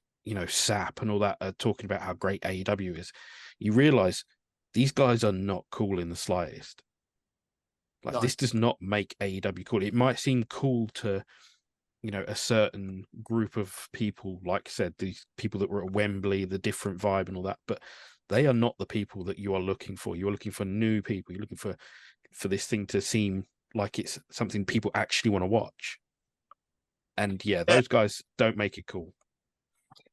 A: Sap and all that are talking about how great AEW is, you realize these guys are not cool in the slightest. Like, this does not make AEW cool. It might seem cool to a certain group of people, like I said, these people that were at Wembley, the different vibe and all that, but they are not the people that you are looking for. You're looking for new people. You're looking for this thing to seem like it's something people actually want to watch. And those guys don't make it cool.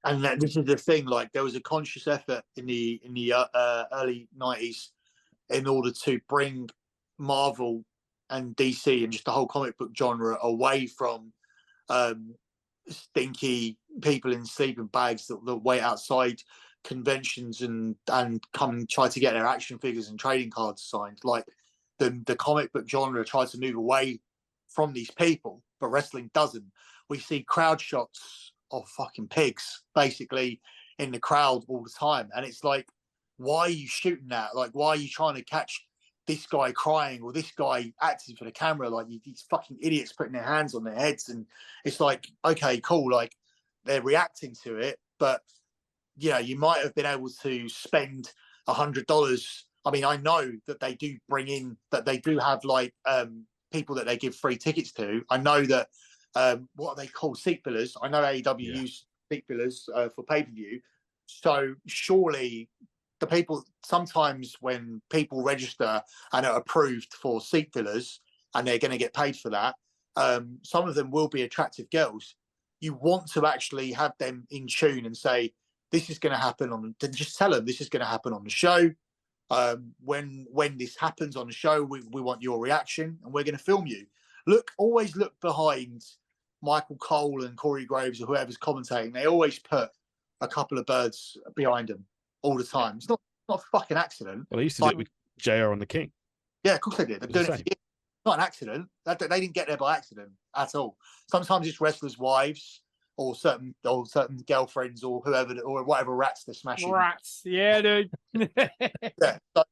C: And this is the thing, like, there was a conscious effort in the early 90s in order to bring Marvel and DC and just the whole comic book genre away from stinky people in sleeping bags that wait outside conventions and come and try to get their action figures and trading cards signed. Like, the comic book genre tries to move away from these people, but wrestling doesn't. We see crowd shots of fucking pigs basically in the crowd all the time, and it's like, why are you shooting that? Like, why are you trying to catch this guy crying or this guy acting for the camera? Like, these fucking idiots putting their hands on their heads, and it's like, okay, cool, like, they're reacting to it, but you might have been able to spend $100. I mean, I know that they do bring in, that they do have like people that they give free tickets to. I know that what are they called, seat billers? I know AEW use seat billers for pay-per-view. So surely the people, sometimes when people register and are approved for seat fillers and they're going to get paid for that, some of them will be attractive girls. You want to actually have them in tune and say, this is going to happen on, just tell them this is going to happen on the show. When this happens on the show, we want your reaction and we're going to film you. Always look behind Michael Cole and Corey Graves or whoever's commentating. They always put a couple of birds behind them all the time. It's not a fucking accident.
A: Well, they used to do it with JR on the King.
C: Yeah, of course they did. They're doing it for years. It's not an accident. They didn't get there by accident at all. Sometimes it's wrestlers' wives or certain girlfriends or whoever or whatever rats they're smashing.
B: Rats, yeah, dude.
C: Yeah, so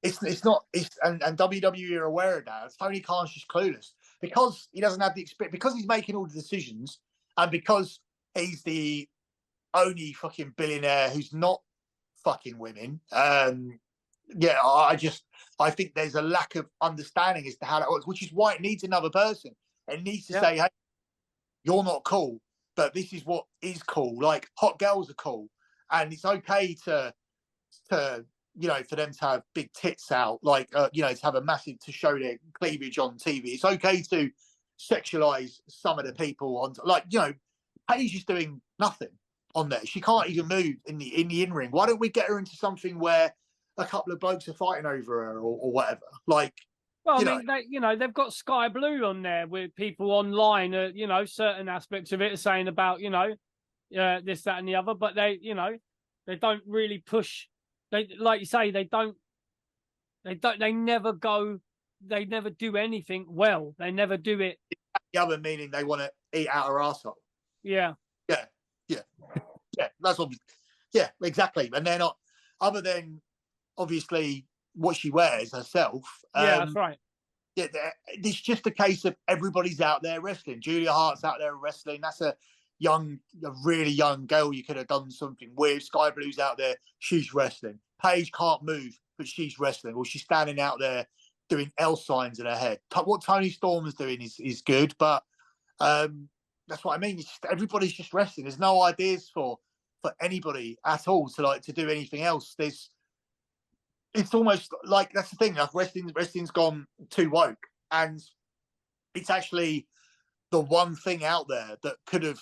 C: it's not. And WWE are aware of that. Tony Khan's just clueless because he doesn't have the experience, because he's making all the decisions, and because he's the only fucking billionaire who's not fucking women. I think there's a lack of understanding as to how that works, which is why it needs another person. It needs to say, hey, you're not cool, but this is what is cool. Like, hot girls are cool, and it's okay to for them to have big tits out, like to have a massive, to show their cleavage on TV. It's okay to sexualize some of the people on, like, Paige is doing nothing on there. She can't even move in the in-ring. Why don't we get her into something where a couple of blokes are fighting over her or whatever? Like,
B: well, I mean, they've got Sky Blue on there with people online, certain aspects of it are saying about, this, that, and the other, but they don't really push. They, like you say, they never do anything well. They never do it.
C: The other meaning they want to eat out her arsehole.
B: Yeah.
C: Yeah. That's obvious. Yeah, exactly. And they're not, other than obviously what she wears herself.
B: Yeah, that's right.
C: Yeah, it's just a case of everybody's out there wrestling. Julia Hart's out there wrestling. That's a really young girl you could have done something with. Sky Blue's out there. She's wrestling. Paige can't move, but she's wrestling. Or she's standing out there doing L signs in her head. What Tony Storm's doing is good, but that's what I mean. Everybody's just wrestling. There's no ideas for anybody at all to do anything else. It's almost like, that's the thing. Like, wrestling's gone too woke, and it's actually the one thing out there that could have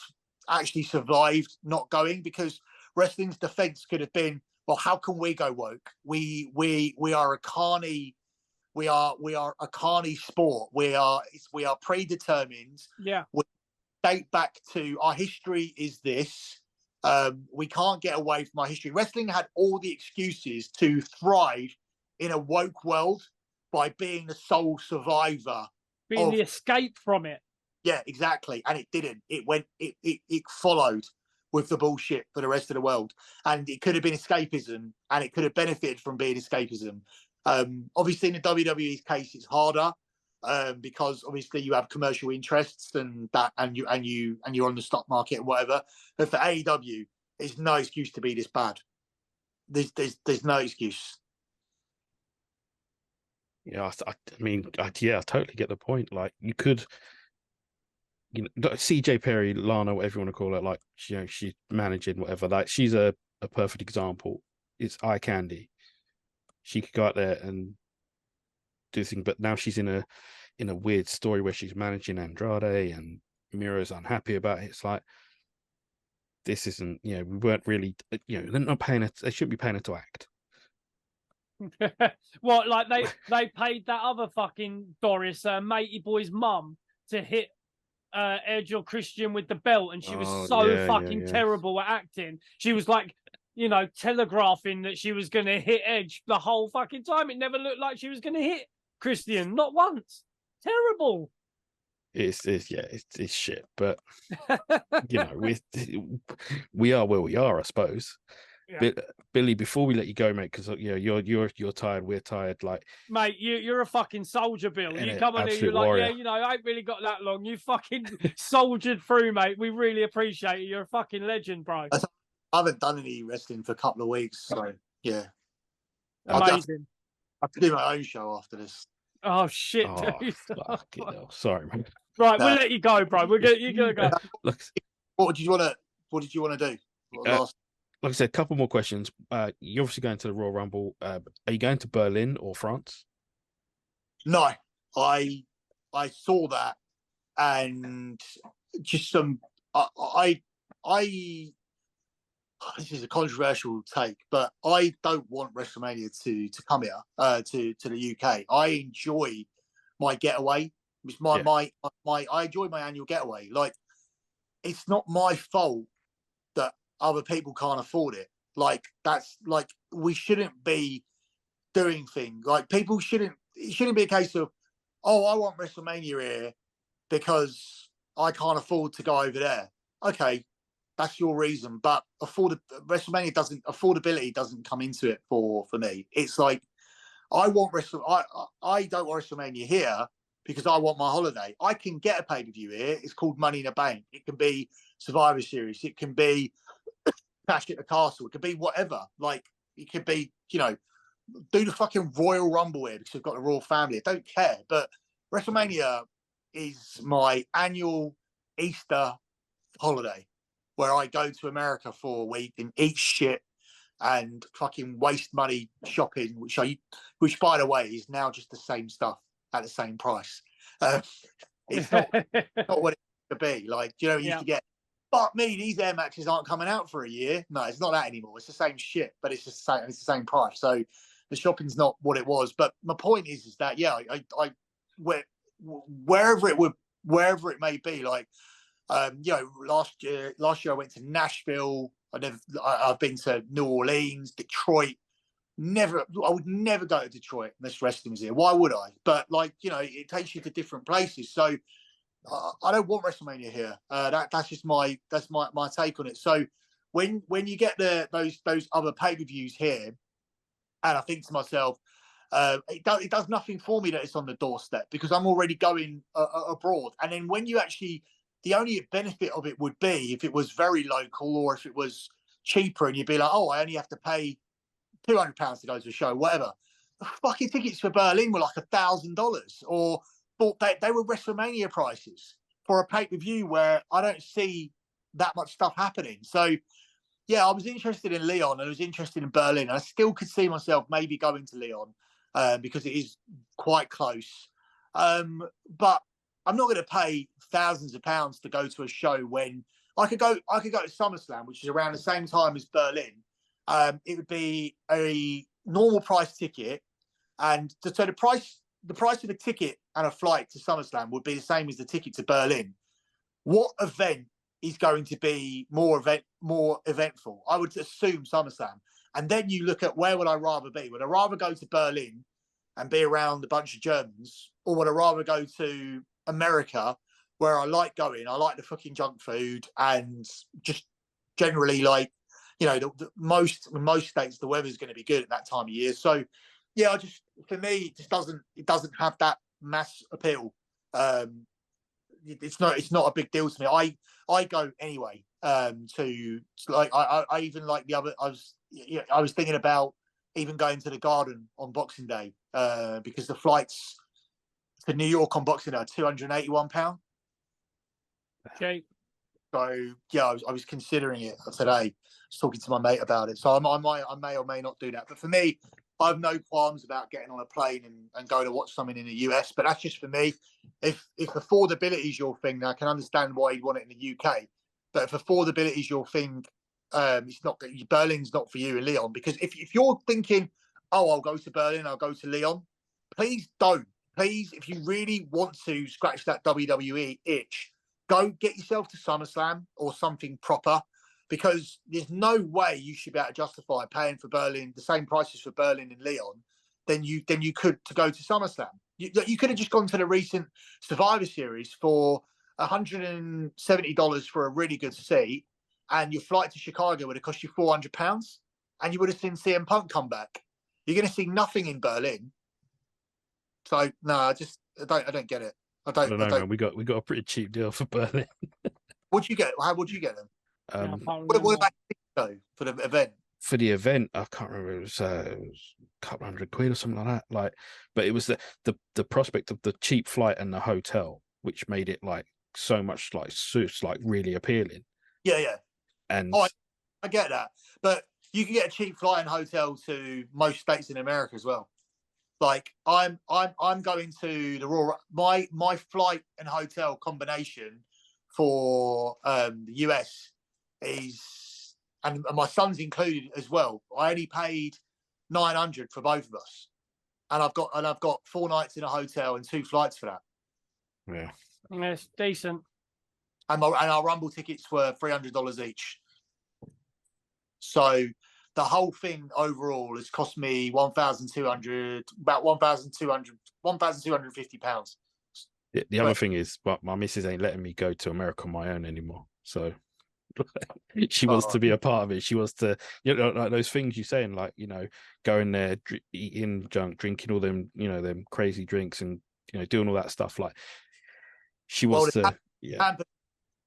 C: actually survived not going, because wrestling's defense could have been, well, how can we go woke? We are a carny. We are a carny sport. We are predetermined.
B: Yeah.
C: We date back to, our history is this, We can't get away from our history. Wrestling had all the excuses to thrive in a woke world by being the sole survivor.
B: Being the escape from it.
C: Yeah, exactly. And it didn't. It followed with the bullshit for the rest of the world. And it could have been escapism, and it could have benefited from being escapism. Obviously, in the WWE's case, it's harder because obviously you have commercial interests and you're on the stock market and whatever. But for AEW, there's no excuse to be this bad. There's no excuse.
A: Yeah, I mean, I totally get the point. Like, you could, CJ Perry, Lana, whatever you want to call it, like, she's managing whatever. Like, she's a perfect example. It's eye candy. She could go out there and do things, but now she's in a weird story where she's managing Andrade, and Mira's unhappy about it. It's like, this isn't, we weren't really, they're not paying it. They shouldn't be paying her to act.
B: What, like they paid that other fucking Doris, matey boy's mum, to hit Edge or Christian with the belt, and she was fucking terrible at acting. She was like, telegraphing that she was going to hit Edge the whole fucking time. It never looked like she was going to hit Christian, not once. Terrible.
A: It's shit, but we are where we are, I suppose. Yeah. Billy, before we let you go, mate, because you're tired, we're tired. Like,
B: mate, you're a fucking soldier, Bill. You come on here, you're like, warrior. I ain't really got that long. You fucking soldiered through, mate. We really appreciate it. You're a fucking legend, bro.
C: I haven't done any wrestling for a couple of weeks, so yeah.
B: Amazing.
C: I have to do my own show after this.
B: Oh shit, dude.
A: Fucking hell. Sorry, man.
B: Right, we'll let you go, bro. You're gonna go.
C: Look, what did you want to do?
A: Like I said, a couple more questions. You're obviously going to the Royal Rumble. Are you going to Berlin or France?
C: No, I saw that, and just some. This is a controversial take, but I don't want WrestleMania to come here to the UK. I enjoy my getaway. It's I enjoy my annual getaway. Like, it's not my fault that other people can't afford it. Like, that's like, we shouldn't be doing things like people shouldn't. It shouldn't be a case of, oh, I want WrestleMania here because I can't afford to go over there. Okay, that's your reason, but WrestleMania affordability doesn't come into it for me. It's like, I don't want WrestleMania here because I want my holiday. I can get a pay-per-view here. It's called Money in the Bank. It can be Survivor Series. It can be Clash at the Castle. It could be whatever. Like, it could be, do the fucking Royal Rumble here because we've got the royal family. I don't care. But WrestleMania is my annual Easter holiday where I go to America for a week and eat shit and fucking waste money shopping, which by the way is now just the same stuff at the same price. It's not what it used to be. Like, you used to get, fuck me, these Air Maxes aren't coming out for a year. No, it's not that anymore. It's the same shit, but it's the same price. So the shopping's not what it was. But my point is that wherever it may be, like, last year I went to Nashville. I've been to New Orleans, Detroit. I would never go to Detroit unless wrestling was here. Why would I? But it takes you to different places. So I don't want WrestleMania here. That's just my take on it. So when you get those other pay-per-views here, and I think to myself, it does nothing for me that it's on the doorstep because I'm already going abroad. And then when you actually, the only benefit of it would be if it was very local or if it was cheaper and you'd be like, oh, I only have to pay £200 to go to a show, whatever. The fucking tickets for Berlin were like $1,000, or they were WrestleMania prices for a pay-per-view where I don't see that much stuff happening. So, yeah, I was interested in Lyon and I was interested in Berlin. I still could see myself maybe going to Lyon because it is quite close. But I'm not going to pay thousands of pounds to go to a show when I could go to SummerSlam, which is around the same time as Berlin. It would be a normal price ticket, and so the price of a ticket and a flight to SummerSlam would be the same as the ticket to Berlin. What event is going to be more eventful. I would assume SummerSlam. And then you look at, where would I rather be? Would I rather go to Berlin and be around a bunch of Germans, or would I rather go to America, where I like going? I like the fucking junk food, and just generally, like, you know, most states the weather's going to be good at that time of year. So yeah, for me, it doesn't have that mass appeal. It's not a big deal to me. I go anyway. To like, I even like the other. I was thinking about even going to the Garden on Boxing Day, because the flights to New York on Boxing Day are £281.
B: Okay.
C: So yeah, I was considering it today. I was talking to my mate about it. So I may or may not do that. But for me, I have no qualms about getting on a plane and going to watch something in the US. But that's just for me. If affordability is your thing, then I can understand why you want it in the UK. But if affordability is your thing, it's not. Berlin's not for you in Leon. Because if you're thinking, oh, I'll go to Berlin, I'll go to Leon, please don't. Please, if you really want to scratch that WWE itch, go get yourself to SummerSlam or something proper, because there's no way you should be able to justify paying for Berlin the same prices for Berlin and Leon than you could to go to SummerSlam. You could have just gone to the recent Survivor Series for $170 for a really good seat, and your flight to Chicago would have cost you £400, and you would have seen CM Punk come back. You're going to see nothing in Berlin. So no, I don't get it. I don't know,
A: man. We got a pretty cheap deal for Berlin.
C: What'd you get? How would you get them?
B: What
C: about though for the event?
A: For the event, I can't remember. It was a couple £100 or something like that. Like, but it was the prospect of the cheap flight and the hotel, which made it like so much like really appealing.
C: Yeah.
A: And
C: I get that, but you can get a cheap flight and hotel to most states in America as well. Like I'm going to the Royal. My flight and hotel combination for the US is, and my son's included as well. I only paid $900 for both of us, and I've got 4 nights in a hotel and 2 flights for that.
A: Yeah,
B: it's decent.
C: And our Rumble tickets were $300 each. So the whole thing overall has cost me about £1,250.
A: The other thing is, but my missus ain't letting me go to America on my own anymore. So she wants to be a part of it. She wants to, like those things you saying, like, going there, eating junk, drinking all them, them crazy drinks, and doing all that stuff. Like, she wants to. Yeah.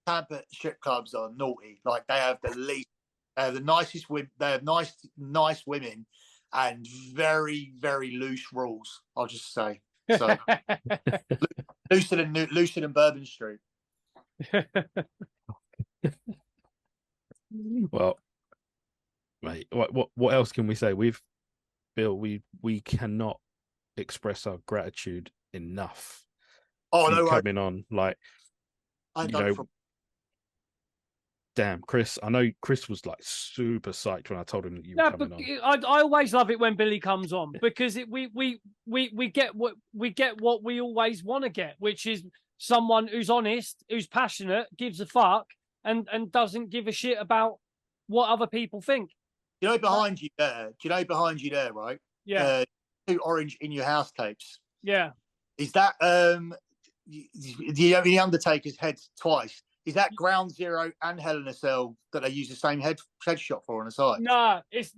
C: Tampa strip clubs are naughty. Like, they have the nicest women. They have nice women, and very, very loose rules. I'll just say so. looser than Bourbon Street.
A: Well, mate, what else can we say? Bill, we cannot express our gratitude enough.
C: Oh no,
A: coming on, like, damn, Chris. I know Chris was like super psyched when I told him that you were coming on.
B: I always love it when Billy comes on, because we get what we always want to get, which is someone who's honest, who's passionate, gives a fuck, and doesn't give a shit about what other people think.
C: Behind you there, right?
B: Yeah.
C: 2 orange In Your House tapes.
B: Yeah.
C: Is that the Undertaker's head twice? Is that Ground Zero and Hell in a Cell that they use the same headshot for on the side?
B: No, it's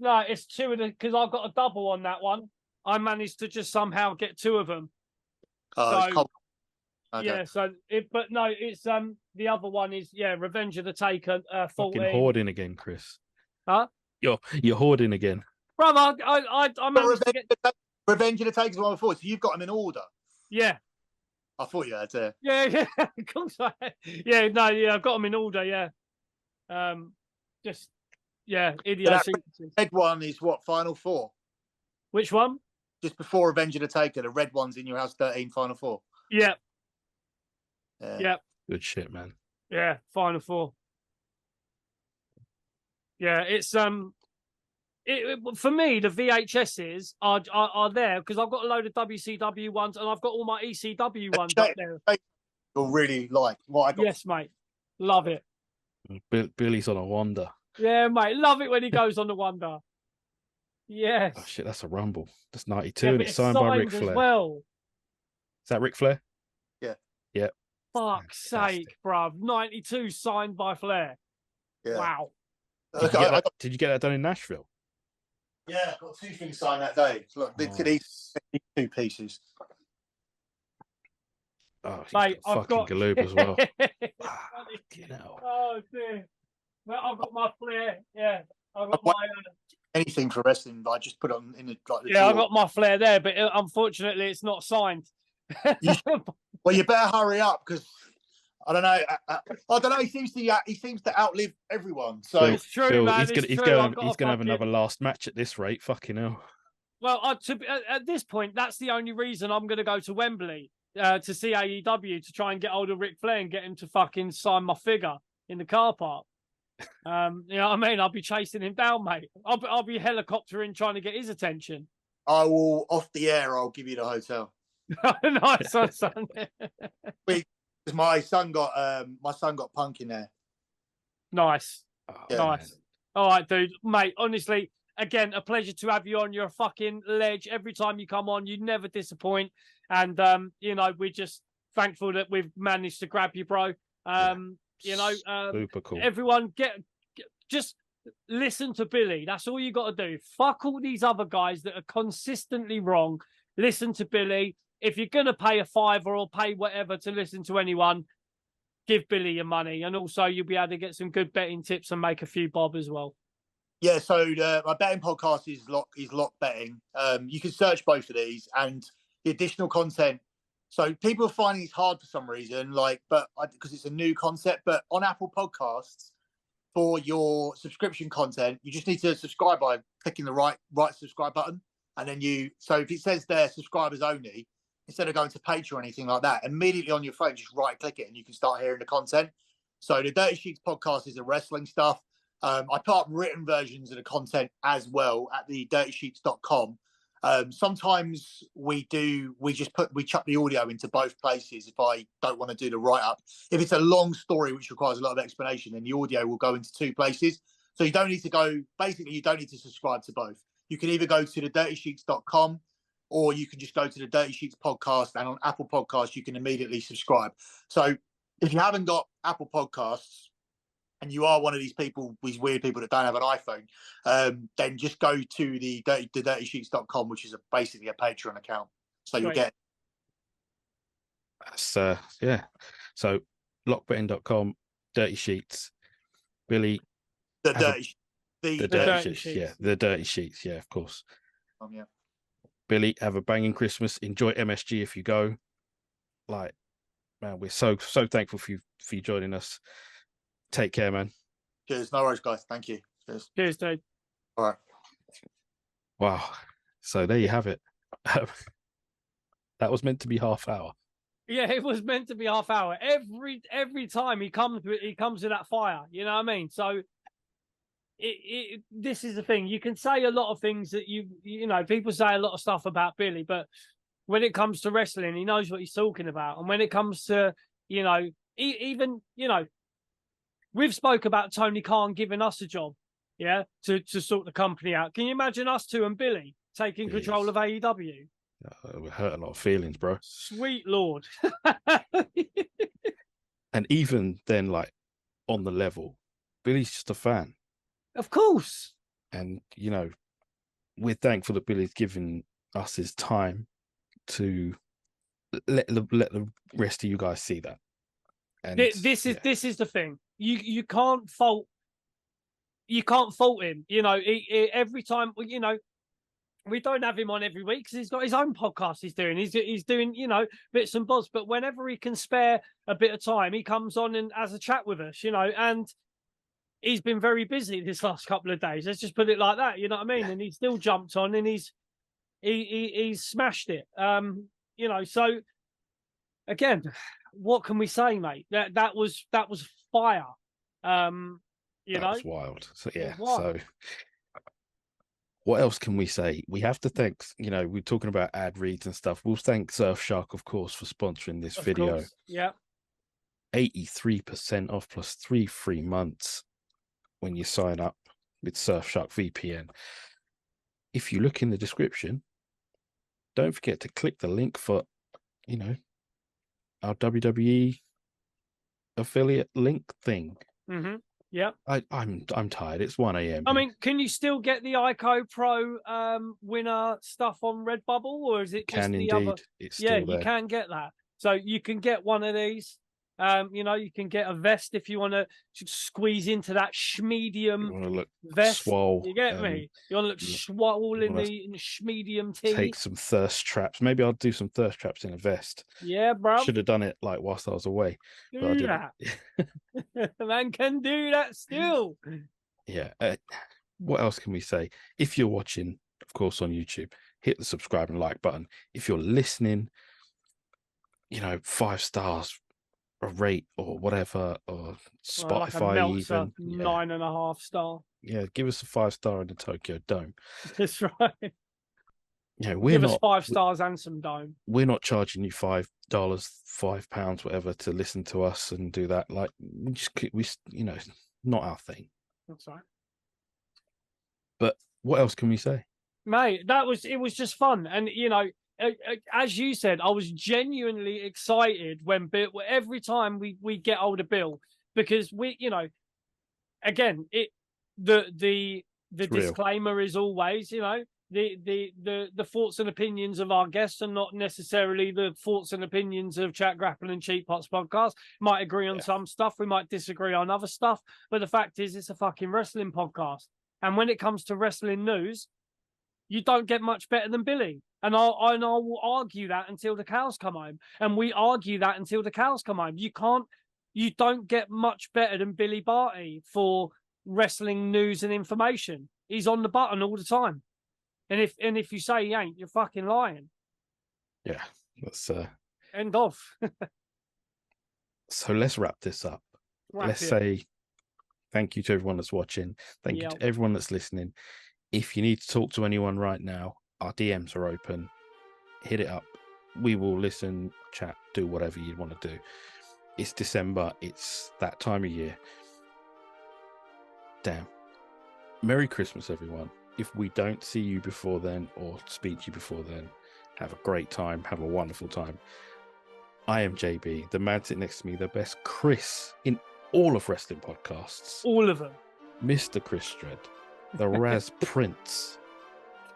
B: 2 of them, because I've got a double on that one. I managed to just somehow get 2 of them.
C: Okay.
B: Yeah, it's the other one is Revenge of the Taker. 14.
A: Fucking hoarding again, Chris.
B: Huh?
A: You're hoarding again,
B: brother. I managed to get
C: Revenge of the Taker's one before, so you've got them in order.
B: Yeah.
C: I thought you had to.
B: Yeah, of course I had. I've got them in order. Yeah. Idiosyncrasies.
C: Red one is what, Final 4?
B: Which one?
C: Just before Revenge of the Taker, the red one's In Your House 13 Final 4.
B: Yeah.
C: Yeah.
A: Good shit, man.
B: Yeah, Final 4. Yeah, it's for me, the VHSs are there because I've got a load of WCW ones, and I've got all my ECW ones up there.
C: You'll really like what I got.
B: Yes, mate. Love it.
A: Billy's on a wander.
B: Yeah, mate. Love it when he goes on the Wonder. Yes.
A: Oh shit, that's a Rumble. That's 92,
B: Yeah,
A: and
B: but
A: it's signed by Ric
B: as
A: Flair.
B: well.
A: Is that Ric Flair?
C: Yeah.
A: Yeah.
B: Fuck's
A: Fantastic.
B: sake, bruv. 92 signed by Flair.
C: Yeah.
B: Wow.
A: Did you get that done in Nashville?
C: Yeah, I've got 2 things signed that day. Look, these 2 pieces.
A: Oh, he's
B: Mate,
A: got fucking Galoob as well.
B: You know. Oh, dear. Well, I've got my Flair. Yeah. I've got
C: anything for wrestling, I just put on in the drawer.
B: I got my Flair there, but unfortunately, it's not signed.
C: Well, you better hurry up because I don't know. I don't know. He seems to outlive everyone. So
B: it's true, man.
A: He's gonna have another last match at this rate. Fucking hell.
B: Well, at this point, that's the only reason I'm going to go to Wembley to see AEW to try and get hold of Ric Flair and get him to fucking sign my figure in the car park. You know what I mean? I'll be chasing him down, mate. I'll be helicoptering trying to get his attention.
C: I will, off the air, I'll give you the hotel.
B: Nice one, son.
C: My son got Punk in there.
B: Nice.
C: Yeah.
B: Nice. All right, dude. Mate, honestly, again, a pleasure to have you on. You're a fucking ledge. Every time you come on, you never disappoint. And, you know, we're just thankful that we've managed to grab you, bro. You know,
A: super cool.
B: Everyone just listen to Billy. That's all you got to do. Fuck all these other guys that are consistently wrong. Listen to Billy. If you're going to pay a $5 or pay whatever to listen to anyone, give Billy your money. And also you'll be able to get some good betting tips and make a few bob as well.
C: Yeah, so my betting podcast is Lock Betting. You can search both of these and the additional content. So people are finding it hard for some reason, because it's a new concept. But on Apple Podcasts, for your subscription content, you just need to subscribe by clicking the right subscribe button, and then so if it says there subscribers only, instead of going to Patreon or anything like that, immediately on your phone, just right click it and you can start hearing the content. So the Dirty Sheets podcast is the wrestling stuff. I put up written versions of the content as well at the dirtysheets.com. Sometimes we chuck the audio into both places if I don't want to do the write-up. If it's a long story which requires a lot of explanation, then the audio will go into 2 places. So you don't need to subscribe to both. You can either go to the dirtysheets.com or you can just go to the Dirty Sheets podcast, and on Apple Podcasts you can immediately subscribe. So if you haven't got Apple Podcasts and you are one of these weird people that don't have an iPhone, then just go to the dirtysheets.com, which is basically a Patreon account. So you'll get.
A: That's yeah. So lockbetting.com, Dirty Sheets, Billy.
C: The Dirty
B: Sheets.
A: Yeah, the Dirty Sheets. Yeah, of course.
C: Yeah.
A: Billy, have a banging Christmas. Enjoy MSG if you go. Man, we're so thankful for you joining us. Take care, man.
C: Cheers. No worries, guys. Thank you.
B: Cheers, dude.
C: All right.
A: Wow. So there you have it. That was meant to be half hour.
B: Yeah, it was meant to be half hour. Every time he comes with that fire. You know what I mean? So this is the thing. You can say a lot of things that you know, people say a lot of stuff about Billy, but when it comes to wrestling, he knows what he's talking about. And when it comes to, you know, even, you know, we've spoke about Tony Khan giving us a job, yeah, to sort the company out. Can you imagine us two and Billy taking control of AEW?
A: It hurt a lot of feelings, bro.
B: Sweet Lord.
A: And even then, on the level, Billy's just a fan.
B: Of course.
A: And, you know, we're thankful that Billy's given us his time to let the rest of you guys see that. And this
B: is the thing. You can't fault him. You know, every time, you know, we don't have him on every week because he's got his own podcast he's doing. He's doing, you know, bits and bobs. But whenever he can spare a bit of time, he comes on and has a chat with us, you know, and he's been very busy this last couple of days. Let's just put it like that, you know what I mean? Yeah. And he's still jumped on and he's smashed it. You know, so again, what can we say, mate? That was fire. You know,
A: was wild. So yeah, so what else can we say? We have to thank, you know, we're talking about ad reads and stuff. We'll thank Surfshark, of course, for sponsoring this video.
B: Yeah.
A: 83% off plus 3 free months when you sign up with Surfshark VPN. If you look in the description, don't forget to click the link for, our WWE affiliate link thing.
B: Mm-hmm. Yeah.
A: I'm tired. It's 1 a.m.
B: I mean, can you still get the ICO Pro winner stuff on Redbubble, or is it just the
A: indeed.
B: other?
A: It's still there.
B: You can get that. So you can get one of these. You can get a vest if you want to squeeze into that schmedium vest.
A: Swole,
B: you get me? You want to look swole in the schmedium tee.
A: Take some thirst traps. Maybe I'll do some thirst traps in a vest.
B: Yeah, bro.
A: Should have done it like whilst I was away.
B: Do that. Man can do that still.
A: Yeah. What else can we say? If you're watching, of course, on YouTube, hit the subscribe and like button. If you're listening, 5 stars, a rate or whatever, or Spotify,
B: like even 9.5 star.
A: Yeah, give us a 5-star in the Tokyo Dome.
B: That's right.
A: Give us
B: 5 stars and some dome.
A: We're not charging you $5, £5, whatever, to listen to us and do that. Like, not our thing.
B: That's right.
A: But what else can we say,
B: mate? It was just fun, and as you said, I was genuinely excited when every time we get hold of Bill, because again, the disclaimer is always, the thoughts and opinions of our guests are not necessarily the thoughts and opinions of Chat Grapple and Cheap Pots podcast. Might agree on some stuff, we might disagree on other stuff, but the fact is, it's a fucking wrestling podcast, and when it comes to wrestling news, you don't get much better than Billy. And I will argue that until the cows come home. And we argue that until the cows come home. You don't get much better than Billi Bhatti for wrestling news and information. He's on the button all the time. And if you say he ain't, you're fucking lying.
A: Yeah, that's
B: end of.
A: So let's wrap this up. Let's say thank you to everyone that's watching. Thank you to everyone that's listening. If you need to talk to anyone right now, our DMs are open. Hit it up. We will listen, chat, do whatever you want to do. It's December. It's that time of year. Damn. Merry Christmas, everyone. If we don't see you before then or speak to you before then, have a great time. Have a wonderful time. I am JB. The man sitting next to me, the best Chris in all of wrestling podcasts.
B: All of them.
A: Mr. Chris Dredd. The Raz Prince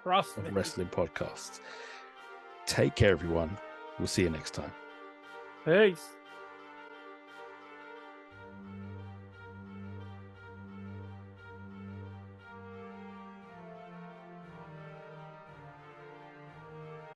A: of
B: me.
A: wrestling podcasts. Take care, everyone. We'll see you next time.
B: Peace.